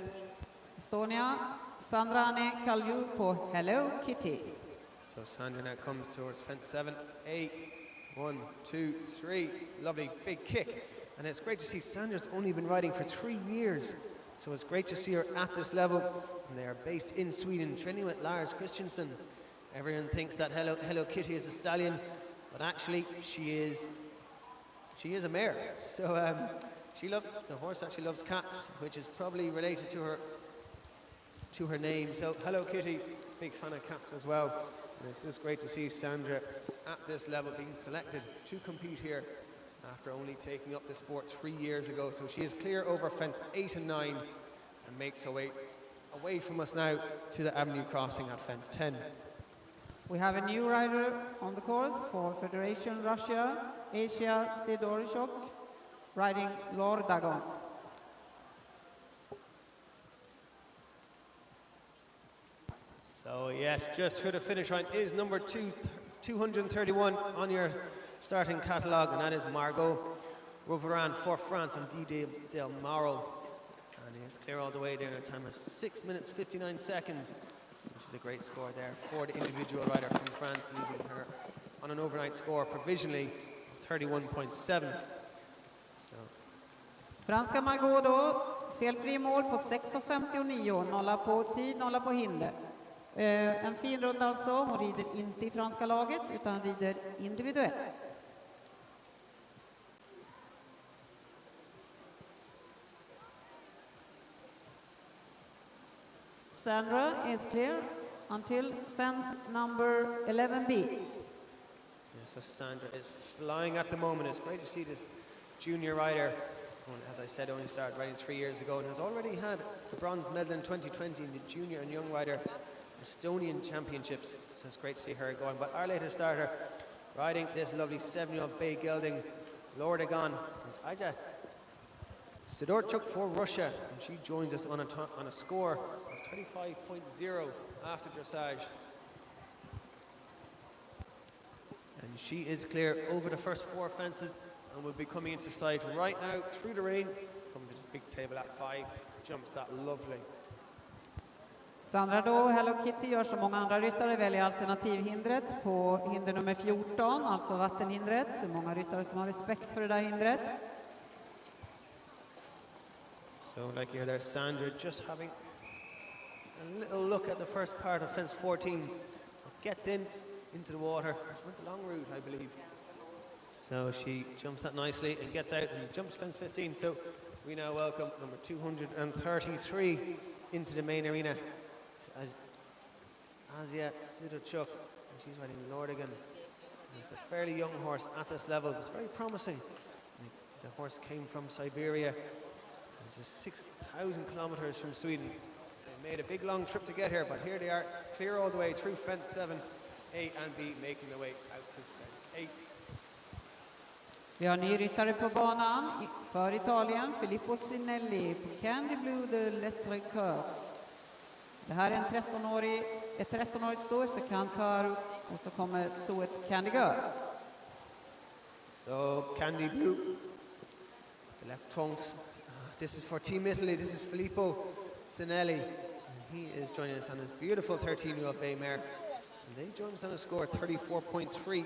Estonia Sandra Annette Kalju på Hello Kitty. So Sandra now comes towards fence 7A. 1, 2, 3. Lovely big kick. And it's great to see Sandra's only been riding for 3 years. So it's great to see her at this level. And they are based in Sweden, training with Lars Christensen. Everyone thinks that Hello Kitty is a stallion, but actually she is a mare. So the horse actually loves cats, which is probably related to her name. So Hello Kitty, big fan of cats as well. And it's just great to see Sandra at this level being selected to compete here after only taking up the sport 3 years ago. So she is clear over fence 8 and 9 and makes her way away from us now to the avenue crossing at fence 10. We have a new rider on the course for Federation Russia, Asia Segersjö, riding Lordagon. So yes, just through the finish line is number 231 on your starting catalogue, and that is Margot Rouvron for France on D-Day del Maral. And it's clear all the way there in a time of 6 minutes 59 seconds, which is a great score there for the individual rider from France, leaving her on an overnight score provisionally of 31.7. So. Franska Margot då, felfri mål på 6.59, nolla på tid, nolla på hinder. En fin runda alltså, hon rider inte i franska laget utan rider individuellt. Sandra is clear until fence number 11B. Yeah, so Sandra is flying at the moment. It's great to see this junior rider, who, as I said, only started riding 3 years ago and has already had the bronze medal in 2020 in the junior and young rider Estonian championships. So it's great to see her going. But our latest starter riding this lovely 7-year-old bay gelding Lordagon is Aja Sidorchuk for Russia, and she joins us on a score of 35.0 after dressage. And she is clear over the first 4 fences and will be coming into sight right now through the rain. Coming to this big table at 5, jumps that lovely. Sandra då, Hello Kitty, gör som många andra ryttare, väljer alternativhindret på hinder nummer 14, alltså vattenhindret. Det är många ryttare som har respekt för det där hindret. So So like here, there's Sandra just having a little look at the first part of fence 14. Gets into the water. She went the long route, I believe. So she jumps that nicely and gets out and jumps fence 15. So we now welcome number 233 into the main arena. Asia Sidorchuk, and she's riding Lordigan. It's a fairly young horse at this level. It's very promising. The horse came from Siberia. It's just 6,000 kilometers from Sweden. They made a big long trip to get here, but here they are, clear all the way through fence 7, A and B, making their way out to fence 8. Vi har ny ryttare på banan för Italien, Filippo Sinelli på Candy Blue de Lettre Coeurs. Det här är ett 13-årigt sto efter Cantar och så kommer stoet Candy Girl. So Candy Blue, the left trunks. This is for Team Italy. This is Filippo Sinelli. And he is joining us on his beautiful 13-year-old bay mare. And they joined us on a score of 34.3.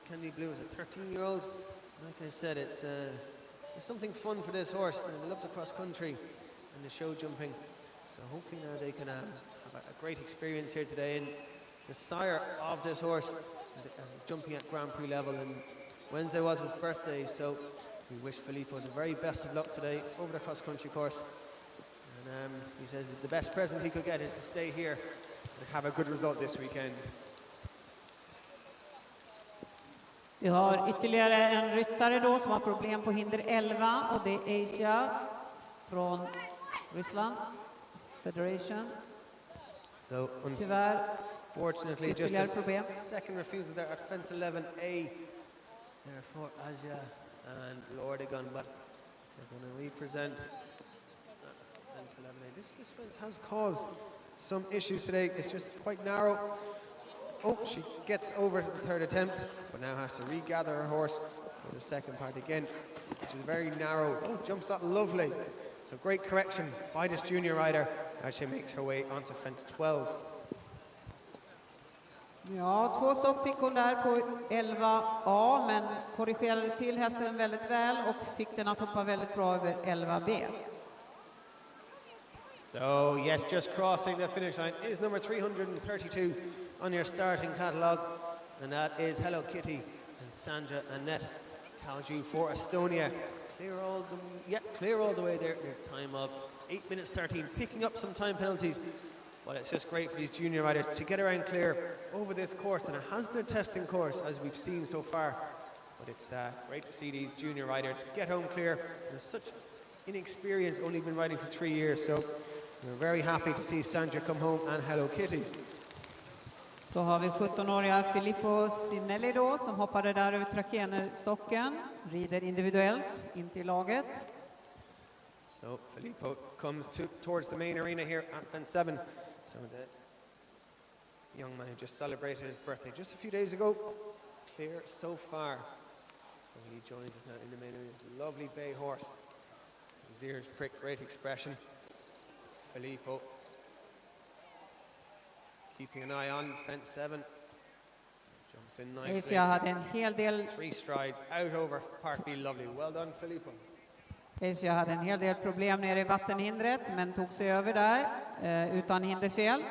Candy Blue is a 13-year-old. Like I said, it's something fun for this horse. They love the cross country and the show jumping. So hopefully now they can have a great experience here today. And the sire of this horse is jumping at Grand Prix level, and Wednesday was his birthday, so we wish Filippo the very best of luck today over the cross country course. And he says the best present he could get is to stay here and have a good result this weekend. Vi har ytterligare en ryttare då som har problem på hinder 11, och det är Asia från Ryssland Federation. So Tyvärr unfortunately just ytterligare a problem. second refusal there at fence 11A there for Asia and Lordigan, but they're going to represent fence 11A. This fence has caused some issues today. It's just quite narrow. Oh, she gets over the third attempt, but now has to regather her horse for the second part again, which is very narrow. Oh, jumps that lovely. So great correction by this junior rider as she makes her way onto fence 12. Ja, 2 stopp fick hon där på 11A, men korrigerade till hästen väldigt väl och fick den att hoppa väldigt bra över 11B. So yes, just crossing the finish line is number 332 on your starting catalogue, and that is Hello Kitty and Sandra Annette. Kalju for Estonia. Clear all the way there. Their time of 8 minutes 13, picking up some time penalties. But it's just great for these junior riders to get around clear over this course, and it has been a testing course as we've seen so far. But it's great to see these junior riders get home clear. There's such inexperience, only been riding for 3 years, so we're very happy to see Sandra come home and Hello Kitty. Då har vi 17-åriga Filippo Sinelli då, som hoppade där över trakenerstocken, rider individuellt in till laget. So Filippo comes towards the main arena here at fence 7. So the young man who just celebrated his birthday just a few days ago. Clear so far. So he joins us now in the main arena. It's a lovely bay horse. His ears prick, great expression. Filippo keeping an eye on fence 7. Jumps in nicely. Jag hade en hel del 3 strides out over part B. Lovely. Well done, Filippo. Jag hade en hel del problem nere i vattenhindret, men tog sig över där utan hinderfel.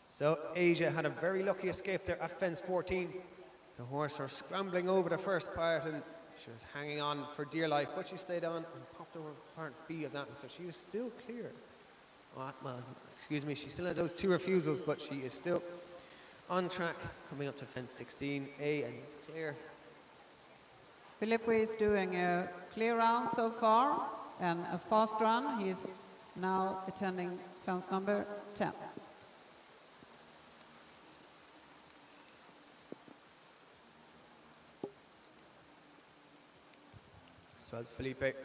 So Asia had a very lucky escape there at fence 14. The horse was scrambling over the first part and she was hanging on for dear life, but she stayed on and popped over part B of that, so she is still clear. Well, excuse me, she still has those 2 refusals, but she is still on track coming up to fence 16A, and it's clear. Filippo is doing a clear round so far and a fast run. He's now attending fence number 10. So as Felipe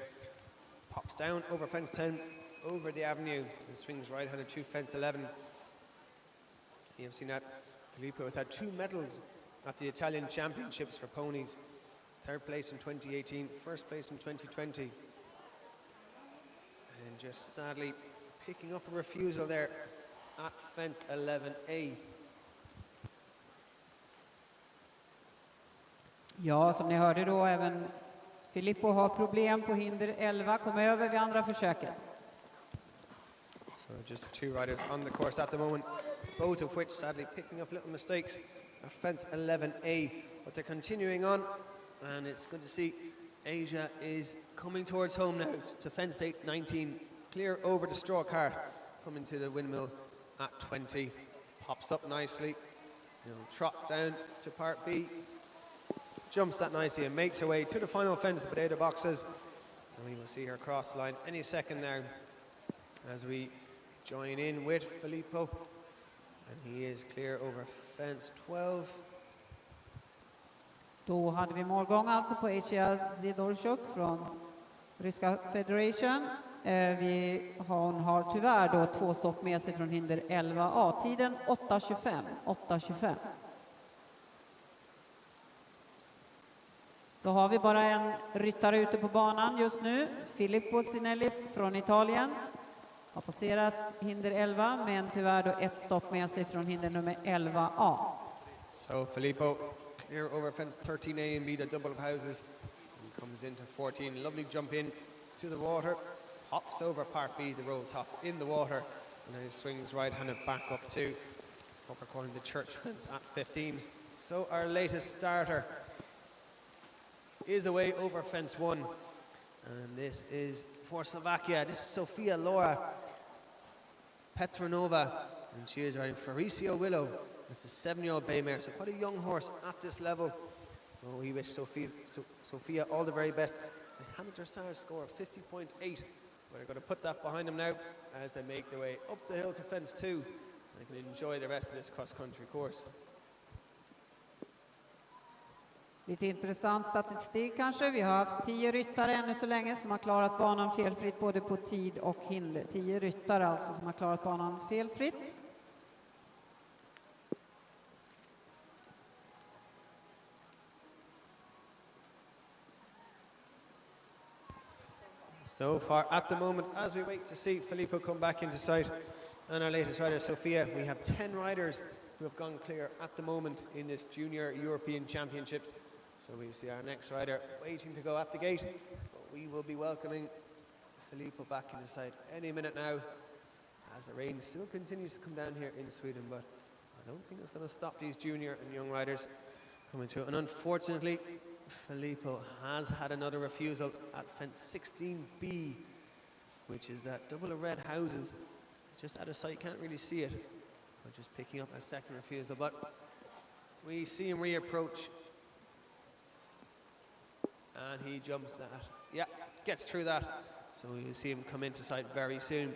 pops down over fence 10, over the avenue, and swings right-handed to fence 11. You have seen that Filippo has had 2 medals at the Italian Championships for ponies. 3rd place in 2018, 1st place in 2020. And just sadly picking up a refusal there at fence 11A. Ja, som ni hörde då, även Filippo har problem på hinder 11, kom över vid andra försöket. So just two riders on the course at the moment, both of which sadly picking up little mistakes at fence 11A, but they're continuing on, and it's good to see Asia is coming towards home now to fence 19, clear over the straw cart, coming to the windmill at 20, pops up nicely, he'll trot down to part B, jumps that nicely and makes her way to the final fence, potato boxes, and we will see her cross the line any second now as we join in with Filippo, and he is clear over fence 12. Då hade vi målgång alltså på Segersjö från ryska Federation. Hon har tyvärr då 2 stopp med sig från hinder 11A. Tiden 8.25. Då har vi bara en ryttare ute på banan just nu. Filippo Sinelli från Italien. Har passerat hinder 11, men tyvärr då 1 stopp med sig från hinder nummer 11A. So Filippo clear over fence 13A and B, the double of houses. He comes into 14, lovely jump in to the water, hops over part B, the roll top in the water, and then he swings right-handed back up to upper corner of the church fence at 15. So our latest starter is away over fence 1, and this is for Slovakia. This is Sophia Laura Petronova, and she is riding Faricio Willow. It's a 7-year-old bay mare, so quite a young horse at this level. Oh, we wish Sophia all the very best. They had a dressage score of 50.8. We're going to put that behind them now as they make their way up the hill to fence 2. They can enjoy the rest of this cross-country course. Lite intressant statistik kanske. Vi har haft 10 ryttare ännu så länge som har klarat banan felfritt både på tid och hinder. 10 ryttare alltså som har klarat banan felfritt. So far at the moment, as we wait to see Filippo come back into sight and our latest rider, Sophia, we have 10 riders who have gone clear at the moment in this Junior European Championships. So we see our next rider waiting to go at the gate. But we will be welcoming Filippo back into sight any minute now, as the rain still continues to come down here in Sweden, but I don't think it's going to stop these junior and young riders coming through. And unfortunately, Filippo has had another refusal at fence 16B, which is that double of red houses. It's just out of sight, can't really see it. We're just picking up a second refusal, but we see him reapproach. And he jumps that. Yeah, gets through that. So we'll see him come into sight very soon.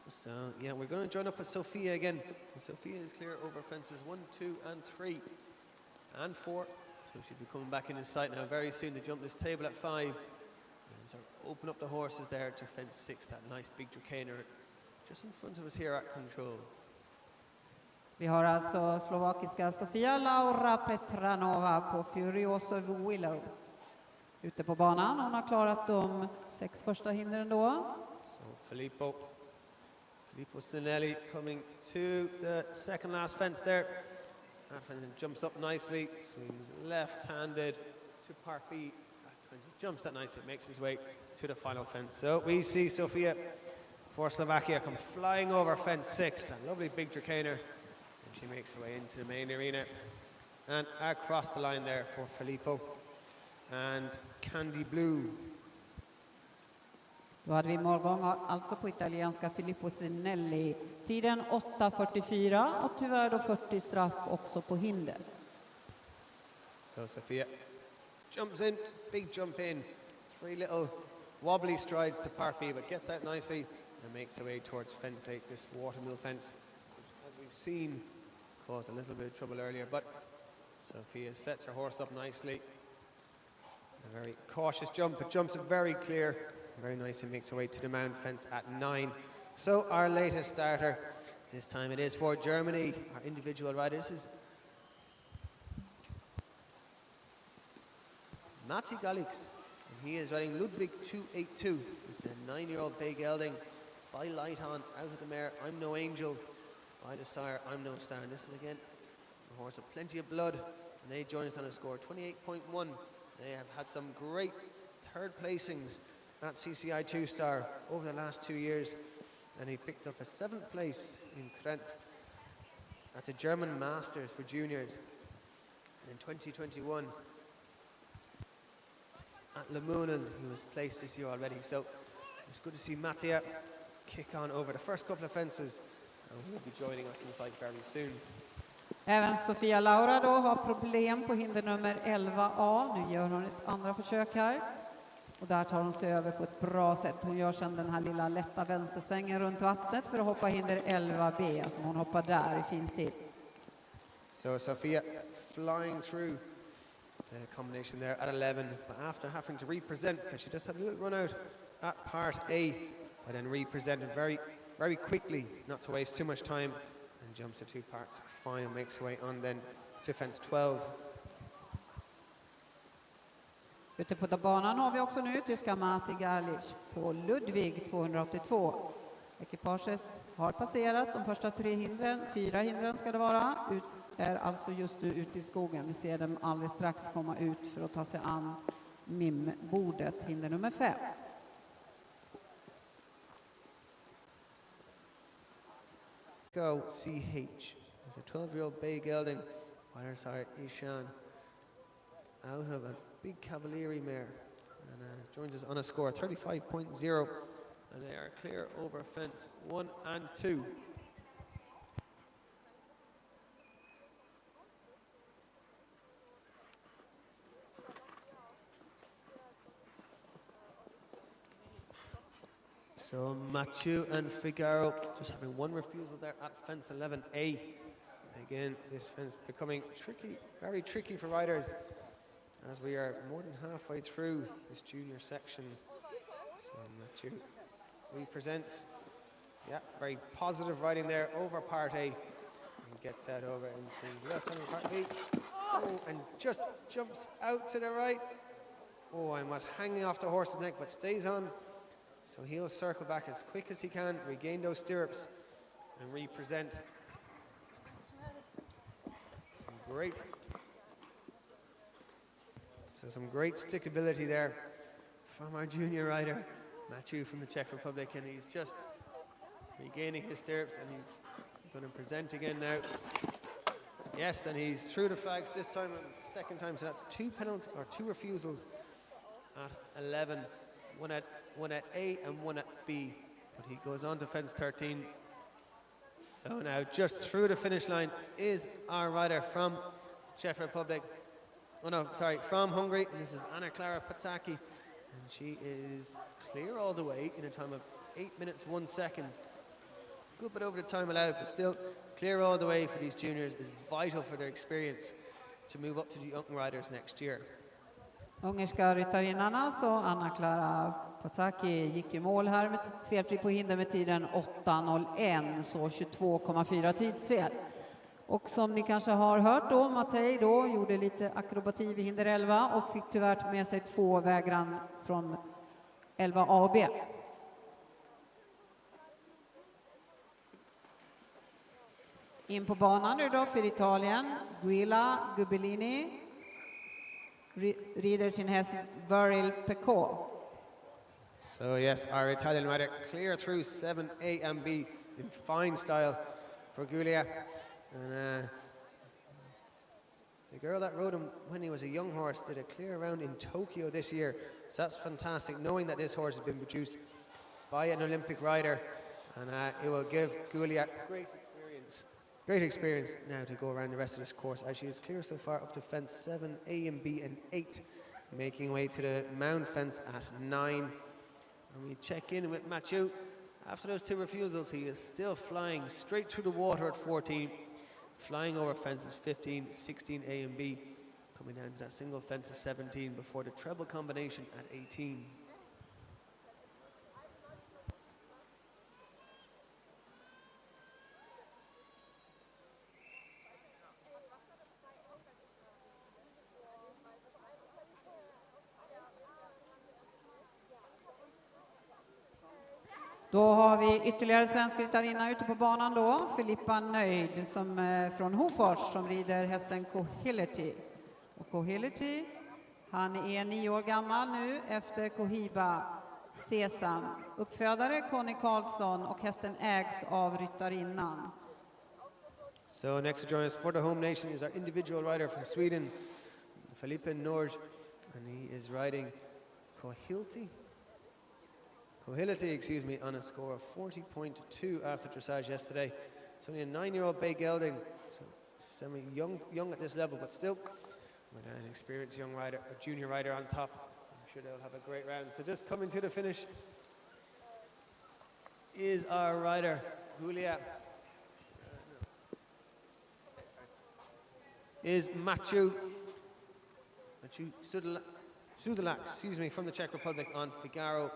So, yeah, we're going to join up with Sophia again. And Sophia is clear over fences 1, 2, and 3, and 4. So she'll be coming back into sight now very soon to jump this table at 5. And so open up the horses there to fence 6, that nice big Dracaner just in front of us here at control. Vi har alltså slovakiska Sophia Laura Petranova på Furioso Willow ute på banan. Hon har klarat de 6 första hindren då. So Filippo Sinelli coming to the second last fence there. That fence jumps up nicely, swings left-handed to Park B at 20. Jumps that nicely, makes his way to the final fence. So we see Sophia for Slovakia come flying over fence 6, that lovely big Dracaner. She makes her way into the main arena and across the line there for Filippo and Candy Blue. Då hade vi målgång alltså på italienska Filippo Sinelli. Tiden 8.44 och tyvärr då 40 straff också på hinder. So Sophia jumps in, big jump in, 3 little wobbly strides to Part B, but gets out nicely and makes her way towards fence 8, this watermill fence, which, as we've seen, caused a little bit of trouble earlier, but Sophia sets her horse up nicely. A very cautious jump, but jumps it very clear, very nice, and makes her way to the mound fence at 9. So our latest starter, this time it is for Germany, our individual rider. This is Matty Galax, and he is riding Ludwig 282. It's a 9-year-old bay gelding, by light on, out of the mare, I'm No Angel, by the sire, I'm No Star. And this is again a horse of plenty of blood, and they join us on a score 28.1. They have had some great third placings at CCI 2-star over the last 2 years, and he picked up a 7th place in Trent at the German Masters for juniors. And in 2021 at Le Mans, he was placed this year already. So it's good to see Mattia kick on over the first couple of fences, and he'll be joining us inside very soon. Även Sophia Laura då har problem på hinder nummer 11A. Nu gör hon ett andra försök här. Och där tar hon sig över på ett bra sätt. Hon gör sedan den här lilla lätta vänstersvängen runt vattnet för att hoppa hinder 11B. Alltså hon hoppar där i fin stil. So Sophia flying through the combination there at 11, but after having to represent, because she just had a little run out at part A, but then represented very quickly, not to waste too much time, and jumps to 2 parts final, makes her way on then to fence 12. Ute på banan har vi också nu tyska Matty Galax på Ludwig 282. Ekipaget har passerat de första 3 hindren, 4 hindren ska det vara. Är alltså just nu ute i skogen. Vi ser dem alldeles strax komma ut för att ta sig an MIM-bordet, hinder nummer 5. Go CH. There's a 12-year-old Bay Gelding. Riders are Ishan out of a big Cavalieri mare, and joins us on a score 35.0, and they are clear over fence 1 and 2. So Mathieu and Figaro just having 1 refusal there at fence 11A. Again, this fence becoming tricky, very tricky for riders, as we are more than halfway through this junior section. So Mathieu represents, yeah, very positive riding there over part A, and gets that over and swings left on part B. Oh, and just jumps out to the right. Oh, and was hanging off the horse's neck, but stays on. So he'll circle back as quick as he can, regain those stirrups, and represent. Some great stickability there from our junior rider, Mathieu from the Czech Republic, and he's just regaining his stirrups, and he's going to present again now. Yes, and he's through the flags this time, second time, so that's 2 penalties or 2 refusals at 11, one at A and 1 at B, but he goes on to fence 13. So now just through the finish line is our rider from Czech Republic. Oh no, sorry, from Hungary, and this is Anna Clara Pataki, and she is clear all the way in a time of 8 minutes 1 second. Good bit over the time allowed, but still clear all the way for these juniors is vital for their experience to move up to the young riders next year. Ungerska ryttarinnan alltså, Anna Clara Pataki gick i mål här med felfri på hinder med tiden 8.01, så 22,4 tidsfel. Och som ni kanske har hört då, Mattei då gjorde lite akrobati vid hinder 11 och fick tyvärr med sig 2 vägran från 11A och B. In på banan nu då för Italien, Guila Gubellini rider sin häst Viril Pecot. So yes, our Italian rider clear through 7A and B in fine style for Gulia. And the girl that rode him when he was a young horse did a clear round in Tokyo this year. So that's fantastic, knowing that this horse has been produced by an Olympic rider, and it will give Gulia great experience now to go around the rest of this course, as she is clear so far up to fence 7A and B and 8, making way to the mound fence at 9. And we check in with Mathieu. After those 2 refusals, he is still flying straight through the water at 14, flying over fences 15, 16A and B, coming down to that single fence of 17 before the treble combination at 18. Då har vi ytterligare svensk ryttarinna ute på banan då. Filippa Nöjd som från Hofors som rider hästen Kohility. Och Kohility, han är 9 år gammal nu efter Cohiba Sesam. Uppfödare Conny Karlsson och hästen ägs av ryttarinnan. So next to join us for the home nation is our individual rider from Sweden, Felipe Nord, and he is riding Kohility, excuse me, on a score of 40.2 after dressage yesterday. It's only a 9-year-old bay gelding, so semi-young at this level, but still with an experienced young rider, a junior rider on top. I'm sure they'll have a great round. So just coming to the finish is our rider, Julia. Is Matthew Sudalax, excuse me, from the Czech Republic on Figaro.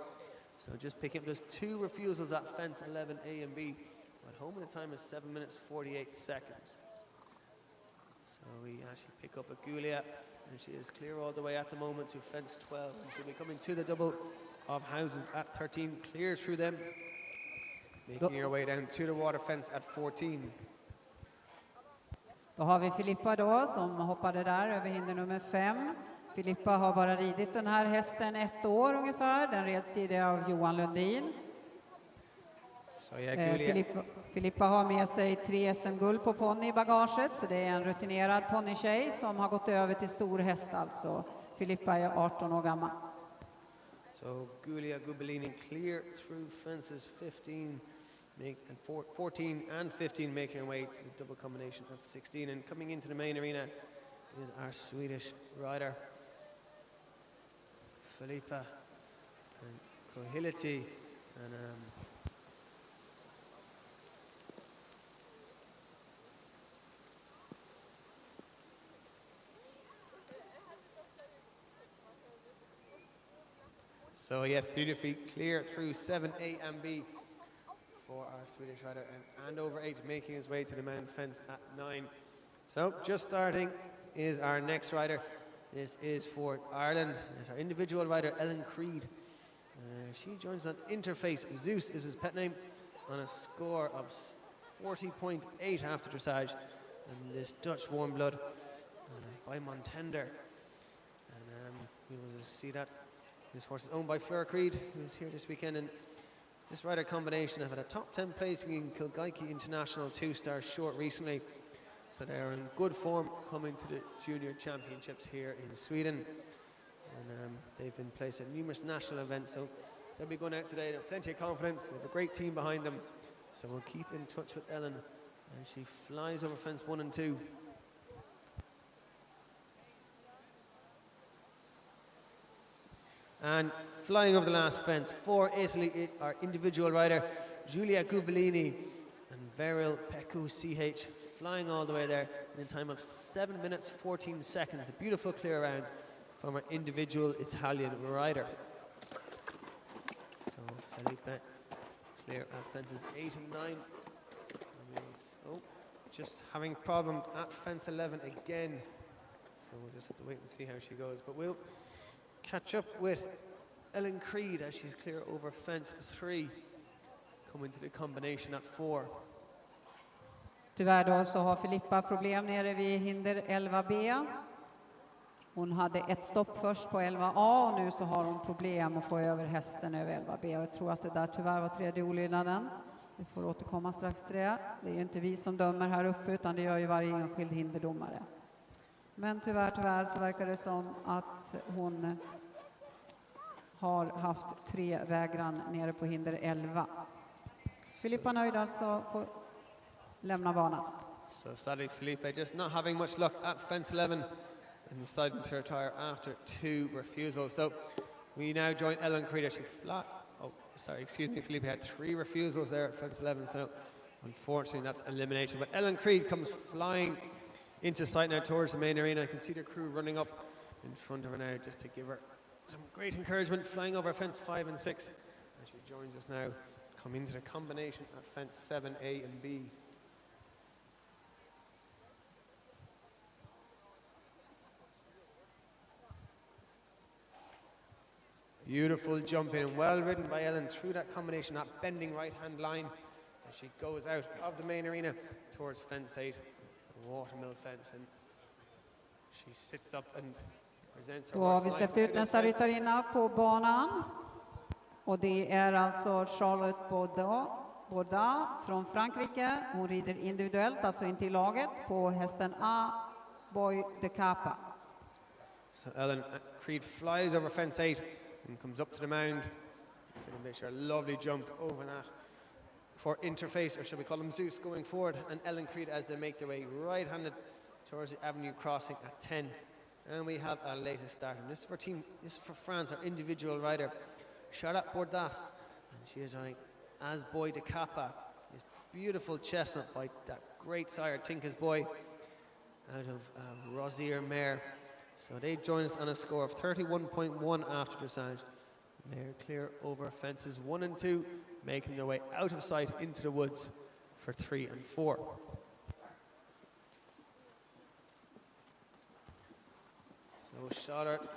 So just picking up those 2 refusals at fence 11A and B. At home in the time is 7 minutes 48 seconds. So we actually pick up a Gulia, and she is clear all the way at the moment to fence 12. And she'll be coming to the double of houses at 13, clear through them, making her way down to the water fence at 14. Då har vi Filippa då som hoppade där över hinder nummer 5. Filippa har bara ridit den här hästen 1 år ungefär. Den reds tidigare av Johan Lundin. Filippa har med sig 3 SM-guld på ponny i bagaget, så det är en rutinerad ponnytjej som har gått över till stor häst alltså. Filippa är 18 år gammal. So Gulia Gubelini clear through fences 15. 14 and 15 making her way to the double combination at 16, and coming into the main arena is our Swedish rider Filippa and Kohility, and so yes, beautifully clear through 7A and B for our Swedish rider, and over 8 making his way to the main fence at 9. So just starting is our next rider. This is for Ireland. It's our individual rider Ellen Creed. She joins on Interface. Zeus is his pet name, on a score of 40.8 after dressage. And this Dutch warm blood by Montender. And we will see that this horse is owned by Fleur Creed, who is here this weekend. And this rider combination have had a top 10 placing in Kilgaiky International 2-star short recently. So they are in good form coming to the junior championships here in Sweden. And they've been placed at numerous national events, so they'll be going out today. They have plenty of confidence. They have a great team behind them. So we'll keep in touch with Ellen as she flies over fence 1 and 2. And flying over the last fence for Italy, our individual rider, Giulia Gubelini and Veril Peku CH, flying all the way there in a time of 7 minutes 14 seconds. A beautiful clear round from our individual Italian rider. So Felipe clear at fences 8 and 9. Oh, just having problems at fence 11 again. So we'll just have to wait and see how she goes. But we'll catch up with Ellen Creed as she's clear over fence 3, coming to the combination at 4. Tyvärr då så har Filippa problem nere vid hinder 11B. Hon hade ett stopp först på 11A och nu så har hon problem att få över hästen över 11B. Och jag tror att det där tyvärr var tredje olydnaden. Vi får återkomma strax till det. Det är inte vi som dömer här uppe, utan det gör ju varje enskild hinderdomare. Men tyvärr så verkar det som att hon har haft 3 vägran nere på hinder 11. Filippa Nöjd alltså får lämna banan. So sadly Felipe just not having much luck at fence 11 and deciding to retire after 2 refusals. So we now join Ellen Creed. She excuse me, Felipe had 3 refusals there at fence 11, so unfortunately that's elimination. But Ellen Creed comes flying into sight now towards the main arena. I can see the crew running up in front of her now just to give her some great encouragement, flying over fence 5 and 6. And she joins us now, coming into the combination at fence 7A and B. Beautiful jumping and well ridden by Ellen through that combination, that bending right-hand line as she goes out of the main arena towards fence 8, the watermill fence, and she sits up and presents her Då har horse vi nicely släppt to ut this nästa fence. ryttarinna på banan. Och det är alltså Charlotte Bourdin från Frankrike. Hon rider individuellt, alltså inte i laget, på hästen A, Boy de Capa. So Ellen Creed flies over fence 8 and comes up to the mound. It's a lovely jump over that for interface, or should we call him Zeus, going forward, and Ellen Creed as they make their way right-handed towards the avenue crossing at 10. And we have our latest starter. This is for France, our individual rider, Charlotte Bourdas, and she is riding as Boy de Capa, this beautiful chestnut by that great sire Tinka's Boy out of Rosier Mare. So they join us on a score of 31.1 after dressage. They're clear over fences 1 and 2, making their way out of sight into the woods for 3 and 4. So Charlotte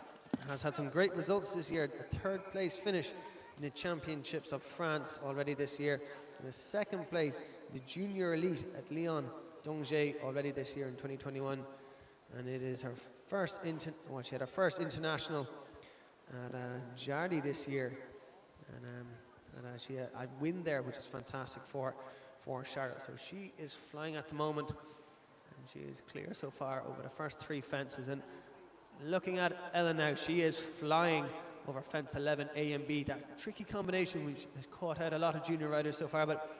has had some great results this year. A 3rd place finish in the Championships of France already this year. And a 2nd place in the Junior Elite at Lyon Dongers already this year in 2021. And it is her first, she had her first international at Jardy this year. And she had a win there, which is fantastic for Charlotte. So she is flying at the moment. And she is clear so far over the first 3 fences. And looking at Ellen now, she is flying over fence 11 A and B. That tricky combination which has caught out a lot of junior riders so far, but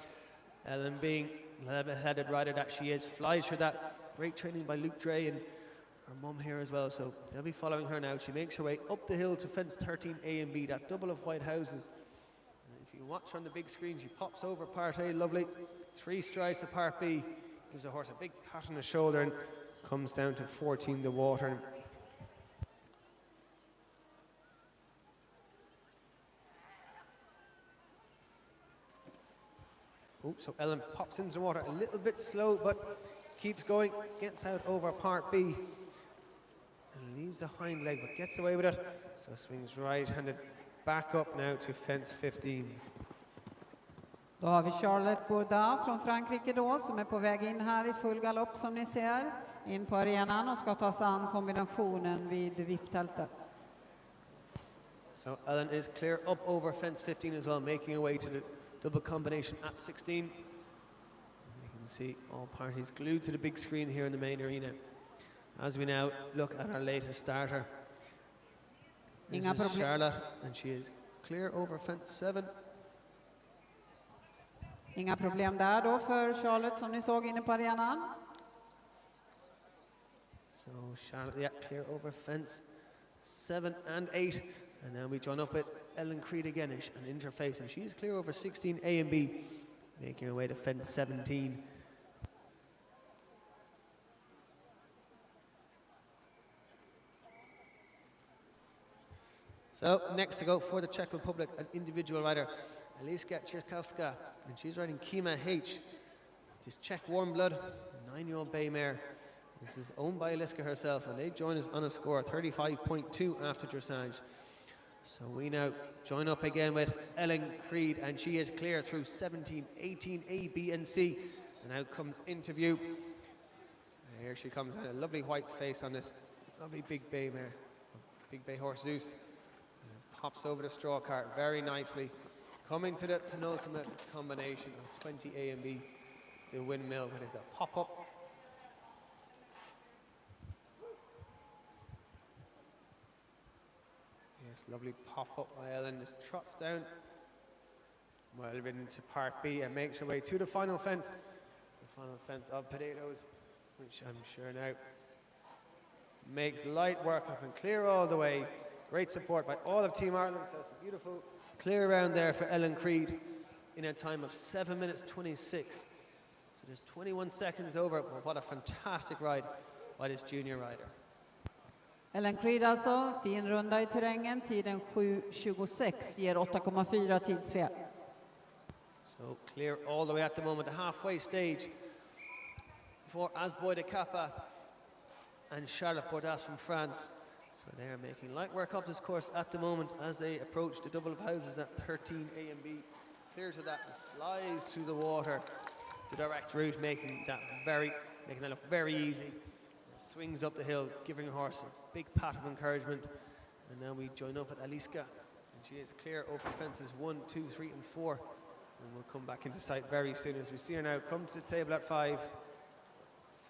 Ellen, being the level-headed rider that she is, flies through that. Great training by Luke Dre and her mum here as well, so they'll be following her now. She makes her way up the hill to fence 13 A and B, that double of white houses. And if you watch her on the big screen, she pops over part A, lovely. 3 strides to part B, gives the horse a big pat on the shoulder and comes down to 14 the water. Oh, so Ellen pops into the water a little bit slow, but keeps going, gets out over part B and leaves the hind leg, but gets away with it. So swings right-handed back up now to fence 15. Då har vi Charlotte Bourdin från Frankrike då, som är på väg in här i full galopp som ni ser, in på arenan och ska ta sig an kombinationen vid VIP-tältet. So Ellen is clear up over fence 15 as well, making her way to the double combination at 16. And you can see all parties glued to the big screen here in the main arena as we now look at our latest starter. This is Charlotte, and she is clear over fence 7. Inga problem där då för Charlotte som ni såg inne på arenan. So Charlotte, yeah, clear over fence 7 and 8. And now we join up with Ellen Creed again, an interface, and she's clear over 16 A and B, making her way to fence 17. So next to go for the Czech Republic, an individual rider, Eliska Czerkowska, and she's riding Kima H. This Czech warm blood, a 9-year-old bay mare. This is owned by Eliska herself, and they join us on a score of 35.2 after dressage. So we now join up again with Ellen Creed, and she is clear through 17, 18 A, B and C. And out comes Interview. And here she comes, and a lovely white face on this lovely big bay mare, big bay horse Zeus. And pops over the straw cart very nicely, coming to the penultimate combination of 20 A and B, the windmill with it, the pop up. Yes, lovely pop-up by Ellen, just trots down, well ridden to part B and makes her way to the final fence of Potatoes, which I'm sure now makes light work of and clear all the way. Great support by all of Team Ireland, so it's a beautiful clear round there for Ellen Creed in a time of 7 minutes 26. So just 21 seconds over, but what a fantastic ride by this junior rider. Ellen Creed alltså, fin runda i terrängen, tiden 7.26, ger 8,4 tidsfel. So clear all the way at the moment, the halfway stage for Boy de Capa and Charlotte Bourdas from France. So they are making light work of this course at the moment as they approach the double of houses at 13A and B. Clear to that, flies through the water. The direct route, making that look very easy. Swings up the hill, giving the horse a big pat of encouragement. And now we join up at Aliska, and she is clear over fences 1, 2, 3, and 4. And we'll come back into sight very soon as we see her now come to the table at 5.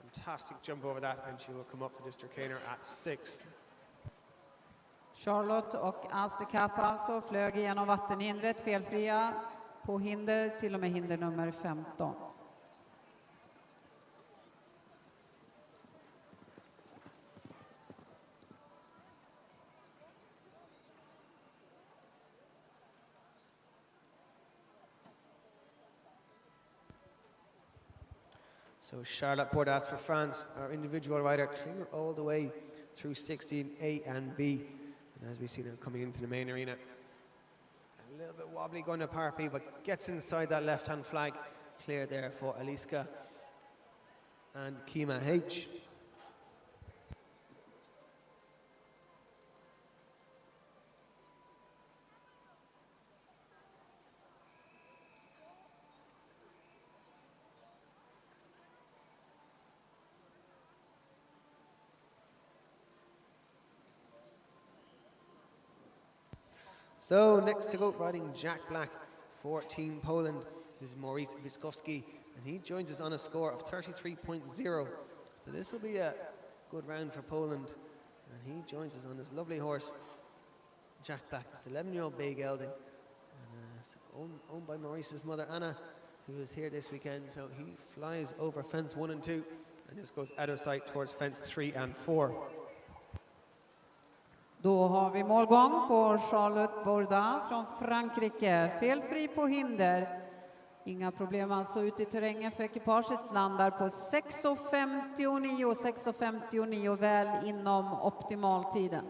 Fantastic jump over that, and she will come up to this chicaner at 6. Charlotte och Aztekap alltså flög igenom vattenhindret, felfria på hinder, till och med hinder nummer 15. So Charlotte Bordas for France, our individual rider, clear all the way through 16A and B. And as we see now coming into the main arena, a little bit wobbly going to Part B, but gets inside that left-hand flag. Clear there for Aliska and Kima H. So next to go riding Jack Black for Team Poland is Maurice Viscosky, and he joins us on a score of 33.0. So this will be a good round for Poland, and he joins us on this lovely horse, Jack Black. It's the 11-year-old bay gelding, and owned by Maurice's mother Anna, who is here this weekend. So he flies over fence 1 and 2, and just goes out of sight towards fence 3 and 4. Då har vi målgång på Charlotte Bordas från Frankrike. Felfri på hinder. Inga problem alltså ute i terrängen för ekipaget. Landar på 6.59, 6.59 väl inom optimaltiden.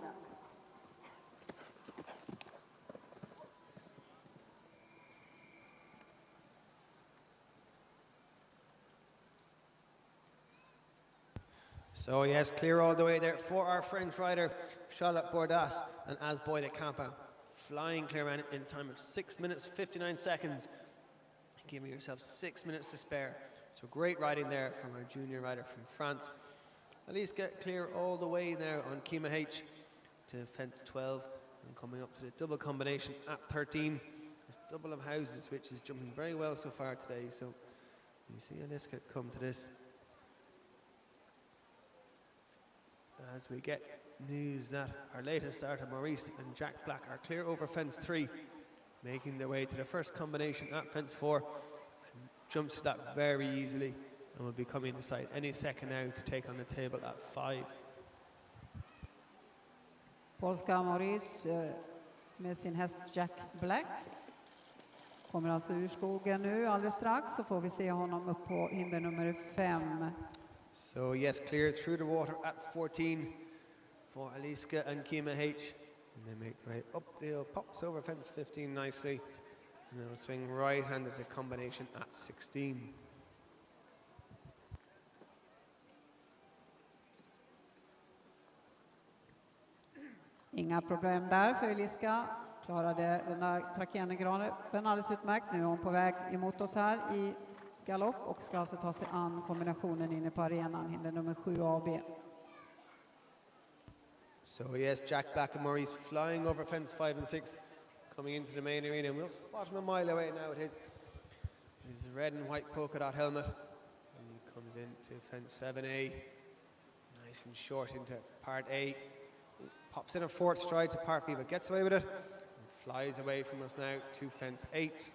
So yes, clear all the way there for our French rider, Charlotte Bordas, and as Boy de Campa, flying clear in time of 6 minutes, 59 seconds, giving yourself 6 minutes to spare. So great riding there from our junior rider from France. At least get clear all the way now on Kima H to fence 12, and coming up to the double combination at 13. This double of houses, which is jumping very well so far today. So you see Aliska come to this. As we get news that our latest starter, Maurice and Jack Black, are clear over fence 3, making their way to the first combination at fence 4, and jumps to that very easily, and will be coming to sight any second now to take on the table at 5. Polska Maurice med sin häst Jack Black kommer alltså ur skogen nu alldeles strax, så får vi se honom upp på hinder nummer 5. So yes, cleared through the water at 14 for Aliska and Kima H. And they make their way up the hill, pops over fence 15 nicely. And they'll swing right-handed to combination at 16. Inga problem där för Aliska. Klarade den där trakenegranen alldeles utmärkt. Nu är hon på väg emot oss här i galopp och ska alltså ta sig an kombinationen inne på arenan, hinder nummer 7 AB. So yes, Jack Black and Maurice flying over fence 5 and 6, coming into the main arena. And we'll spot him a mile away now with his red and white polka dot helmet. And he comes into fence 7A, nice and short into part A. Pops in a 4th stride to part B, but gets away with it and flies away from us now to fence 8.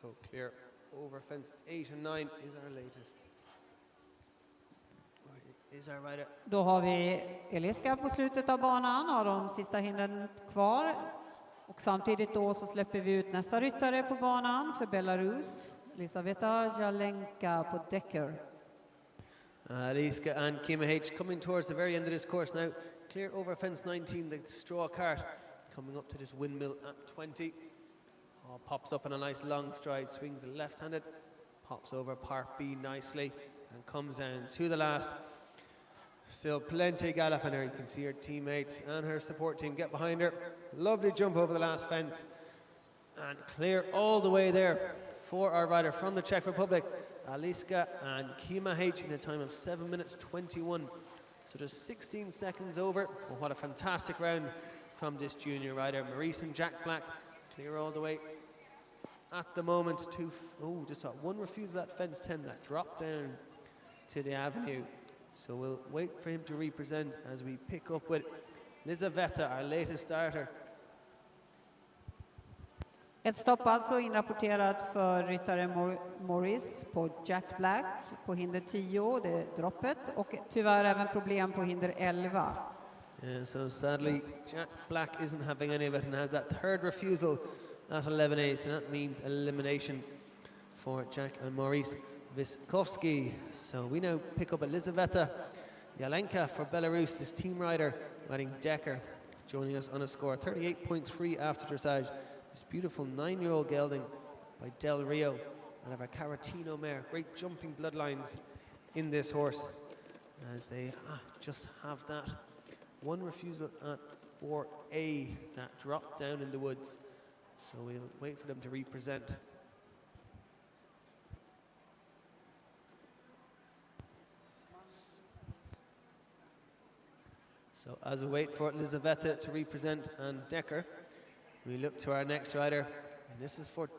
So clear over fence 8 and 9 is our latest. Is our rider. Då har vi Aliska på slutet av banan, har de sista hindren kvar. Och samtidigt då så släpper vi ut nästa ryttare på banan för Belarus. Elizaveta Yelenka på Decker. Aliska and Kima H coming towards the very end of this course now. Clear over fence 19, the straw cart coming up to this windmill at 20. Oh, pops up in a nice long stride, swings left-handed, pops over part B nicely and comes down to the last. Still plenty gallop in her. You can see her teammates and her support team get behind her. Lovely jump over the last fence and clear all the way there for our rider from the Czech Republic, Aliska and Kima H, in a time of 7 minutes 21. So just 16 seconds over. Oh, what a fantastic round from this junior rider. Maurice and Jack Black clear all the way at the moment. Just got one refusal at fence 10 that dropped down to the avenue. So we'll wait for him to represent as we pick up with Elizaveta, our latest starter. Ett stopp alltså inrapporterat för ryttare Maurice på Jack Black på hinder 10, det är droppet, och tyvärr även problem på hinder 11. Yeah, so sadly Jack Black isn't having any of it and has that third refusal at 11A, so that means elimination for Jack and Maurice Viscosky. So we now pick up Elizaveta Yelenka for Belarus, this team rider riding Decker, joining us on a score 38.3 after dressage. This beautiful 9-year-old gelding by Del Rio out of a Caratino mare. Great jumping bloodlines in this horse as they just have that one refusal at 4A that dropped down in the woods. So we'll wait for them to represent. So as we wait for Elizaveta to represent and Decker, we look to our next rider, and this is for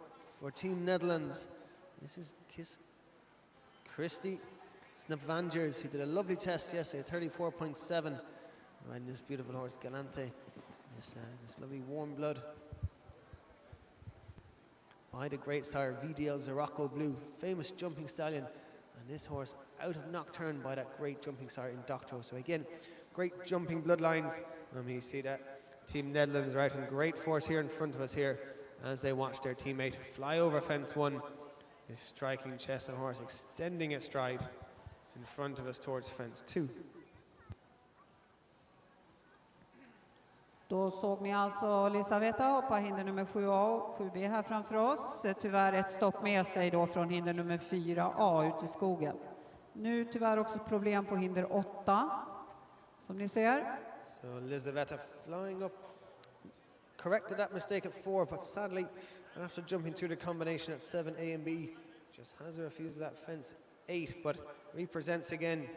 Team Netherlands. This is Christy Nevangers, who did a lovely test yesterday, 34.7, riding this beautiful horse, Galante. This lovely warm blood by the great sire VDL Zorocco Blue, famous jumping stallion, and this horse out of Nocturne by that great jumping sire in Doctorow. So again, great jumping bloodlines, and we see that Team Netherlands are out in great force here in front of us here as they watch their teammate fly over fence 1. A striking chest and horse extending its stride in front of us towards fence 2. Då såg ni alltså Elizaveta hoppa hinder nummer 7A och 7B här framför oss. Tyvärr ett stopp med sig då från hinder nummer 4A ut i skogen. Nu tyvärr också problem på hinder 8, som ni ser. So Elizaveta flying up, corrected that mistake at 4, but sadly after jumping through the combination at 7A and B, just has a refusal at fence 8, but represents again,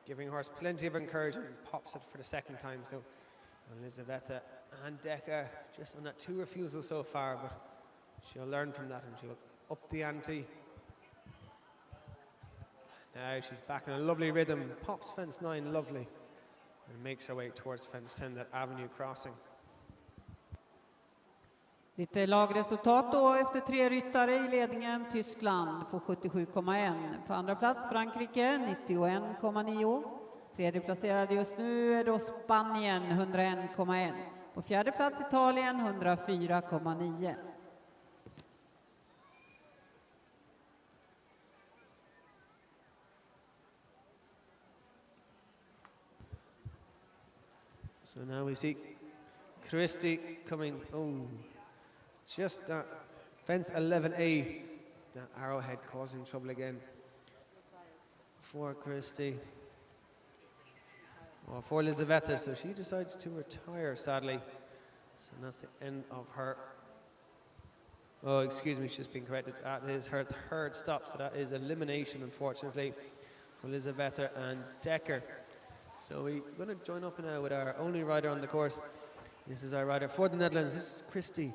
giving horse plenty of encouragement, pops it for the second time. So Elizaveta and Decker just on that 2 refusals so far, but she'll learn from that and she'll up the ante. Now she's back in a lovely rhythm, pops fence 9 lovely, and makes her way towards fence 10, that avenue crossing. Lite lagresultat då efter 3 ryttare i ledningen. Tyskland på 77,1. På andra plats Frankrike 91,9. Tredje placerade just nu är då Spanien 101,1. På fjärde plats Italien 104,9. So now we see Christy coming, just that fence 11A, that arrowhead causing trouble again for Christy. Or for Elizaveta, so she decides to retire, sadly. So that's the end of her. Oh, excuse me, she's been corrected. That is her third stop, so that is elimination, unfortunately, for Elizaveta and Decker. So we're going to join up now with our only rider on the course. This is our rider for the Netherlands. This is Christy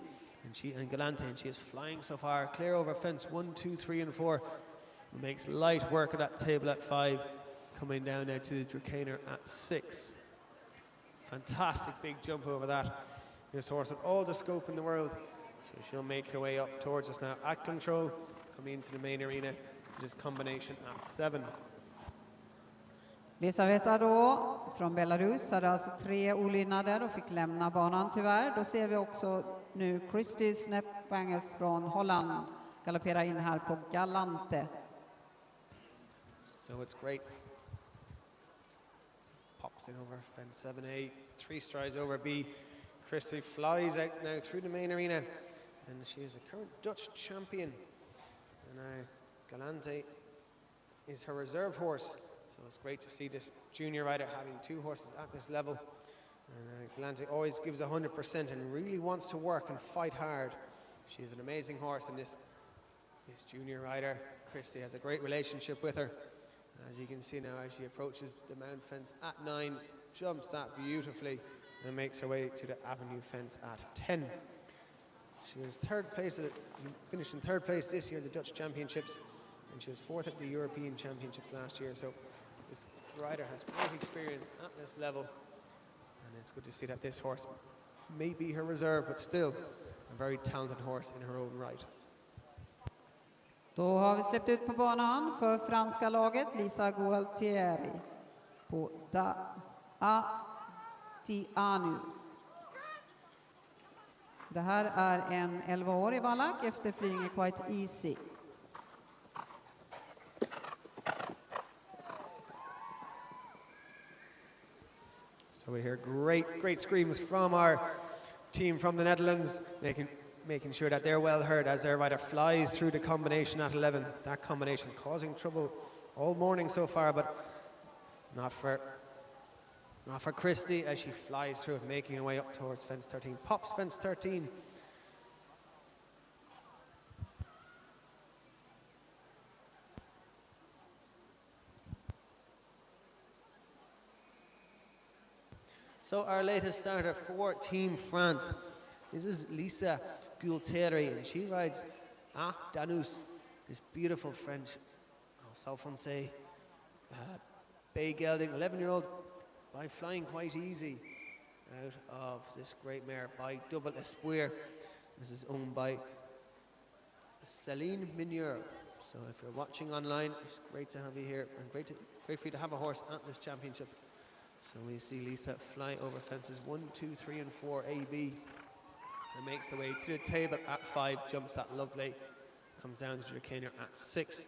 and Galante, and she is flying so far. Clear over fence 1, 2, 3, and 4. Makes light work of that table at 5. Coming down now to the Dracaner at 6. Fantastic big jump over that. This horse with all the scope in the world. So she'll make her way up towards us now at control, coming into the main arena to this combination at 7. Elizaveta då från Belarus hade alltså 3 olydnader och fick lämna banan tyvärr. Då ser vi också nu Christy Nevangers från Holland, galopperar in här på Galante. So it's great. Pops in over fence 7A, 3 strides over B. Christy flies out now through the main arena, and she is a current Dutch champion. And Galante is her reserve horse, so it's great to see this junior rider having 2 horses at this level. And Galante always gives 100% and really wants to work and fight hard. She is an amazing horse, and this junior rider, Christy, has a great relationship with her. And as you can see now, as she approaches the mount fence at 9, jumps that beautifully and makes her way to the avenue fence at 10. She was finished in 3rd place this year at the Dutch Championships, and she was 4th at the European Championships last year. So this rider has great experience at this level, and it's good to see that this horse may be her reserve, but still a very talented horse in her own right. Då har vi släppt ut på banan för franska laget Lisa Gualtieri på Atianus. Det här är en 11-årig vallack efter Flying It Quite Easy. So we hear great screams from our team from the Netherlands, making sure that they're well heard as their rider flies through the combination at 11. That combination causing trouble all morning so far, but not for Christy as she flies through it, making her way up towards fence 13. Pops fence 13. So our latest starter for Team France, this is Lisa Gualtieri, and she rides Danus, this beautiful French Salfonse bay gelding, 11-year-old, by Flying Quite Easy out of this great mare by Double Espoir. This is owned by Céline Mineur. So if you're watching online, it's great to have you here, and great for you to have a horse at this championship. So we see Lisa fly over fences 1, 2, 3 and 4 AB, and makes her way to the table at 5, jumps that lovely, comes down to the chicaneer at 6.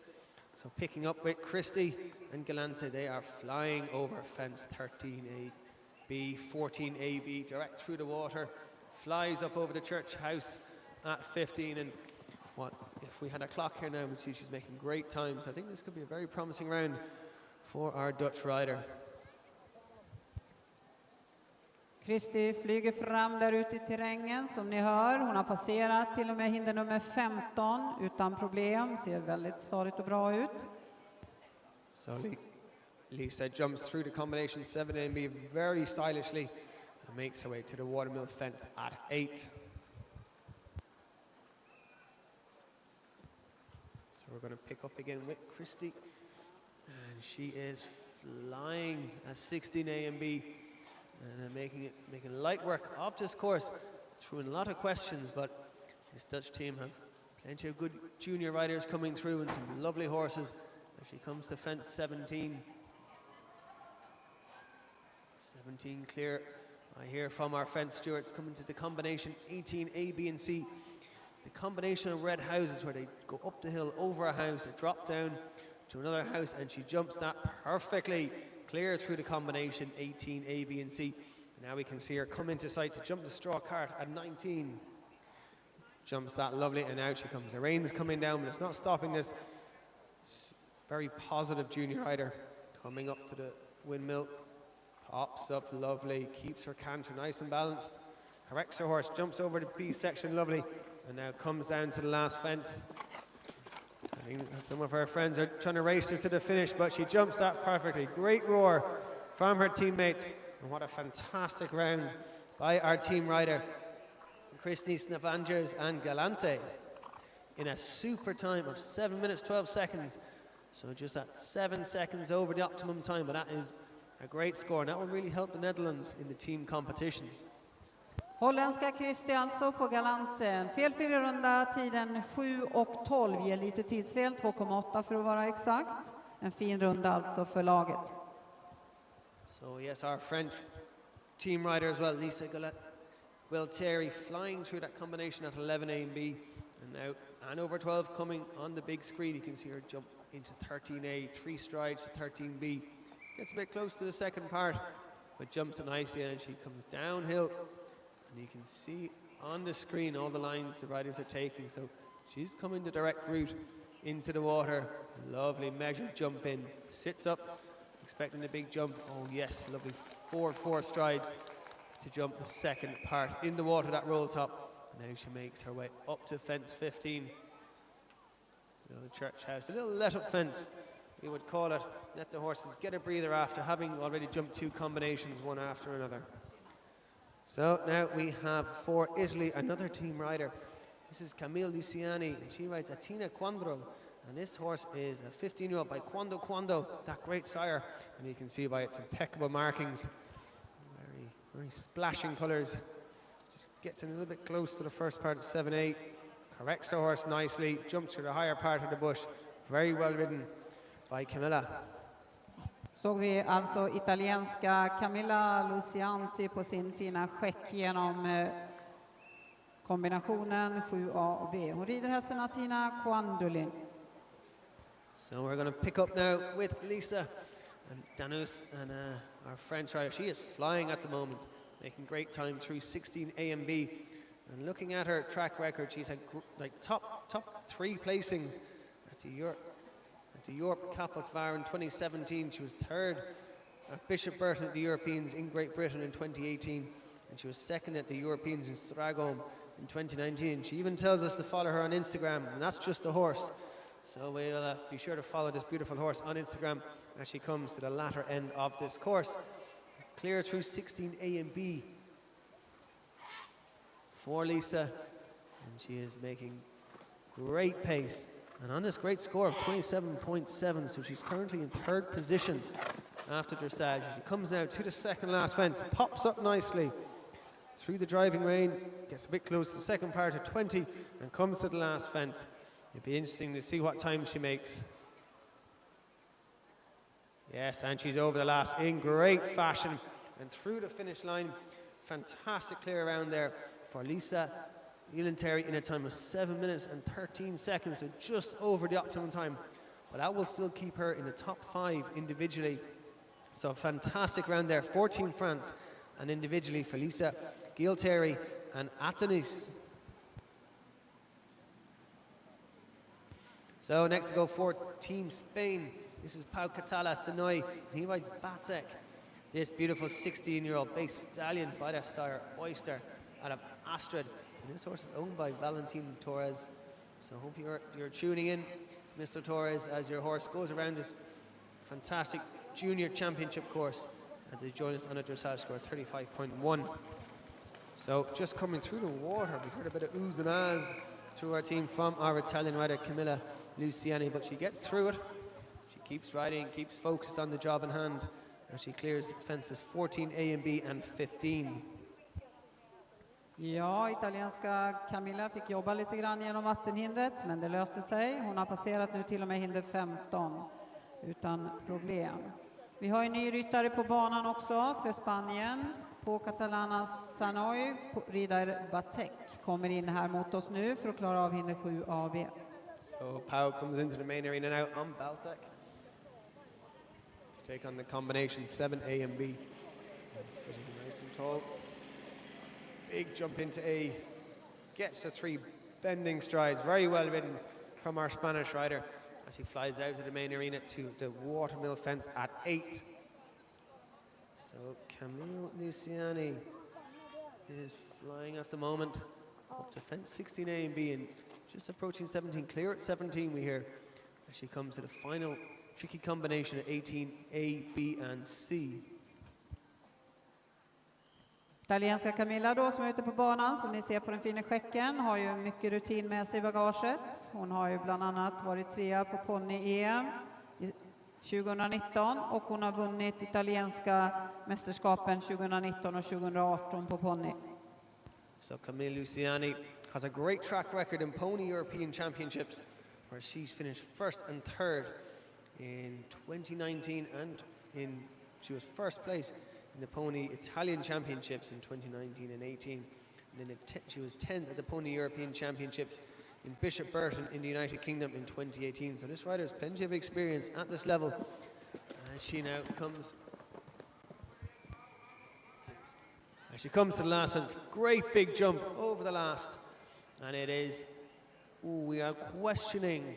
So picking up with Christy and Galante, they are flying over fence 13AB, 14AB, direct through the water, flies up over the church house at 15, and if we had a clock here now, we'd see she's making great times. I think this could be a very promising round for our Dutch rider. Christy flyger fram där ute i terrängen som ni hör. Hon har passerat till och med hinder nummer 15 utan problem. Ser väldigt stadigt och bra ut. So Lisa jumps through the combination 7AB very stylishly and makes her way to the watermill fence at 8. So we're going to pick up again with Christy, and she is flying at 16A and B. And making light work of this course, through a lot of questions, but this Dutch team have plenty of good junior riders coming through and some lovely horses as she comes to fence 17. 17 clear. I hear from our fence stewards coming to the combination 18 A, B and C. The combination of red houses where they go up the hill over a house, they drop down to another house, and she jumps that perfectly. Clear through the combination 18 A, B and C. Now we can see her come into sight to jump the straw cart at 19. Jumps that lovely, and out she comes. The reins coming down, but it's not stopping this very positive junior rider. Coming up to the windmill, pops up lovely, keeps her canter nice and balanced, corrects her horse, jumps over the B section lovely, and now comes down to the last fence. I think some of her friends are trying to race her to the finish, but she jumps that perfectly. Great roar from her teammates, and what a fantastic round by our team rider, Christy Nevangers and Galante, in a super time of 7 minutes 12 seconds. So just at 7 seconds over the optimum time, but that is a great score, and that will really help the Netherlands in the team competition. Holländska Christy alltså på Galante. En felfri runda, tiden 7:12, ger lite tidsfel, 2,8 för att vara exakt. En fin runda alltså för laget. So yes, our French team rider as well, Lisa Gualtieri, flying through that combination at 11A and B, and now and over 12 coming on the big screen. You can see her jump into 13A, 3 strides to 13B. Gets a bit close to the second part, but jumps it nicely, and she comes downhill. And you can see on the screen all the lines the riders are taking. So she's coming the direct route into the water. Lovely measured jump in. Sits up, expecting the big jump. Oh yes, lovely forward 4 strides to jump the second part in the water, that roll top. And now she makes her way up to fence 15. The church house, a little let up fence, we would call it. Let the horses get a breather after having already jumped 2 combinations, one after another. So now we have for Italy another team rider. This is Camille Luciani, and she rides Atina Quandro. And this horse is a 15-year-old by Quando, that great sire. And you can see by its impeccable markings, very splashing colours. Just gets in a little bit close to the first part of 7-8. Corrects the horse nicely, jumps to the higher part of the bush. Very well ridden by Camilla. Såg vi alltså italienska Camilla Luciani på sin fina skäck genom kombinationen 7A och B. Hon rider hästen Atina Quandolin. So we're going to pick up now with Lisa and Danus and our French rider. She is flying at the moment, making great time through 16 A and B. And looking at her track record, she's had like top 3 placings at the Europe Kapelsvaar in 2017. She was 3rd at Bishop Burton at the Europeans in Great Britain in 2018, and she was 2nd at the Europeans in Stragholm in 2019. She even tells us to follow her on Instagram, and that's just a horse. So we'll be sure to follow this beautiful horse on Instagram as she comes to the latter end of this course. Clear through 16 A and B for Lisa, and she is making great pace. And on this great score of 27.7, so she's currently in 3rd position after dressage. She comes now to the second last fence, pops up nicely through the driving rain, gets a bit close to the second part of 20, and comes to the last fence. It'd be interesting to see what time she makes. Yes, and she's over the last in great fashion and through the finish line. Fantastic clear around there for Lisa Yelenka in a time of 7 minutes and 13 seconds, so just over the optimum time. But that will still keep her in the top 5 individually. So fantastic round there, 14 France, and individually for Lisa Yelenka and Atenus. So next to go for Team Spain, this is Pau Katala Sanoy, and he rides Batek, this beautiful 16-year-old base stallion by their sire Oyster out of Astrid. And this horse is owned by Valentin Torres. So I hope you're tuning in, Mr. Torres, as your horse goes around this fantastic junior championship course. And they join us on a dressage score of 35.1. So just coming through the water, we heard a bit of oohs and ahs through our team from our Italian rider Camilla Luciani, but she gets through it. She keeps riding, keeps focused on the job in hand, and she clears fences 14 A and B and 15. Ja, italienska Camilla fick jobba lite grann genom vattenhindret, men det löste sig. Hon har passerat nu till och med hinder 15 utan problem. Vi har en ny ryttare på banan också för Spanien. Pau Katala Sanoy, rider Batek, kommer in här mot oss nu för att klara av hinder 7 AB. So Pau comes into the main arena now on Baltic to take on the combination 7A and B. Sitting nice and tall. Big jump into A, gets to 3 bending strides, very well ridden from our Spanish rider as he flies out of the main arena to the watermill fence at 8. So Camille Luciani is flying at the moment up to fence 16A and B and just approaching 17, clear at 17 we hear as she comes to the final tricky combination of 18A, B and C. Italienska Camilla då som är ute på banan, som ni ser på den fina skäcken, har ju mycket rutin med sig i bagaget. Hon har ju bland annat varit 3 på ponny-EM 2019 och hon har vunnit italienska mästerskapen 2019 och 2018 på ponny. So Camille Luciani has a great track record in Pony European Championships where she's finished 1st and 3rd in 2019 and she was 1st place in the Pony Italian Championships in 2019 and 18. And then she was 10th at the Pony European Championships in Bishop Burton in the United Kingdom in 2018. So this rider has plenty of experience at this level. And she now comes. As she comes to the last one, great big jump over the last. And it is, we are questioning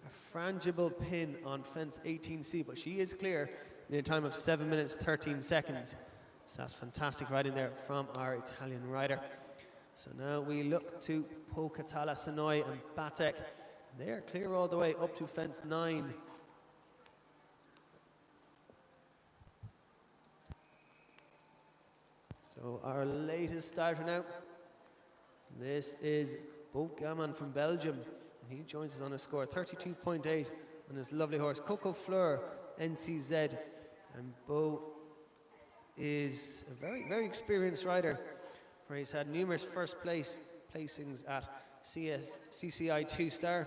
a frangible pin on fence 18C, but she is clear in a time of 7 minutes 13 seconds. So that's fantastic riding there from our Italian rider. So now we look to Pau Katala, Sonoy and Batek. They're clear all the way up to fence 9. So our latest starter now, this is Pau Katala from Belgium, and he joins us on a score 32.8 on his lovely horse Coco Fleur NCZ. And Pau is a very, very experienced rider, where he's had numerous first placings at CCI 2-star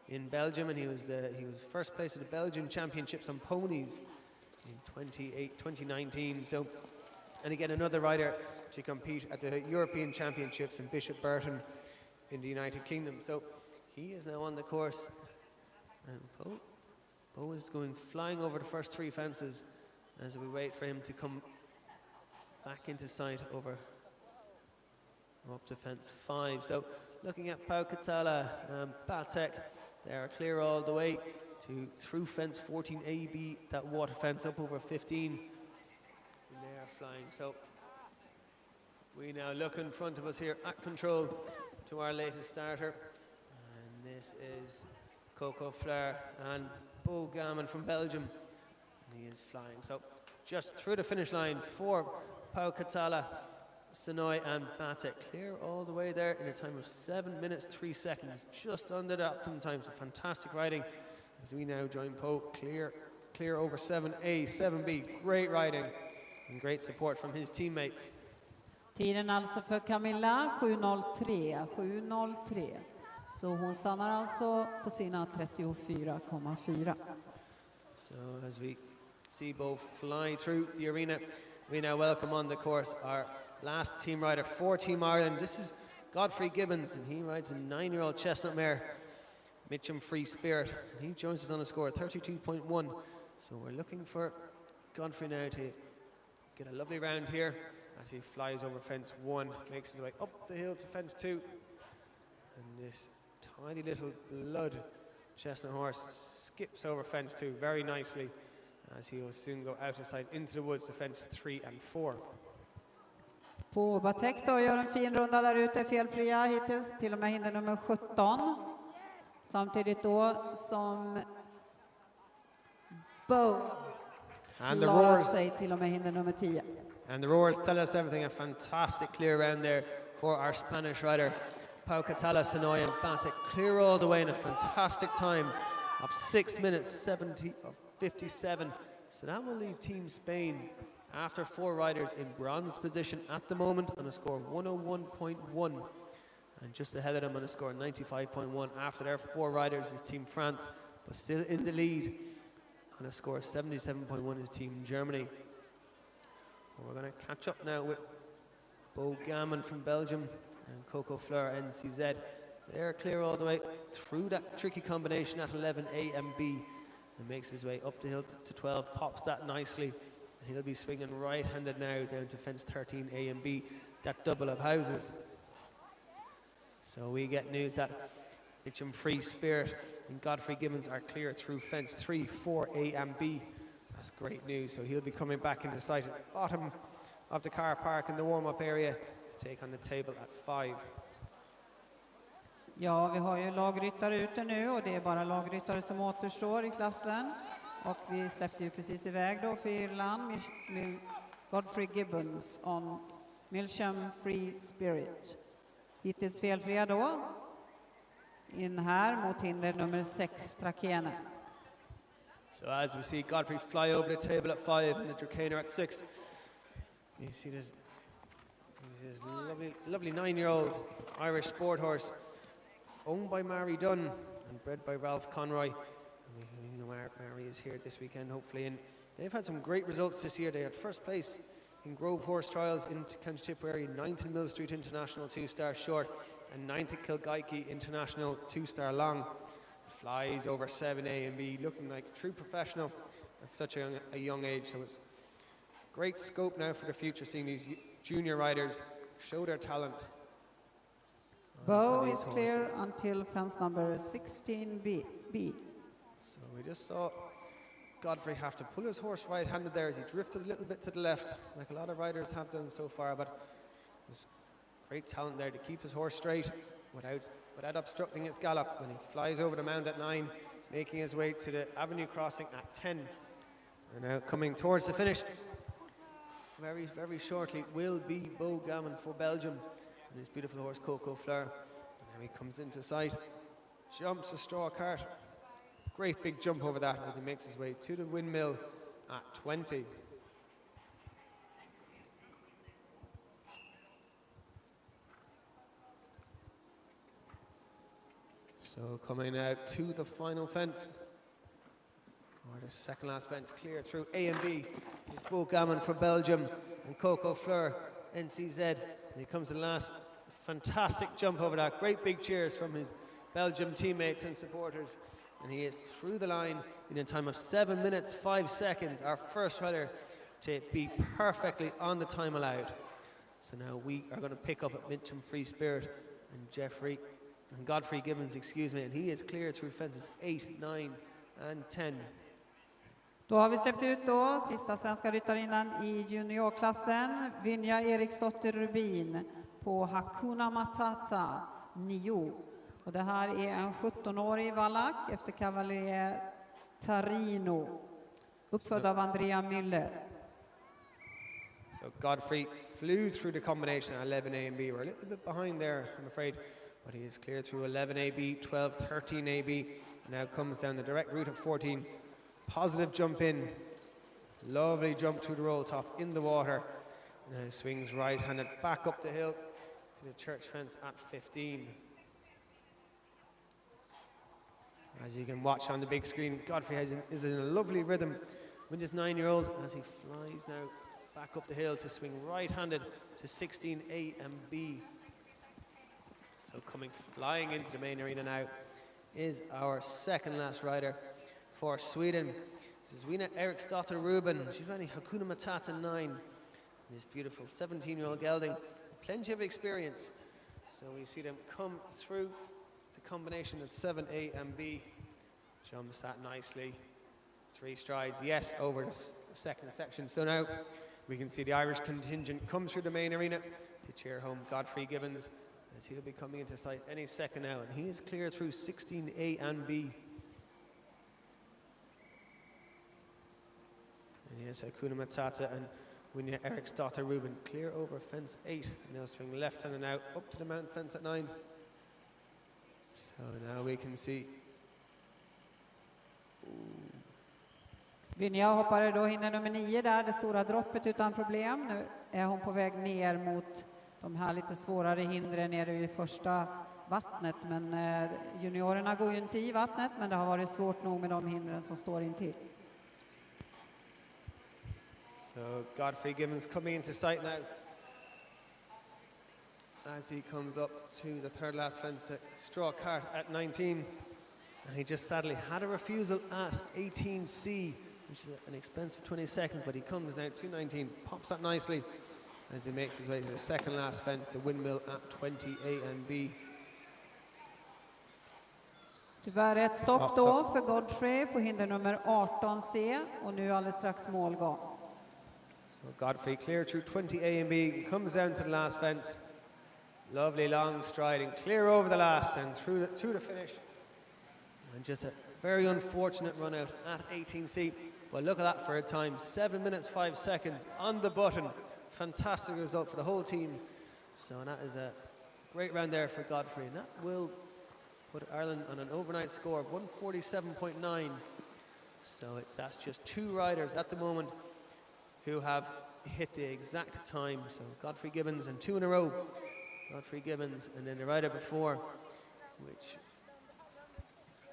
in Belgium, and he was first place at the Belgian Championships on ponies in 2019. So, and again, another rider to compete at the European Championships in Bishop Burton in the United Kingdom. So he is now on the course, and Pau is going flying over the first 3 fences as we wait for him to come back into sight over up to fence 5. So looking at Pau Katala and Batek, they are clear all the way to through fence 14AB, that water fence up over 15. And they are flying. So we now look in front of us here at control to our latest starter. And this is Coco Fleur and Pau Katala from Belgium. And he is flying. So just through the finish line for Pau Katala, Sonoy and Batek, clear all the way there in a time of 7 minutes 3 seconds, just under the optimum time. So fantastic riding as we now join Pau, clear over 7A, 7B. Great riding and great support from his teammates. Tiden alltså för Camilla 7.03. Så hon stannar alltså på sina 34,4. So as we see Pau fly through the arena, we now welcome on the course our last team rider for Team Ireland. This is Godfrey Gibbons, and he rides a 9-year-old chestnut mare, Mitchum Free Spirit. And he joins us on a score of 32.1. So we're looking for Godfrey now to get a lovely round here as he flies over fence 1, makes his way up the hill to fence 2. And this tiny little blood chestnut horse skips over fence 2 very nicely, as he will soon go out of sight into the woods to fence 3 and 4. På Batek då gör en fin runda där ute, felfria hittills, till och med hinder nummer 17. Samtidigt då som Pau klarar sig till och med hinder nummer 10. And the roars tell us everything. A fantastic clear round there for our Spanish rider Pau Katala, Sonoy and Batek, clear all the way in a fantastic time of 6 minutes 57. So that will leave Team Spain after 4 riders in bronze position at the moment on a score of 101.1, and just ahead of them on a score of 95.1. After their 4 riders is Team France, but still in the lead on a score of 77.1 is Team Germany. Well, we're going to catch up now with Pau Katala from Belgium and Coco Fleur NCZ. They're clear all the way through that tricky combination at 11A and B, and makes his way up the hill to 12, pops that nicely. He'll be swinging right-handed now down to fence 13A and B, that double of houses. So we get news that Mitchum Free Spirit and Godfrey Gibbons are clear through fence 3, 4A and B. That's great news. So he'll be coming back into sight at the bottom of the car park in the warm-up area to take on the table at 5. Ja, vi har ju lagryttare ute nu, och det är bara lagryttare som återstår i klassen. Och vi släppte ju precis iväg då för Irland, Godfrey Gibbons on Mitchum Free Spirit. Hittills felfria då. In här mot hinder nummer 6, Trakene. So as we see Godfrey fly over the table at 5 and the Trakene at 6. You see this lovely 9-year-old Irish sport horse, owned by Mary Dunn and bred by Ralph Conroy. You know, Mary is here this weekend, hopefully, and they've had some great results this year. They had first place in Grove Horse Trials in County Tipperary, 9th in Mill Street International 2-star short, a 90 Kilgaiki International 2-star long. Flies over 7A and B, looking like a true professional at such a young age. So it's great scope now for the future, seeing these junior riders show their talent. Bow is clear until fence number 16B. So we just saw Godfrey have to pull his horse right-handed there as he drifted a little bit to the left, like a lot of riders have done so far, but there's great talent there to keep his horse straight without obstructing its gallop when he flies over the mound at 9, making his way to the avenue crossing at 10. And now coming towards the finish, very, very shortly, will be Beau Gammon for Belgium and his beautiful horse Coco Fleur. And now he comes into sight, jumps a straw cart. Great big jump over that as he makes his way to the windmill at 20. So coming out to the final fence, or the second last fence, clear through A and B, is Beau Gammon for Belgium and Coco Fleur, NCZ. And he comes to the last, fantastic jump over that. Great big cheers from his Belgium teammates and supporters. And he is through the line in a time of 7 minutes, 5 seconds. Our first rider to be perfectly on the time allowed. So now we are going to pick up at Mitcham Free Spirit and Godfrey Gibbons, and he is clear through fences 8, 9 and 10. Då har vi släppt ut då sista svenska ryttarinnan i juniorklassen, Vinja Eriksdotter Rubin på Hakuna Matata 9. Och det här är en 17-årig vallack efter Cavalier Tarino, uppfödd av Andrea Müller. So Godfrey flew through the combination at 11A and B. We're a little bit behind there, I'm afraid, but he is clear through 11AB, 12, 13AB, and now comes down the direct route of 14. Positive jump in, lovely jump through the roll top in the water. And now swings right-handed back up the hill to the church fence at 15. As you can watch on the big screen, Godfrey is in a lovely rhythm with this 9-year-old as he flies now back up the hill to swing right-handed to 16A and B. So coming flying into the main arena now is our second last rider for Sweden. This is Wina Eriksdotter Rubin. She's riding Hakuna Matata 9. This beautiful 17-year-old gelding, plenty of experience. So we see them come through the combination at 7A and B. Jumps that nicely. 3 strides, yes, over the second section. So now we can see the Irish contingent come through the main arena to cheer home Godfrey Gibbons, as he'll be coming into sight any second now, and he is clear through 16A and B. And here's Hakuna Matata and Winja Eriksdotter Rubin clear over fence 8, and they'll swing left-handed now up to the mountain fence at 9. So now we can see. Vinja hoppade då hinner nummer 9 där, det stora droppet utan problem. Nu är hon på väg ner mot de här lite svårare hindren nere i första vattnet. Men juniorerna går ju inte i vattnet, men det har varit svårt nog med de hindren som står intill. So Godfrey Gibbons coming into sight now as he comes up to the third last fence at straw cart at 19. And he just sadly had a refusal at 18C, which is an expensive 20 seconds, but he comes now to 19, pops that nicely as he makes his way to the second last fence to windmill at 20A and B. Tyvärr ett stopp då för Godfrey på hinder nummer 18C, och nu alldeles strax målgång. So Godfrey clear through 20A and B, comes down to the last fence. Lovely long striding, clear over the last and through the finish. And just a very unfortunate run out at 18C. But look at that for a time, 7 minutes 5 seconds on the button. Fantastic result for the whole team. So that is a great round there for Godfrey, and that will put Ireland on an overnight score of 147.9. So that's just 2 riders at the moment who have hit the exact time. So Godfrey Gibbons, and 2 in a row. Godfrey Gibbons, and then the rider before, which...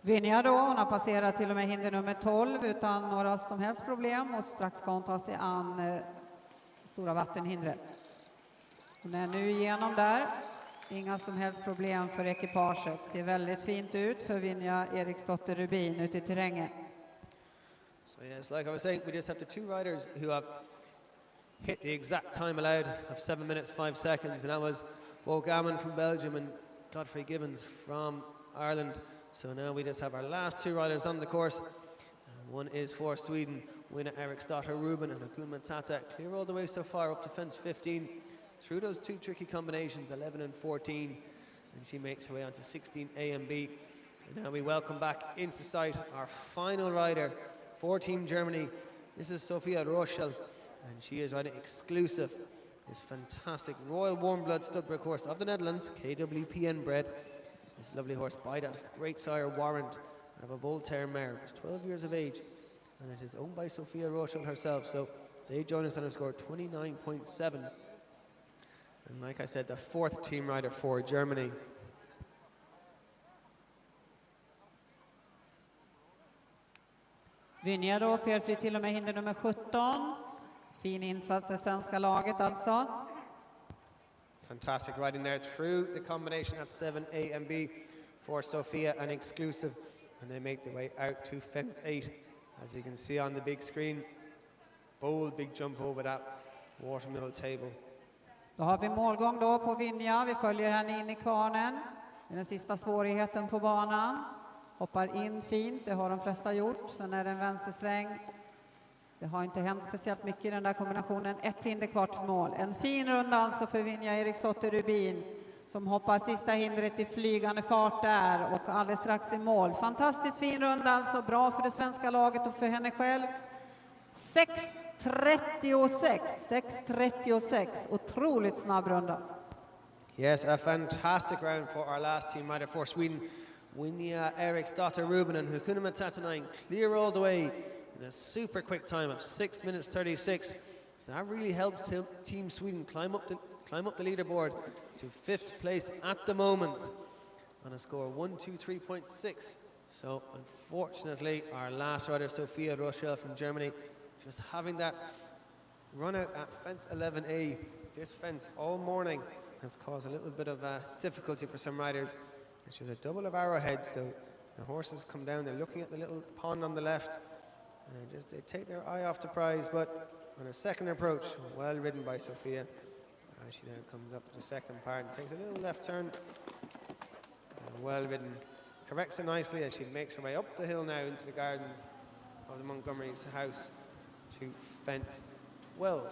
Vinja då, hon har passerat till och med hinder nummer 12 utan några som helst problem, och strax ska hon ta sig an stora vattenhindret. Hon är nu igenom där. Inga som helst problem för ekipaget. Ser väldigt fint ut för Vinja Eriksdotter Rubin ute i terrängen. So yes, like I was saying, we just have the two riders who have hit the exact time allowed of 7 minutes 5 seconds, and that was Pau Katala from Belgium and Godfrey Gibbons from Ireland. So now we just have our last two riders on the course. One is for Sweden, Wilma Eriksdotter Rubin and Wilma Nyhlen, clear all the way so far up to fence 15 through those two tricky combinations, 11 and 14, and she makes her way onto 16 A and B. And now we welcome back into sight our final rider for Team Germany. This is Sophia Roschel, and she is riding exclusive this fantastic Royal Warm Blood Studbrook horse of the Netherlands, KWPN bred. This lovely horse by that great sire Warrant out of a Voltaire mare, who's 12 years of age, and it is owned by Sophia Roschel herself. So they join us on a score 29.7. And like I said, the fourth team rider for Germany. Vinja då, felfri till och med hinder nummer 17. Fin insats i svenska laget alltså. Fantastic riding there through the combination at 7A and B for Sophia, an exclusive, and they make their way out to fence 8, as you can see on the big screen. Bold big jump over that watermill table. Då har vi målgång då på Vinja. Vi följer henne in i kvarnen. Det är den sista svårigheten på banan. Hoppar in fint, det har de flesta gjort. Sen är det en vänstersväng. Det har inte hänt speciellt mycket i den där kombinationen. Ett hinder kvar till mål. En fin runda alltså för Vinja Eriksdotter Rubin, som hoppar sista hindret i flygande fart där och alldeles strax i mål. Fantastiskt fin runda alltså. Bra för det svenska laget och för henne själv. 6.36. Otroligt snabb runda. Yes, a fantastic round for our last team rider for Sweden. Wilma Eriksdotter Rubin and Wilma Nyhlen clear all the way in a super quick time of 6 minutes 36. So that really helps Team Sweden climb up the leaderboard to 5th place at the moment on a score 123.6. So unfortunately, our last rider, Sophia Roschel from Germany, just having that run out at fence 11A. This fence all morning has caused a little bit of difficulty for some riders. It's just a double of arrowheads, so the horses come down, they're looking at the little pond on the left, and just they take their eye off the prize. But on a second approach, well ridden by Sophia, she now comes up to the second part and takes a little left turn, well ridden, corrects it nicely as she makes her way up the hill now into the gardens of the Montgomery's house to fence 12.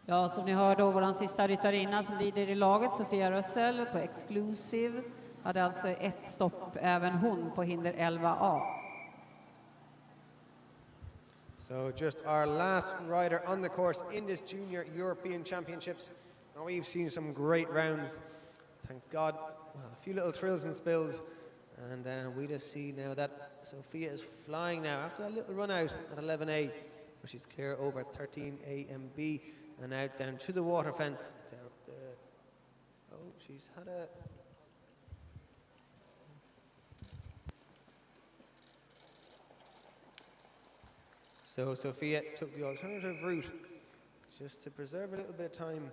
Ja, som ni hör då, vår sista ryttarinna som lider i laget, Sophia Roschel på Exclusive, hade alltså ett stopp även hon på hinder 11A. So just our last rider on the course in this Junior European Championships. Now we've seen some great rounds, thank God. Well, a few little thrills and spills, and we just see now that Sophia is flying now after a little run out at 11A, but she's clear over 13A and B. And out down to the water fence. Oh, she's had a... So Sophia took the alternative route just to preserve a little bit of time.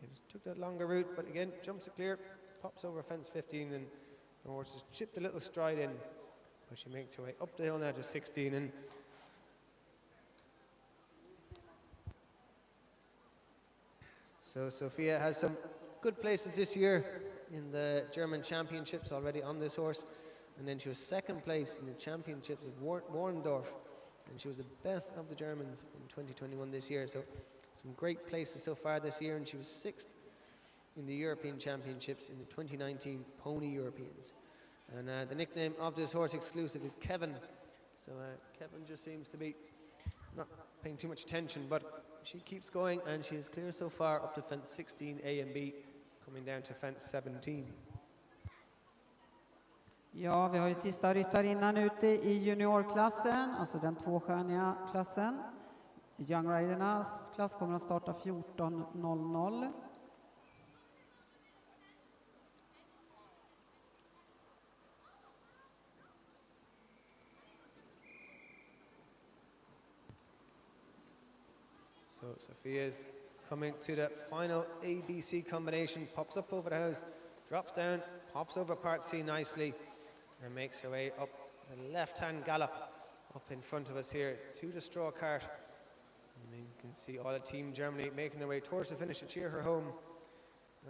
And just took that longer route, but again, jumps it clear, pops over fence 15, and the horse just chipped a little stride in. But she makes her way up the hill now to 16. And so Sophia has some good places this year in the German Championships already on this horse, and then she was second place in the Championships of Warndorf, and she was the best of the Germans in 2021 this year. So some great places so far this year, and she was 6th in the European Championships in the 2019 Pony Europeans. And the nickname of this horse exclusive is Kevin. So Kevin just seems to be not paying too much attention, but she keeps going, and she is clear so far up to fence 16A and B, coming down to fence 17. Ja, vi har ju sista ryttarinnan ute i juniorklassen, alltså den tvåstjärniga klassen. Young Ridernas klass kommer att starta 14:00. So Sophia's coming to the final ABC combination, pops up over the house, drops down, pops over part C nicely, and makes her way up the left-hand gallop up in front of us here to the straw cart. And then you can see all the Team Germany making their way towards the finish to cheer her home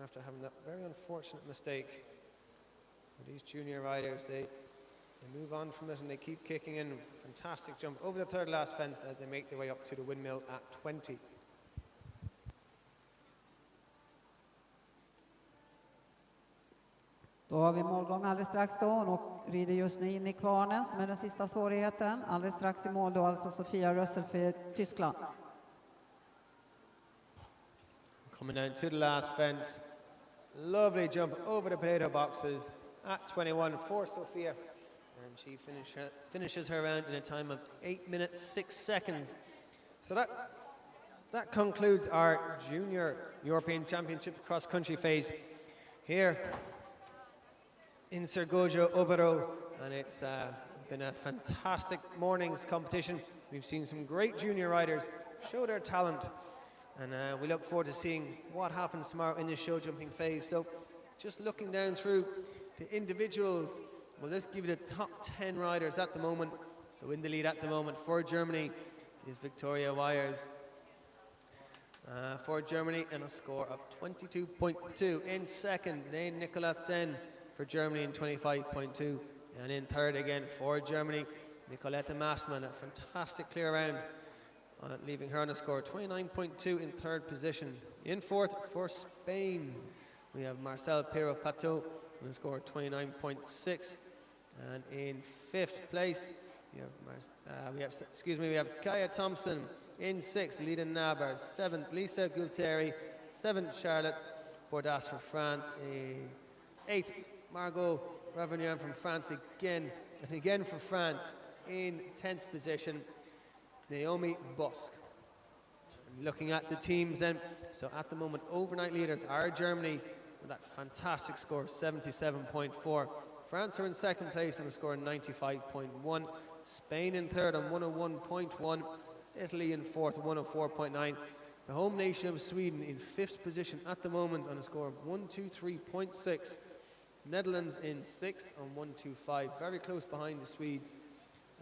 after having that very unfortunate mistake. But these junior riders, they move on from it and they keep kicking in. Fantastic jump over the third last fence as they make their way up to the windmill at 20. Då har vi målgång alldeles strax då, och rider just nu in i kvarnen som är den sista svårigheten. Alldeles strax i mål då alltså Sophia Roschel för Tyskland. Coming down to the last fence. Lovely jump over the potato boxes at 21 for Sophia. And she finishes her round in a time of 8 minutes, 6 seconds. So that concludes our Junior European Championship cross-country phase here in Segersjö, Obero. And it's been a fantastic morning's competition. We've seen some great junior riders show their talent. And we look forward to seeing what happens tomorrow in the show jumping phase. So just looking down through the individuals, we'll just give you the top 10 riders at the moment. So in the lead at the moment for Germany is Victoria Weyers for Germany, and a score of 22.2. In second, Nicolas Den for Germany in 25.2. And in third again for Germany, Nicoletta Massman, a fantastic clear round, leaving her on a score of 29.2 in third position. In fourth for Spain, we have Marcel Pero Pato on a score of 29.6. And in fifth place, we have Kaya Thompson in sixth, Lida Nabar, seventh, Lisa Gulteri, seventh, Charlotte Bordas for France, eighth, Margot Rouvron from France again, and again for France in 10th position, Naomi Bosh. Looking at the teams then, so at the moment overnight leaders are Germany with that fantastic score of 77.4. France are in second place on a score of 95.1. Spain in third on 101.1. Italy in fourth, 104.9. The home nation of Sweden in fifth position at the moment on a score of 123.6. Netherlands in sixth on 125, very close behind the Swedes.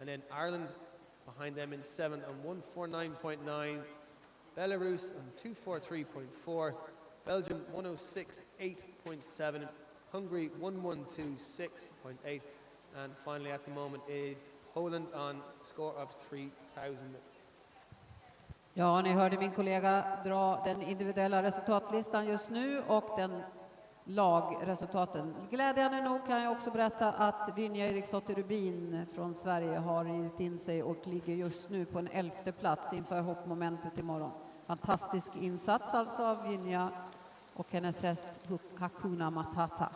And then Ireland behind them in seventh on 149.9. Belarus on 243.4. Belgium 106.8.7. Hungary 1126.8. And finally at the moment is Poland on score of 3000. Ja, ni hörde min kollega dra den individuella resultatlistan just nu och den lagresultaten. Glädjande nog kan jag också berätta att Vinja Eriksdotter Rubin från Sverige har ridit in sig och ligger just nu på en 11:e plats inför hoppmomentet imorgon. Fantastisk insats alltså av Vinja och hennes häst Hakuna Matata.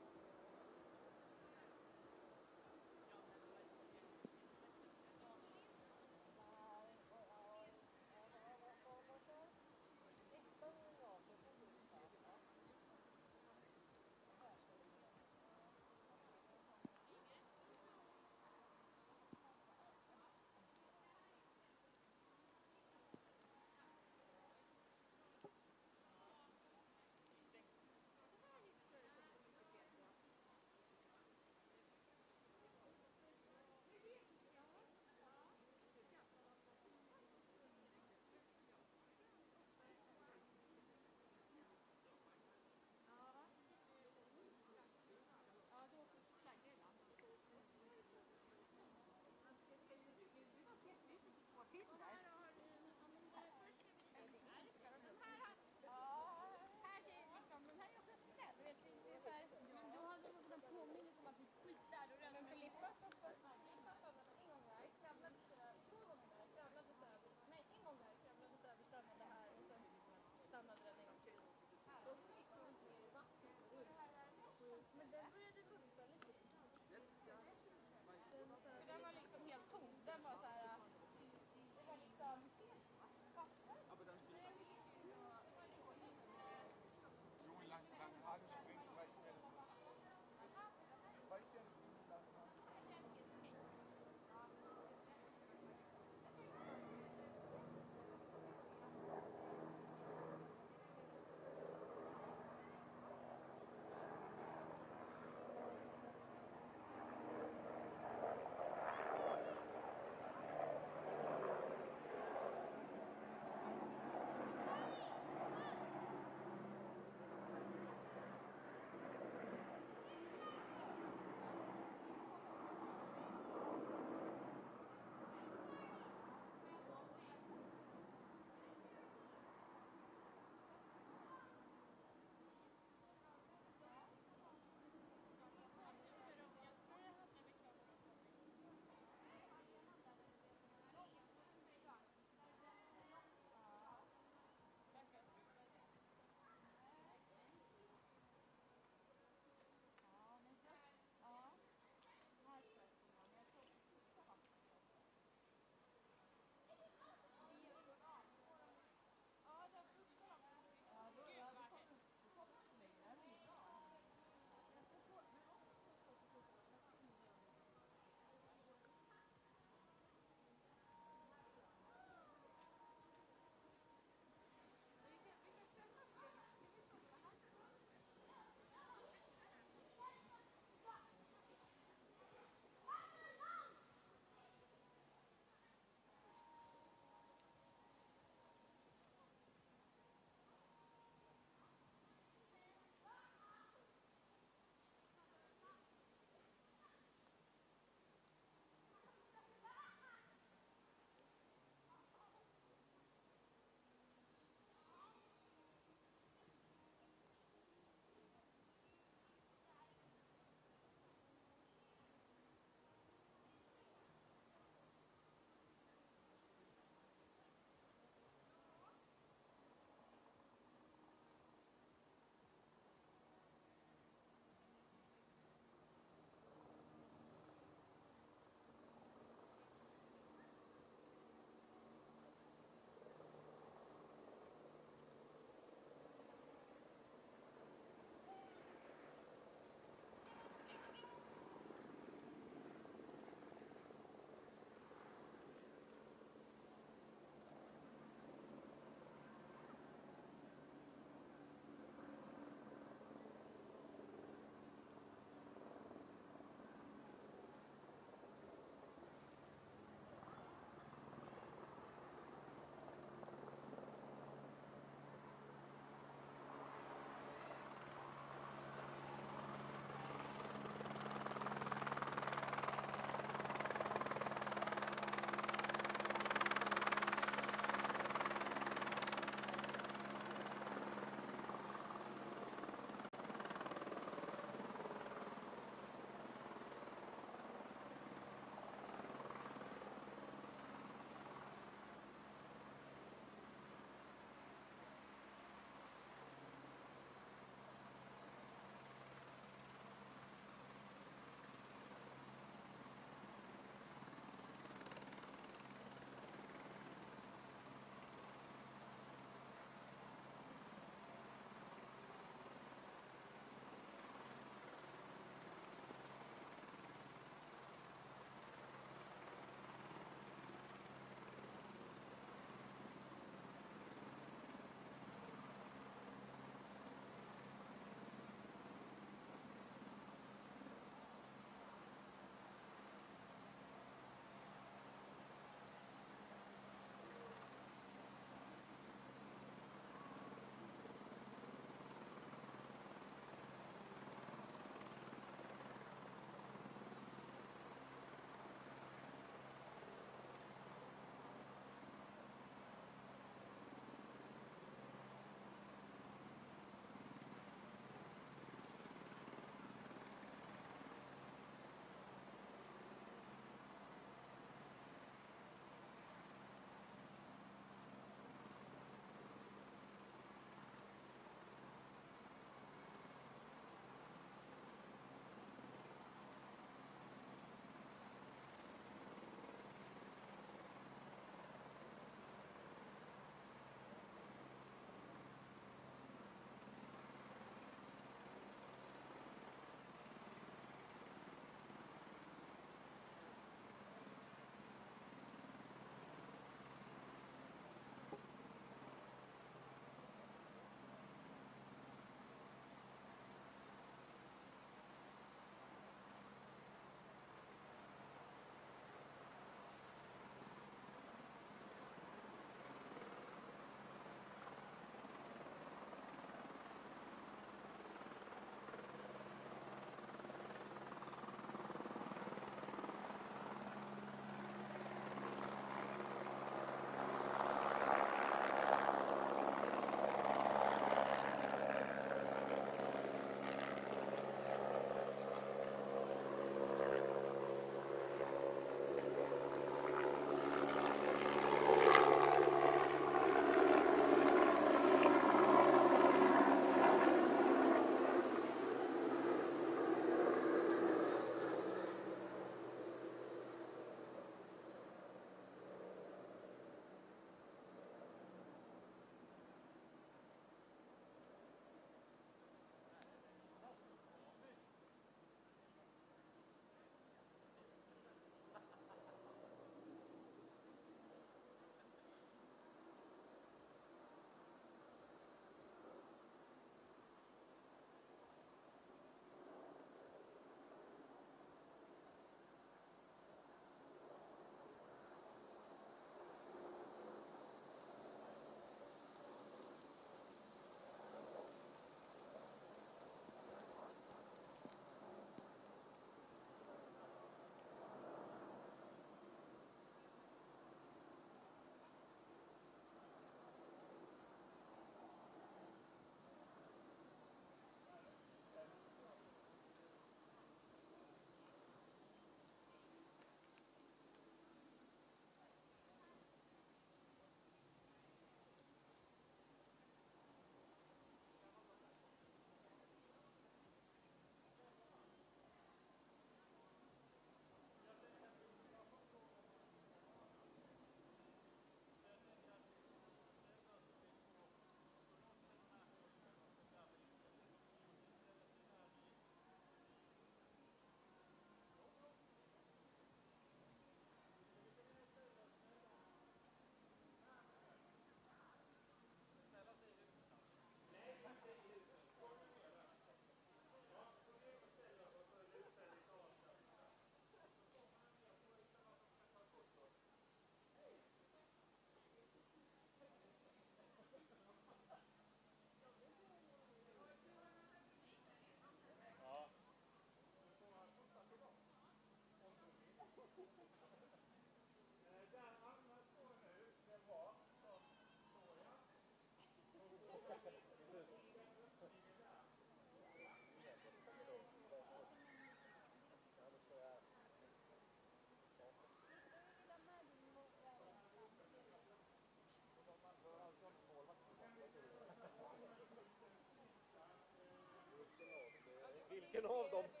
vilken av dem